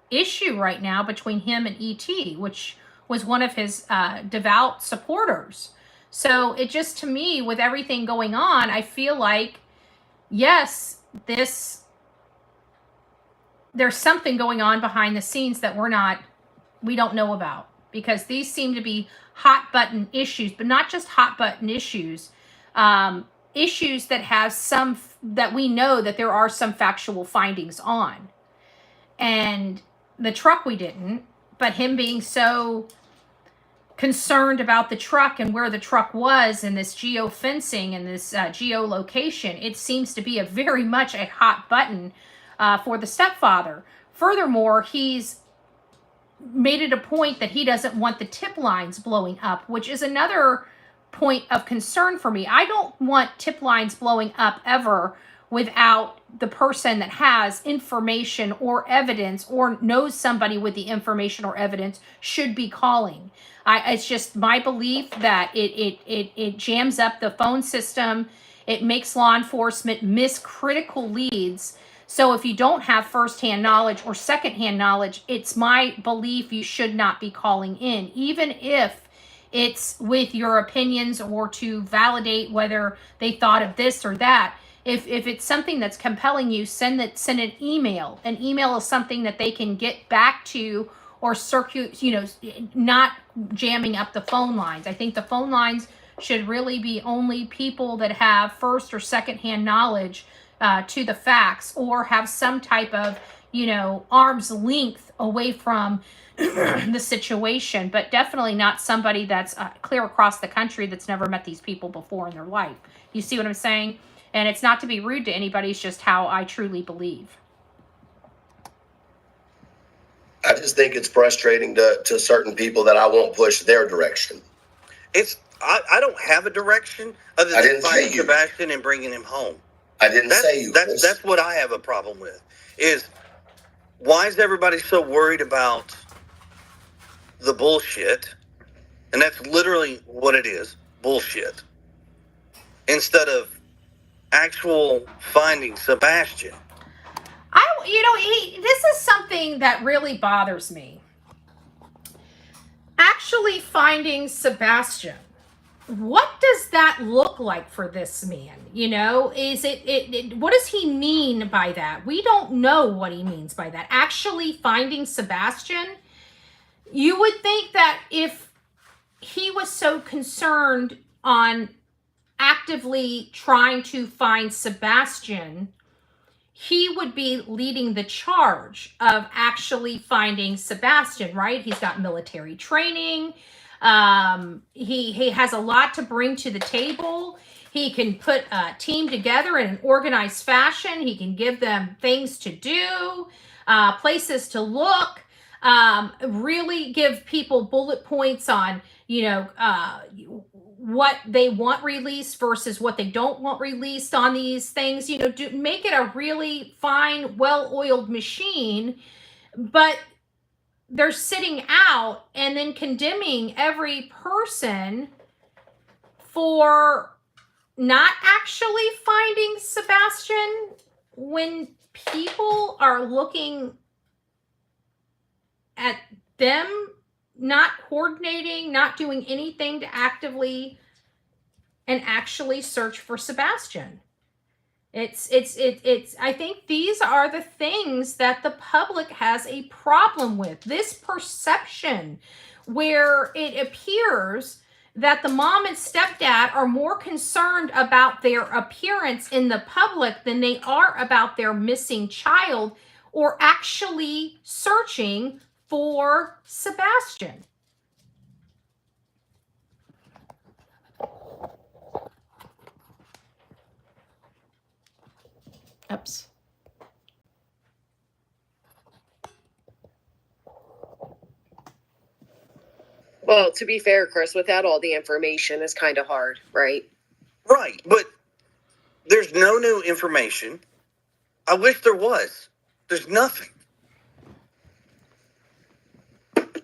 issue right now between him and ET, which was one of his devout supporters. So it just, to me, with everything going on, I feel like, yes, there's something going on behind the scenes that we don't know about, because these seem to be hot button issues, but not just hot button issues, issues that have that we know that there are some factual findings on. And the truck we didn't, but him being so concerned about the truck and where the truck was and this geofencing and this geolocation, it seems to be very much a hot button for the stepfather. Furthermore, he's made it a point that he doesn't want the tip lines blowing up, which is another point of concern for me. I don't want tip lines blowing up ever without the person that has information or evidence or knows somebody with the information or evidence should be calling. It's just my belief that it jams up the phone system. It makes law enforcement miss critical leads. So if you don't have firsthand knowledge or secondhand knowledge, it's my belief you should not be calling in, even if it's with your opinions or to validate whether they thought of this or that. If it's something that's compelling you, send an email. An email is something that they can get back to or circulate, not jamming up the phone lines. I think the phone lines should really be only people that have first or secondhand knowledge to the facts, or have some type of, arm's length away from the situation, but definitely not somebody that's clear across the country that's never met these people before in their life. You see what I'm saying? And it's not to be rude to anybody, it's just how I truly believe. I just think it's frustrating to certain people that I won't push their direction. I don't have a direction other than finding Sebastian and bringing him home. I didn't say you. That's what I have a problem with. Is why is everybody so worried about the bullshit? And that's literally what it is, bullshit. Instead of actual finding Sebastian. This is something that really bothers me. Actually finding Sebastian. What does that look like for this man? Is what does he mean by that? We don't know what he means by that. Actually finding Sebastian, you would think that if he was so concerned on actively trying to find Sebastian, he would be leading the charge of actually finding Sebastian, right? He's got military training. He has a lot to bring to the table. He can put a team together in an organized fashion. He can give them things to do, places to look, really give people bullet points on, what they want released versus what they don't want released on these things, make it a really fine, well-oiled machine. But they're sitting out and then condemning every person for not actually finding Sebastian when people are looking at them not coordinating, not doing anything to actively and actually search for Sebastian. I think these are the things that the public has a problem with. This perception where it appears that the mom and stepdad are more concerned about their appearance in the public than they are about their missing child or actually searching for Sebastian. Oops. Well, to be fair, Chris, without all the information, it's kind of hard, right? Right, but there's no new information. I wish there was. There's nothing.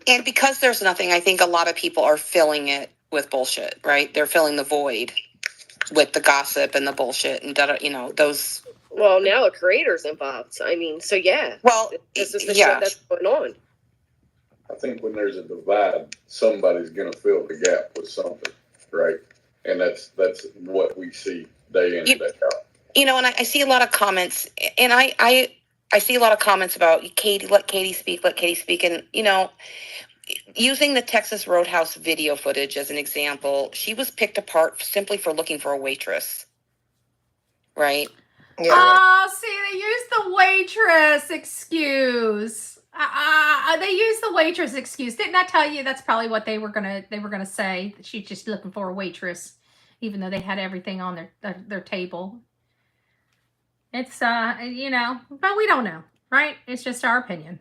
And because there's nothing, I think a lot of people are filling it with bullshit, right? They're filling the void with the gossip and the bullshit and those. Well, now a creator's involved. I mean, so yeah. Well, this is the yeah. shit that's going on. I think when there's a divide, somebody's going to fill the gap with something, right? And that's what we see day in and day out. And I see a lot of comments, and I see a lot of comments about Katie, let Katie speak, and using the Texas Roadhouse video footage as an example, she was picked apart simply for looking for a waitress, right? Yeah. Oh, see, they used the waitress excuse. They used the waitress excuse. Didn't I tell you that's probably what they were gonna say? She's just looking for a waitress, even though they had everything on their table. It's but we don't know, right? It's just our opinion.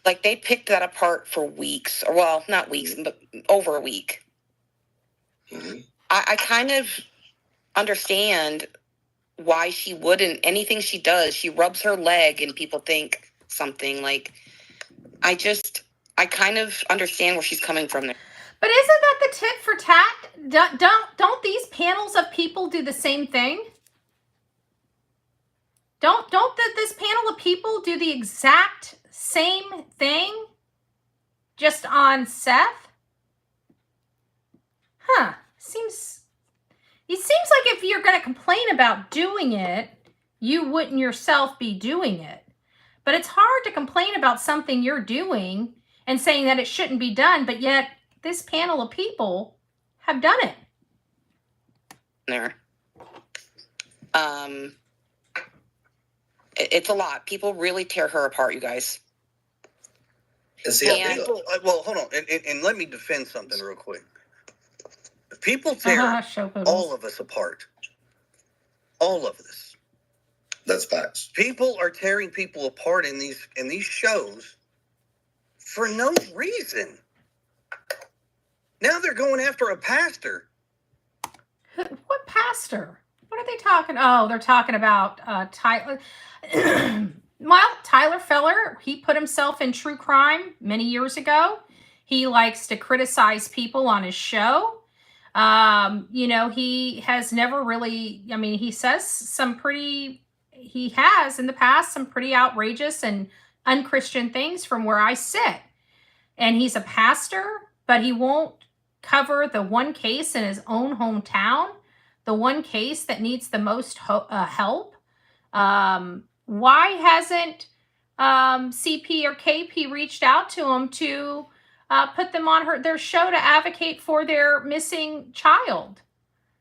Like they picked that apart for weeks, or well, not weeks, but over a week. Mm-hmm. I kind of understand why she wouldn't. Anything she does, she rubs her leg and people think something. Like I kind of understand where she's coming from there. But isn't that the tit for tat? Don't these panels of people do the same thing? Don't this panel of people do the exact same thing, just on Seth? Huh? It seems like if you're going to complain about doing it, you wouldn't yourself be doing it. But it's hard to complain about something you're doing and saying that it shouldn't be done, but yet this panel of people have done it. There. It's a lot. People really tear her apart, you guys. And see, People, well, hold on, and let me defend something real quick. If people tear all of us apart, all of this. that's facts. People are tearing people apart in these shows for no reason. Now they're going after a pastor. What pastor? What are they talking? Oh, they're talking about Tyler. Well, Tyler Feller, he put himself in true crime many years ago. He likes to criticize people on his show. He has never really, he says he has in the past some pretty outrageous and unchristian things from where I sit. And he's a pastor, but he won't cover the one case in his own hometown, the one case that needs the most help. Why hasn't CP or KP reached out to him to put them on their show to advocate for their missing child?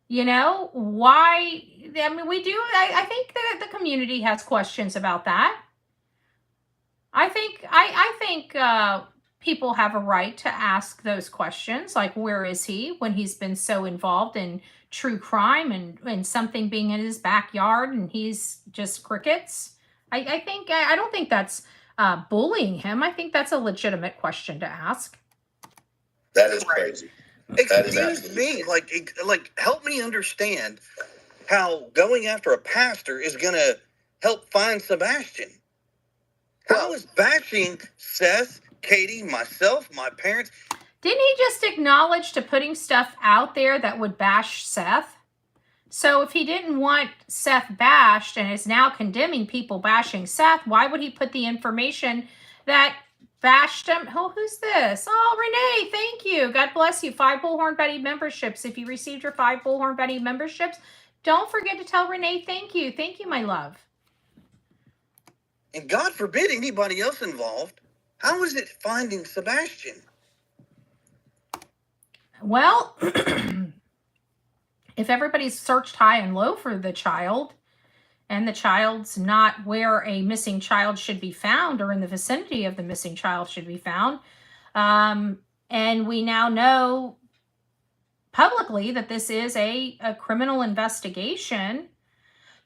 Why? We do. I think that the community has questions about that. I think people have a right to ask those questions, like where is he when he's been so involved in true crime and something being in his backyard and he's just crickets. I don't think that's bullying him. I think that's a legitimate question to ask. That is crazy. Excuse me, like help me understand how going after a pastor is going to help find Sebastian. How is bashing Seth, Katie, myself, my parents? Didn't he just acknowledge to putting stuff out there that would bash Seth? So if he didn't want Seth bashed and is now condemning people bashing Seth, why would he put the information that bashed him? Oh, who's this? Oh, Renee, thank you. God bless you. 5 Bullhorn Betty memberships. If you received your 5 Bullhorn Betty memberships, don't forget to tell Renee thank you. Thank you, my love. And God forbid anybody else involved. How is it finding Sebastian? Well, if everybody's searched high and low for the child, and the child's not where a missing child should be found or in the vicinity of the missing child should be found, and we now know publicly that this is a criminal investigation,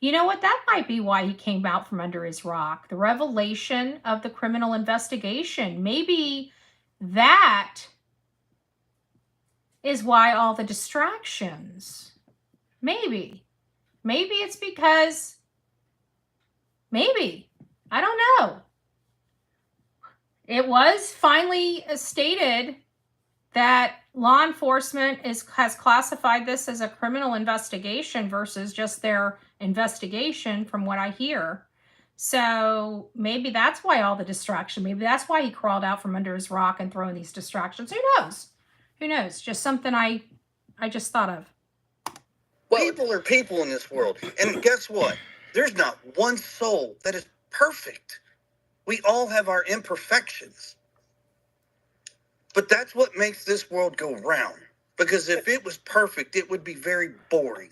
you know what? That might be why he came out from under his rock. The revelation of the criminal investigation. Maybe that is why all the distractions. Maybe it's because, maybe, I don't know. It was finally stated that law enforcement has classified this as a criminal investigation versus just their investigation, from what I hear. So maybe that's why all the distraction. Maybe that's why he crawled out from under his rock and throwing these distractions. Who knows? Who knows? Just something I just thought of. People are people in this world. And guess what? There's not one soul that is perfect. We all have our imperfections. But that's what makes this world go round. Because if it was perfect, it would be very boring.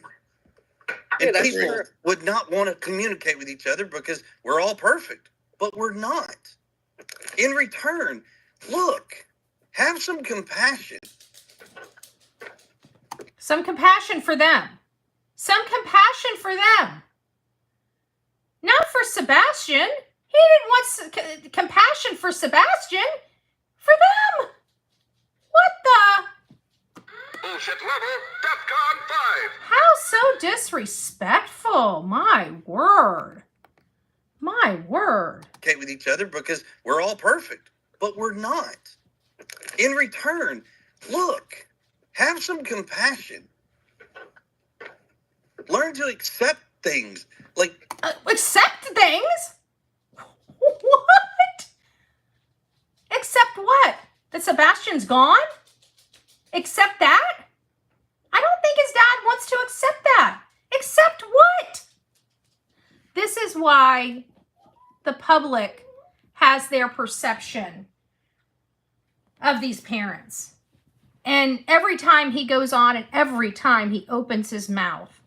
And people would not want to communicate with each other because we're all perfect. But we're not. In return, look, have some compassion. Some compassion for them. Some compassion for them. Not for Sebastian. He didn't want compassion for Sebastian. For them. What the? Bullshit level, DEFCON 5. How so disrespectful. My word. My word. Communicate with each other because we're all perfect. But we're not. In return, look, have some compassion. Learn to accept things. Like accept things? What? Accept what? That Sebastian's gone? Accept that? I don't think his dad wants to accept that. Accept what? This is why the public has their perception of these parents. And every time he goes on and every time he opens his mouth,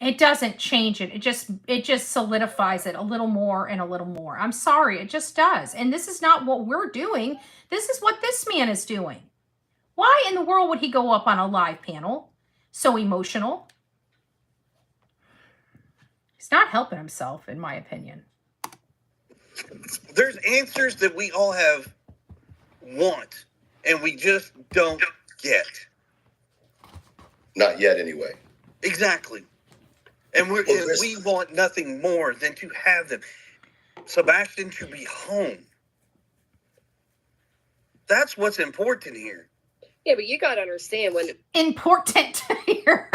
it doesn't change it. It just solidifies it a little more and a little more. I'm sorry, it just does. And this is not what we're doing. This is what this man is doing. Why in the world would he go up on a live panel? So emotional. He's not helping himself, in my opinion. There's answers that we all want, and we just don't get. Not yet, anyway. Exactly. And we want nothing more than to have them. Sebastian should be home. That's what's important here. Yeah, but you got to understand when important here.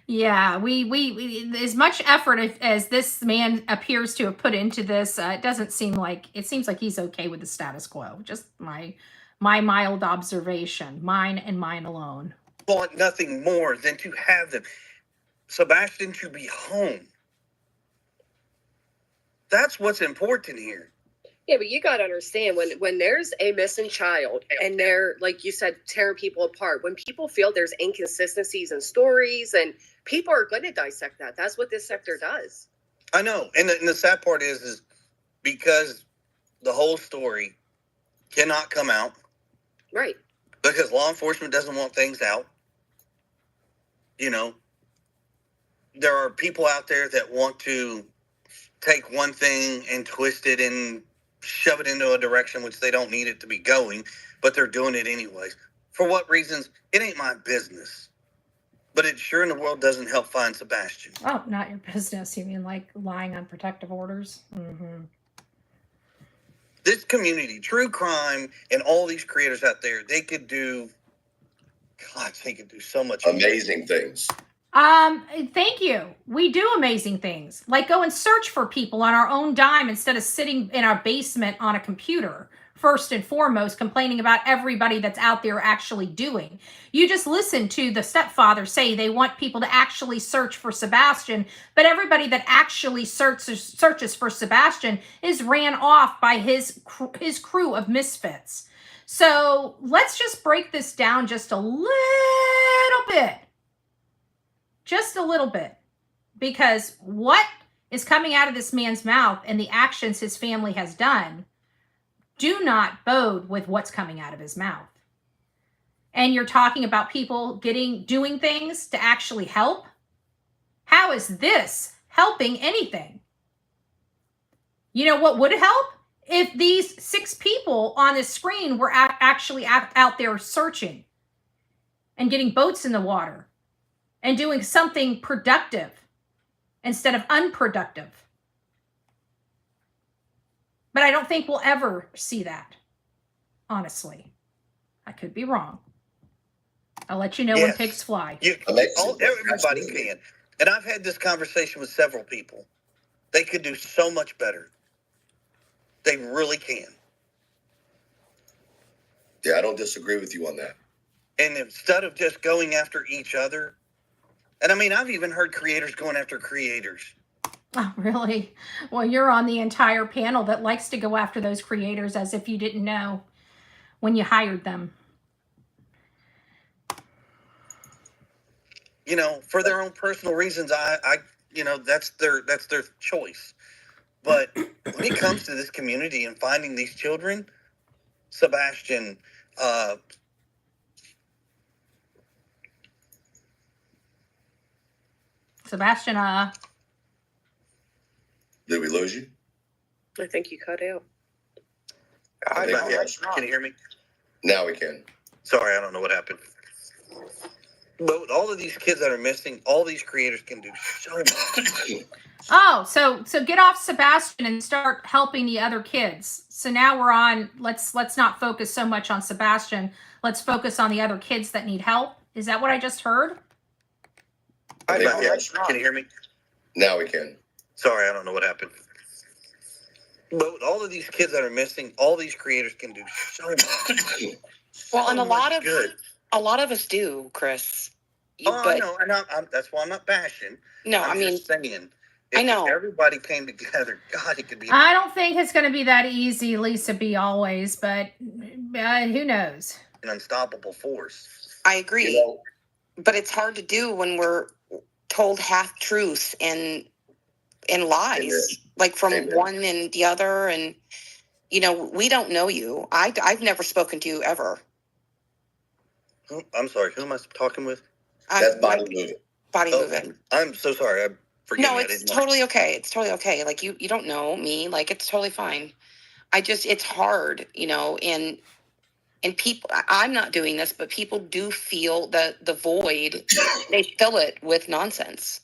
Yeah, we as much effort as this man appears to have put into this, it seems like he's okay with the status quo. Just my mild observation, mine and mine alone. Want nothing more than to have them. Sebastian should be home. That's what's important here. Yeah, but you got to understand when there's a missing child and they're, like you said, tearing people apart, when people feel there's inconsistencies in stories, and people are going to dissect that. That's what this sector does. I know. And the sad part is because the whole story cannot come out. Right. Because law enforcement doesn't want things out. You know, there are people out there that want to take one thing and twist it and shove it into a direction which they don't need it to be going, but they're doing it anyways. For what reasons? It ain't my business. But it sure in the world doesn't help find Sebastian. Oh, not your business. You mean like lying on protective orders? Mm-hmm. This community, true crime, and all these creators out there, they could do so much. Amazing things. Thank you. We do amazing things, like go and search for people on our own dime instead of sitting in our basement on a computer, first and foremost, complaining about everybody that's out there actually doing. You just listen to the stepfather say they want people to actually search for Sebastian, but everybody that actually searches for Sebastian is ran off by his crew of misfits. So let's just break this down just a little bit. Just a little bit, because what is coming out of this man's mouth and the actions his family has done do not bode with what's coming out of his mouth. And you're talking about people doing things to actually help. How is this helping anything? You know what would help? If these 6 people on this screen were actually out there searching. and getting boats in the water and doing something productive instead of unproductive. But I don't think we'll ever see that, honestly. I could be wrong. I'll let you know when pigs fly. Everybody can. And I've had this conversation with several people. They could do so much better. They really can. Yeah, I don't disagree with you on that. And instead of just going after each other, and I mean, I've even heard creators going after creators. Oh, really? Well, you're on the entire panel that likes to go after those creators as if you didn't know when you hired them. You know, for their own personal reasons, I you know, that's their choice. But when it comes to this community and finding these children, Sebastian, Did we lose you? I think you cut out. can you hear me? Now we can. Sorry, I don't know what happened. But all of these kids that are missing, all these creators can do so much. Oh, so get off Sebastian and start helping the other kids. So now we're on, let's not focus so much on Sebastian. Let's focus on the other kids that need help. Is that what I just heard? Can you hear me? Now we can. Sorry, I don't know what happened. But all of these kids that are missing, all these creators can do so much. Well, and a lot of us do, Chris. I know, and that's why I'm not bashing. No, I'm just saying. I know. If everybody came together, God, it could be. I don't think it's going to be that easy, Lisa B. always, but who knows? An unstoppable force. I agree. You know, but it's hard to do when we're told half truths and lies, like from one and the other. And, you know, we don't know you. I've never spoken to you ever. I'm sorry. Who am I talking with? That's body moving. Body moving. I'm so sorry. No, it's totally okay. It's totally okay. Like you don't know me. Like it's totally fine. It's hard, you know, and people, I'm not doing this, but people do feel the void. They fill it with nonsense.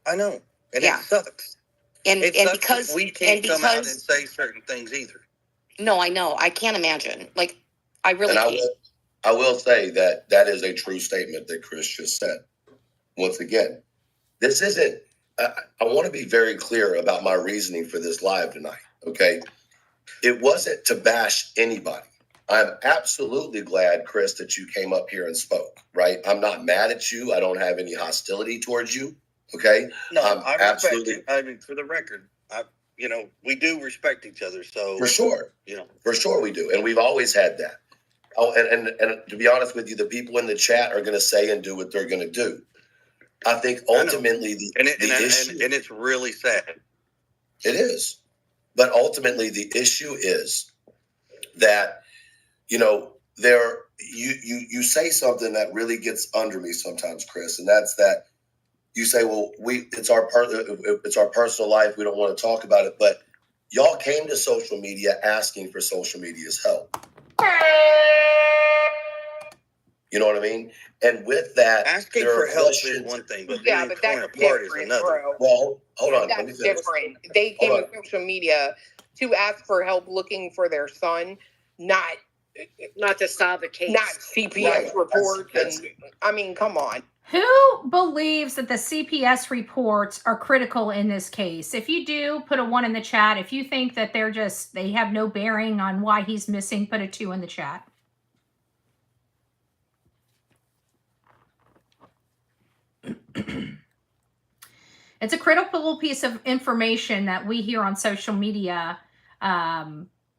I know. And yeah. It sucks. And because we can't come out and say certain things either. No, I know. I can't imagine. Like I really can't. I will say that is a true statement that Chris just said. Once again, this isn't, I want to be very clear about my reasoning for this live tonight, okay? It wasn't to bash anybody. I'm absolutely glad, Chris, that you came up here and spoke, right? I'm not mad at you. I don't have any hostility towards you, okay? No, I respect you. I mean, for the record, you know, we do respect each other, so. For sure. You know. For sure we do, and we've always had that. Oh, and to be honest with you, the people in the chat are going to say and do what they're going to do. I think ultimately the issue, and it's really sad. It is, but ultimately the issue is that, you know, you say something that really gets under me sometimes, Chris, and that's that you say, well, it's our personal life. We don't want to talk about it, but y'all came to social media asking for social media's help. You know what I mean? And with that, asking for help is one thing, but being torn apart is another. Bro. Well, hold on. That's different. They came to social media to ask for help looking for their son, not to solve a case. Not CPS reports. And I mean, come on. Who believes that the CPS reports are critical in this case? If you do, put a 1 in the chat. If you think that they have no bearing on why he's missing, put a 2 in the chat. It's a critical piece of information that we here on social media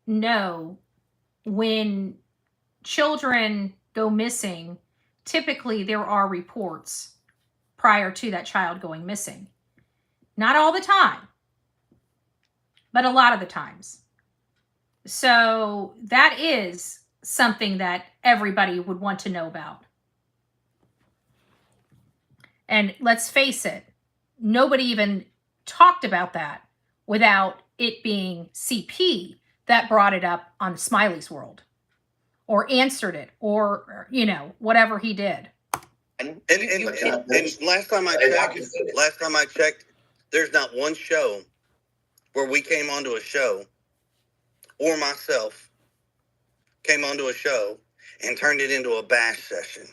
know. When children go missing, typically there are reports prior to that child going missing. Not all the time, but a lot of the times. So that is something that everybody would want to know about. And let's face it, nobody even talked about that without it being CP that brought it up on Smiley's World or answered it or, you know, whatever he did. And last time I checked, there's not one show where we came onto a show or myself came onto a show and turned it into a bash session.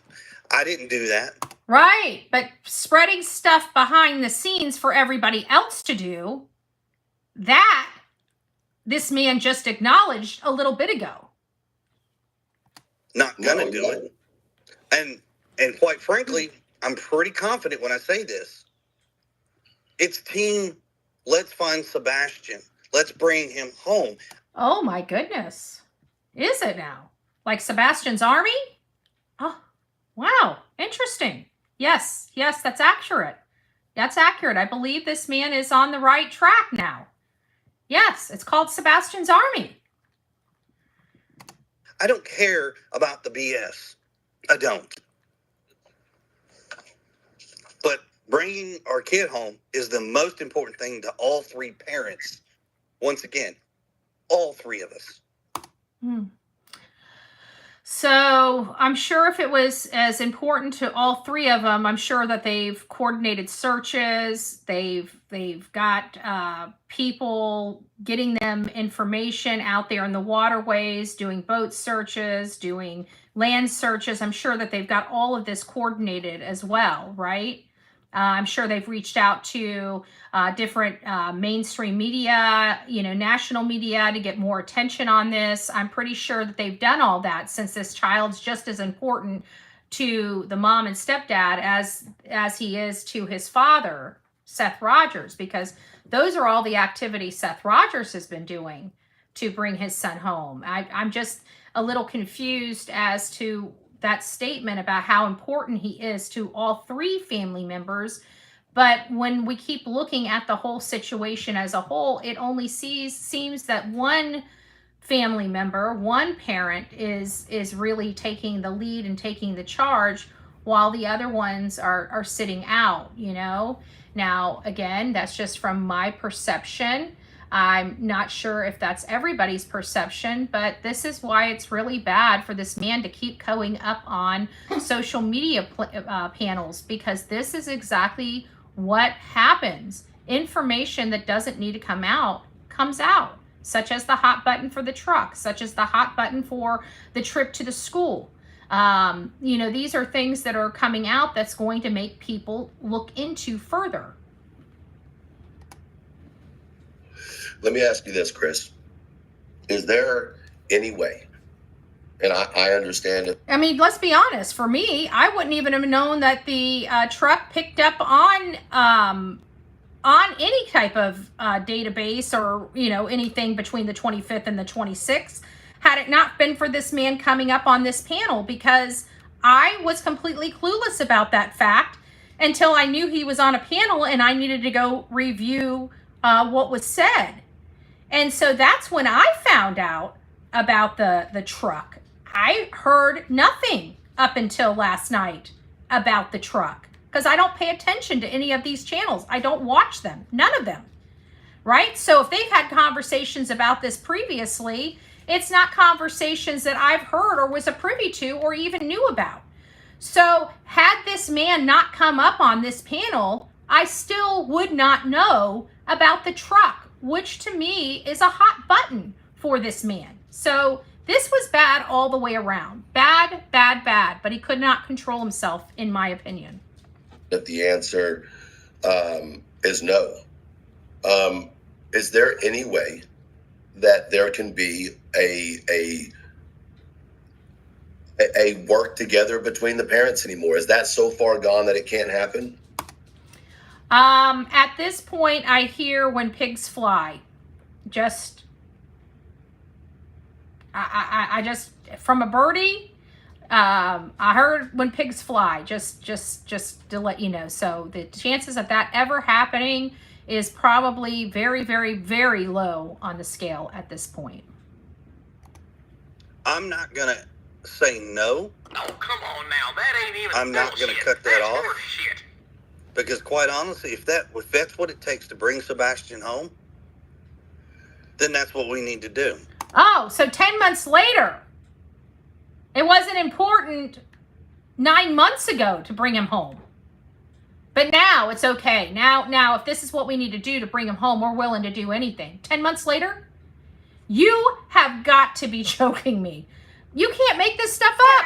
I didn't do that. Right. But spreading stuff behind the scenes for everybody else to do, that this man just acknowledged a little bit ago. Not gonna do it. And quite frankly, I'm pretty confident when I say this. It's team, let's find Sebastian. Let's bring him home. Oh my goodness. Is it now? Like Sebastian's army? Oh, wow. Interesting. Yes, that's accurate. That's accurate. I believe this man is on the right track now. Yes, it's called Sebastian's army. I don't care about the BS. I don't. But bringing our kid home is the most important thing to all three parents. Once again, all three of us. So I'm sure if it was as important to all three of them, I'm sure that they've coordinated searches. They've got people getting them information out there in the waterways, doing boat searches, doing land searches. I'm sure that they've got all of this coordinated as well, right? I'm sure they've reached out to different mainstream media, national media to get more attention on this. I'm pretty sure that they've done all that since this child's just as important to the mom and stepdad as he is to his father, Seth Rogers, because those are all the activities Seth Rogers has been doing to bring his son home. I'm just a little confused as to that statement about how important he is to all three family members. But when we keep looking at the whole situation as a whole, it only seems that one family member, one parent is really taking the lead and taking the charge while the other ones are sitting out, Now, again, that's just from my perception. I'm not sure if that's everybody's perception, but this is why it's really bad for this man to keep going up on social media panels, because this is exactly what happens. Information that doesn't need to come out comes out, such as the hot button for the truck, such as the hot button for the trip to the school. These are things that are coming out that's going to make people look into further. Let me ask you this, Chris. Is there any way, and I understand it. I mean, let's be honest. For me, I wouldn't even have known that the truck picked up on any type of database or, anything between the 25th and the 26th had it not been for this man coming up on this panel, because I was completely clueless about that fact until I knew he was on a panel and I needed to go review what was said. And so that's when I found out about the truck. I heard nothing up until last night about the truck, because I don't pay attention to any of these channels. I don't watch them, none of them, right? So if they've had conversations about this previously, it's not conversations that I've heard or was a privy to or even knew about. So had this man not come up on this panel, I still would not know about the truck, which to me is a hot button for this man. So this was bad all the way around. Bad, bad, bad. But he could not control himself, in my opinion. That the answer is no. Is there any way that there can be a work together between the parents anymore? Is that so far gone that it can't happen? At this point, I hear when pigs fly. I just, from a birdie, I heard when pigs fly, just to let you know. So the chances of that ever happening is probably very, very, very low on the scale at this point. I'm not going to say no. Oh, come on now. That ain't even I'm not going to cut that off. Horseshit. Because quite honestly, if that's what it takes to bring Sebastian home, then that's what we need to do. Oh, so 10 months later, it wasn't important 9 months ago to bring him home. But now it's okay. Now, if this is what we need to do to bring him home, we're willing to do anything. 10 months later? You have got to be joking me. You can't make this stuff up.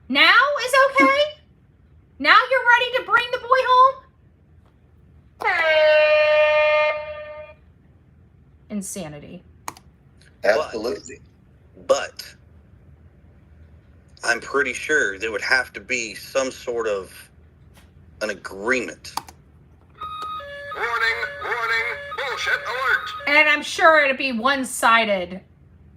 Now is okay? Now you're ready to bring the boy home? Insanity. Absolutely. But I'm pretty sure there would have to be some sort of an agreement. Warning, bullshit alert. And I'm sure it'd be one-sided,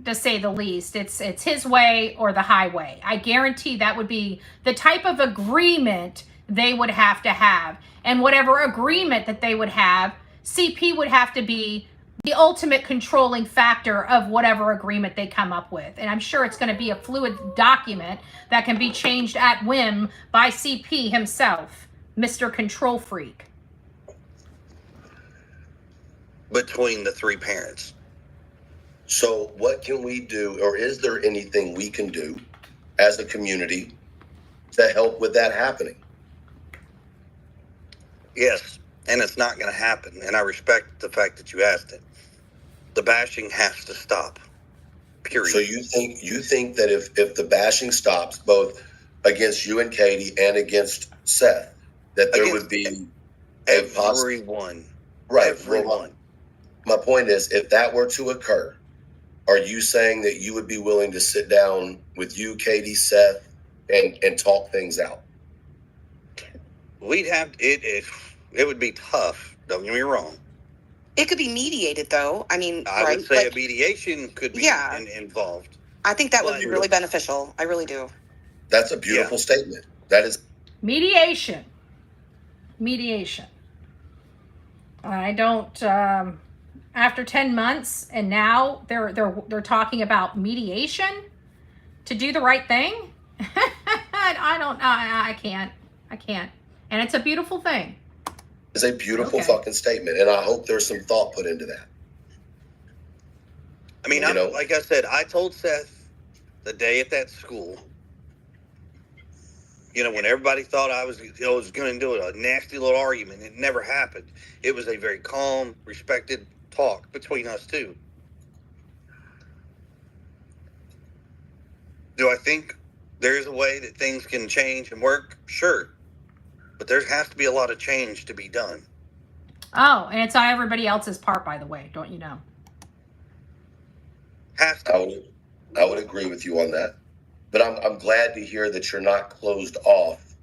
to say the least. It's his way or the highway. I guarantee that would be the type of agreement they would have to have. And whatever agreement that they would have, CP would have to be the ultimate controlling factor of whatever agreement they come up with. And I'm sure it's going to be a fluid document that can be changed at whim by CP himself, Mr. Control Freak. Between the three parents. So what can we do, or is there anything we can do as a community to help with that happening? Yes, and it's not going to happen. And I respect the fact that you asked it. The bashing has to stop. Period. So you think that if the bashing stops, both against you and Katie and against Seth, that there would be everyone. Right. Everyone. My point is, if that were to occur, are you saying that you would be willing to sit down with you, Katie, Seth, and talk things out? We'd have it would be tough. Don't get me wrong. It could be mediated, though. I mean, I would say a mediation could be involved. I think that would be really beneficial. I really do. That's a beautiful statement. That is mediation. I don't. After 10 months, and now they're talking about mediation to do the right thing. I can't. And it's a beautiful thing. It's a beautiful fucking statement, and I hope there's some thought put into that. I mean, like I said, I told Seth the day at that school, when everybody thought I was going to do a nasty little argument, it never happened. It was a very calm, respected talk between us two. Do I think there's a way that things can change and work? Sure. But there has to be a lot of change to be done. Oh, and it's on everybody else's part, by the way, don't you know? Has to. I would agree with you on that. But I'm glad to hear that you're not closed off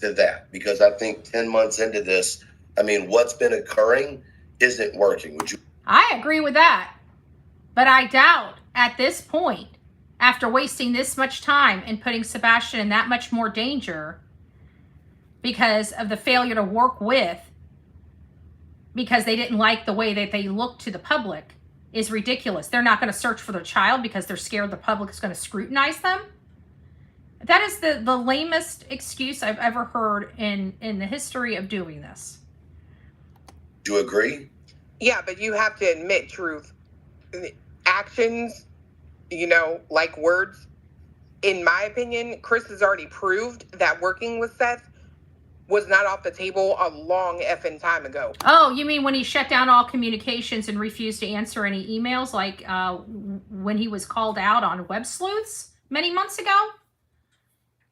to that, because I think 10 months into this, what's been occurring isn't working. Would you? I agree with that. But I doubt at this point, after wasting this much time and putting Sebastian in that much more danger because of the failure to work with, because they didn't like the way that they looked to the public, is ridiculous. They're not going to search for their child because they're scared the public is going to scrutinize them. That is the lamest excuse I've ever heard in the history of doing this. Do you agree? Yeah, but you have to admit truth. Actions, like words. In my opinion, Chris has already proved that working with Seth was not off the table a long effing time ago. Oh, you mean when he shut down all communications and refused to answer any emails, like when he was called out on web sleuths many months ago?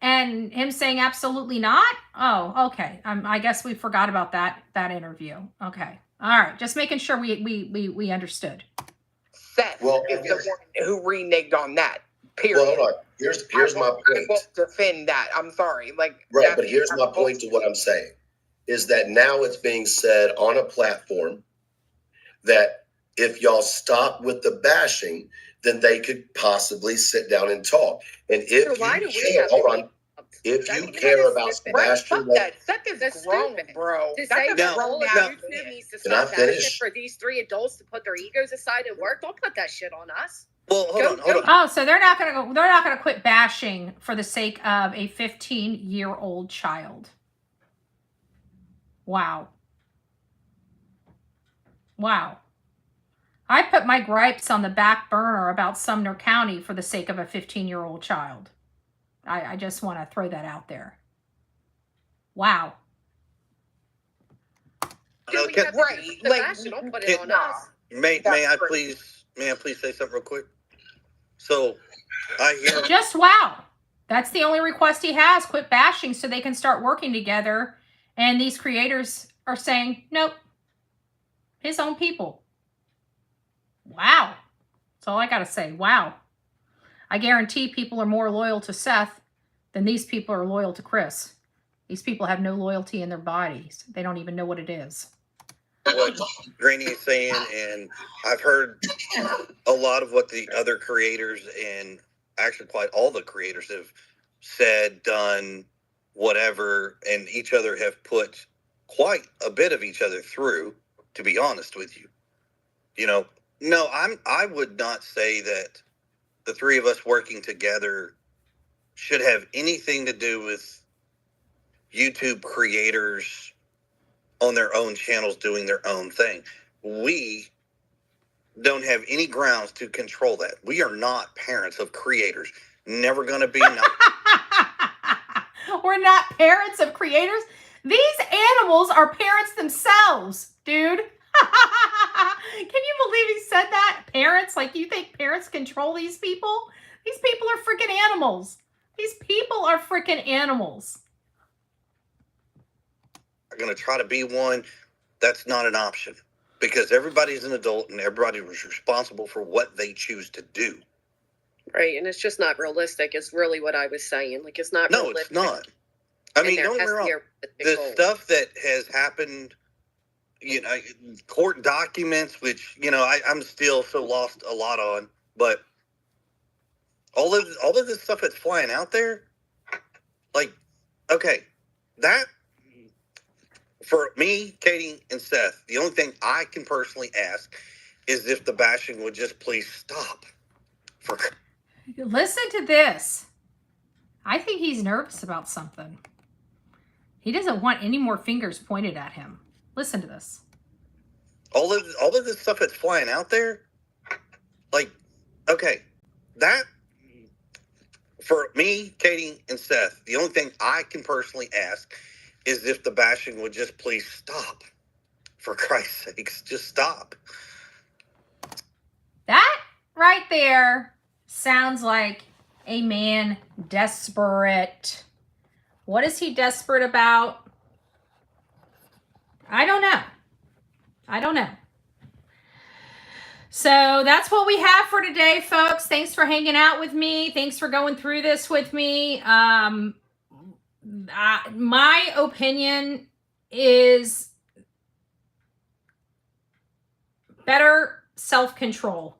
And him saying absolutely not? Oh, okay. I guess we forgot about that interview. Okay. All right. Just making sure we understood. Seth is the one who reneged on that. Period. Well, hold on. Here's my point. I won't defend that. I'm sorry. Right, but here's my point to what I'm saying. Is that now it's being said on a platform that if y'all stop with the bashing, then they could possibly sit down and talk. And if you care about Sebastian, Seth is grown, bro. To say that YouTube needs to stop finish for these three adults to put their egos aside and work. Don't put that shit on us. Well, hold on. Oh, so they're not gonna quit bashing for the sake of a 15-year-old child. Wow. I put my gripes on the back burner about Sumner County for the sake of a 15-year-old child. I just want to throw that out there. Wow. Do we have to Right, do it, Sebastian? Don't put it on us. May I please say something real quick? So I hear Just wow. That's the only request he has. Quit bashing so they can start working together. And these creators are saying, nope. His own people. Wow. That's all I got to say. Wow. I guarantee people are more loyal to Seth than these people are loyal to Chris. These people have no loyalty in their bodies. They don't even know what it is. what Granny is saying, and I've heard a lot of what the other creators and actually quite all the creators have said, done, whatever, and each other have put quite a bit of each other through, to be honest with you. You know, no, I would not say that the three of us working together should have anything to do with YouTube creators on their own channels doing their own thing. We don't have any grounds to control that. We are not parents of creators. Never going to be. We're not parents of creators. These animals are parents themselves, dude. Can you believe he said that? Parents? Like, you think parents control these people? These people are freaking animals. These people are freaking animals. I'm going to try to be one. That's not an option, because everybody's an adult and everybody was responsible for what they choose to do. Right, and it's just not realistic. It's really what I was saying. Like, it's not No, realistic. it's not. I mean, don't get me wrong. The stuff that has happened, you know, court documents, which, you know, I'm still so lost a lot on, but all of this stuff that's flying out there, like, okay, that, for me, Katie, and Seth, the only thing I can personally ask is if the bashing would just please stop. Listen to this. I think he's nervous about something. He doesn't want any more fingers pointed at him. Listen to this. All of this stuff that's flying out there, like, okay, that, for me, Katie, and Seth, the only thing I can personally ask is if the bashing would just please stop. For Christ's sakes, just stop. That right there sounds like a man desperate. What is he desperate about? I don't know. I don't know. So that's what we have for today, folks. Thanks for hanging out with me. Thanks for going through this with me. My opinion is better self-control.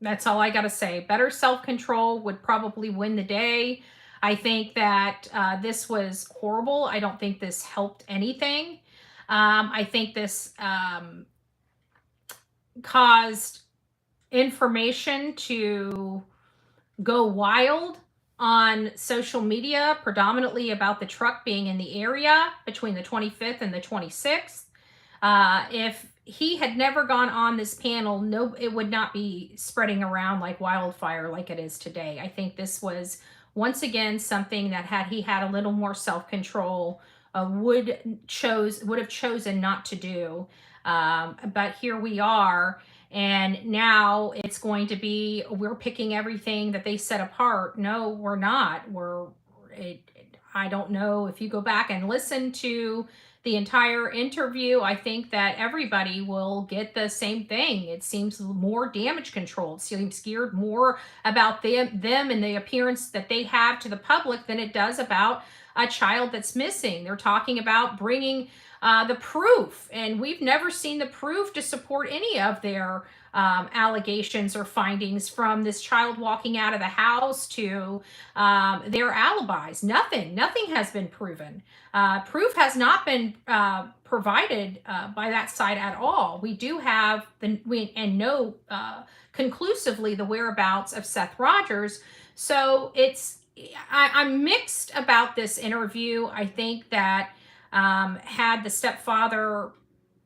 That's all I got to say. Better self-control would probably win the day. I think that this was horrible. I don't think this helped anything. I think this caused information to go wild on social media, predominantly about the truck being in the area between the 25th and the 26th. If he had never gone on this panel, no, it would not be spreading around like wildfire like it is today. I think this was, once again, something that had he had a little more self-control, would have chosen not to do. But here we are, and now it's going to be, we're picking everything that they set apart. No, we're not. I don't know if you go back and listen to the entire interview, I think that everybody will get the same thing. It seems more damage control. It seems scared more about them and the appearance that they have to the public than it does about a child that's missing. They're talking about bringing the proof, and we've never seen the proof to support any of their allegations or findings, from this child walking out of the house to their alibis. Nothing has been proven. Proof has not been provided by that side at all. We do have know conclusively the whereabouts of Seth Rogers. So I'm mixed about this interview. I think that had the stepfather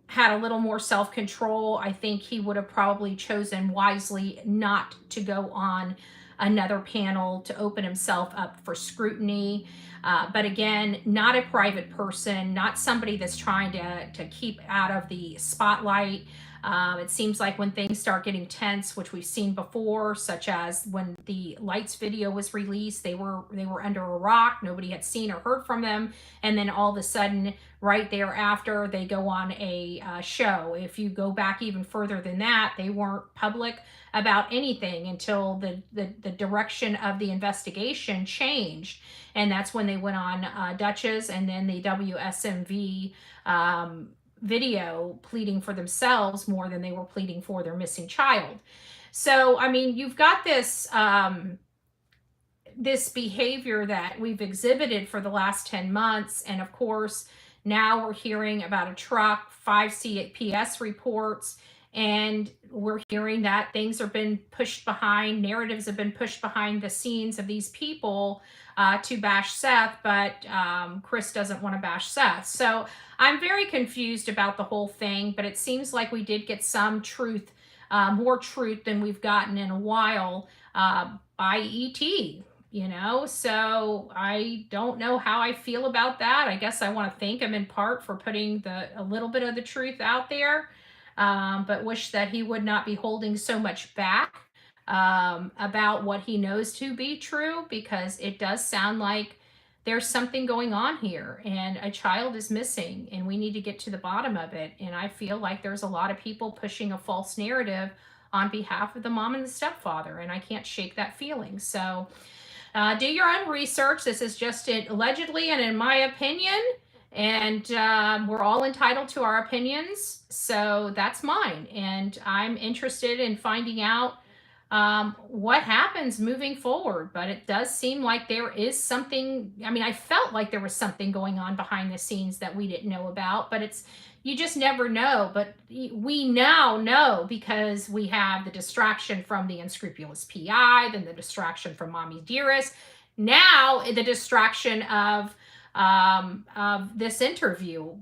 had a little more self-control, I think he would have probably chosen wisely not to go on another panel to open himself up for scrutiny. But again, not a private person, not somebody that's trying to keep out of the spotlight. It seems like when things start getting tense, which we've seen before, such as when the lights video was released, they were under a rock. Nobody had seen or heard from them. And then all of a sudden, right thereafter, they go on a show. If you go back even further than that, they weren't public about anything until the direction of the investigation changed. And that's when they went on Dutch's and then the WSMV video pleading for themselves more than they were pleading for their missing child. So, I mean, you've got this this behavior that we've exhibited for the last 10 months. And of course, now we're hearing about a truck, 5 CPS reports, and we're hearing that things have been pushed behind, narratives have been pushed behind the scenes of these people to bash Seth, but Chris doesn't want to bash Seth. So I'm very confused about the whole thing, but it seems like we did get some truth, more truth than we've gotten in a while by ET, you know? So I don't know how I feel about that. I guess I want to thank him in part for putting a little bit of the truth out there, but wish that he would not be holding so much back about what he knows to be true, because it does sound like there's something going on here and a child is missing and we need to get to the bottom of it. And I feel like there's a lot of people pushing a false narrative on behalf of the mom and the stepfather, and I can't shake that feeling. So do your own research. This is just allegedly and in my opinion, and we're all entitled to our opinions. So that's mine. And I'm interested in finding out what happens moving forward. But it does seem like there is something. I mean, I felt like there was something going on behind the scenes that we didn't know about, but you just never know. But we now know because we have the distraction from the unscrupulous PI, then the distraction from Mommy Dearest, now the distraction of this interview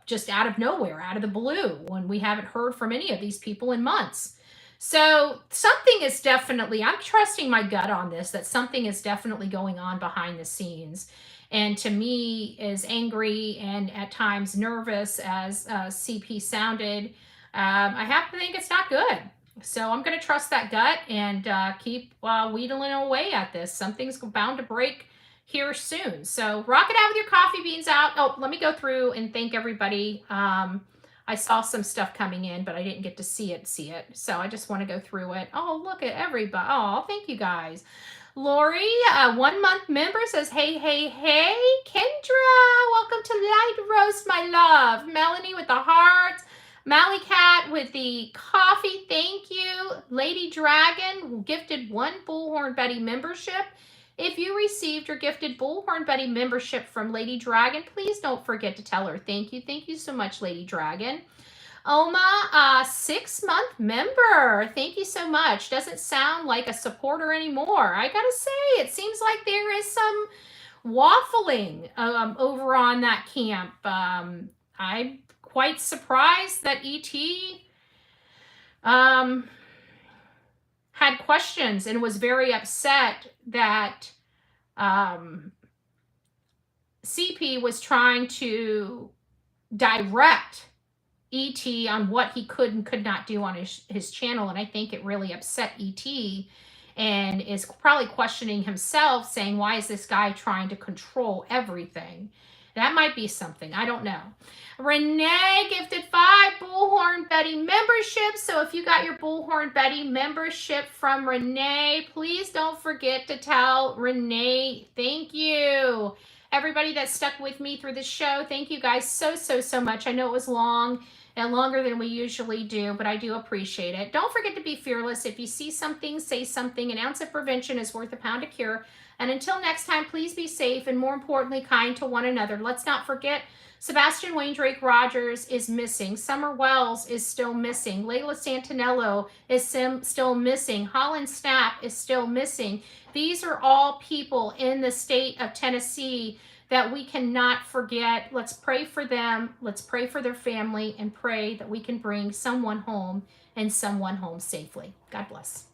just out of nowhere, out of the blue, when we haven't heard from any of these people in months. So something is definitely, I'm trusting my gut on this, that something is definitely going on behind the scenes. And to me, as angry and at times nervous as CP sounded, I have to think it's not good. So I'm going to trust that gut and keep wheedling away at this. Something's bound to break here soon. So rock it out with your coffee beans out. Oh, let me go through and thank everybody. I saw some stuff coming in, but I didn't get to see it. So I just want to go through it. Oh, look at everybody. Oh, thank you guys. Lori, 1 month member, says, hey. Kendra, welcome to Light Roast, my love. Melanie with the hearts. Mally Cat with the coffee, thank you. Lady Dragon gifted 1 Bullhorn Betty membership. If you received your gifted Bullhorn Betty membership from Lady Dragon, please don't forget to tell her thank you. Thank you so much, Lady Dragon. Oma, 6-month member. Thank you so much. Doesn't sound like a supporter anymore. I gotta say, it seems like there is some waffling over on that camp. I'm quite surprised that ET had questions and was very upset that CP was trying to direct ET on what he could and could not do on his channel. And I think it really upset ET and is probably questioning himself, saying, why is this guy trying to control everything? That might be something. I don't know. Renee gifted 5 Bullhorn Betty memberships. So if you got your Bullhorn Betty membership from Renee, please don't forget to tell Renee thank you. Everybody that stuck with me through the show, thank you guys so much. I know it was long and longer than we usually do, but I do appreciate it. Don't forget to be fearless. If you see something, say something. An ounce of prevention is worth a pound of cure. And until next time, please be safe and, more importantly, kind to one another. Let's not forget, Sebastian Rogers is missing. Summer Wells is still missing. Layla Santinello is still missing. Holland Snap is still missing. These are all people in the state of Tennessee that we cannot forget. Let's pray for them. Let's pray for their family and pray that we can bring someone home and someone home safely. God bless.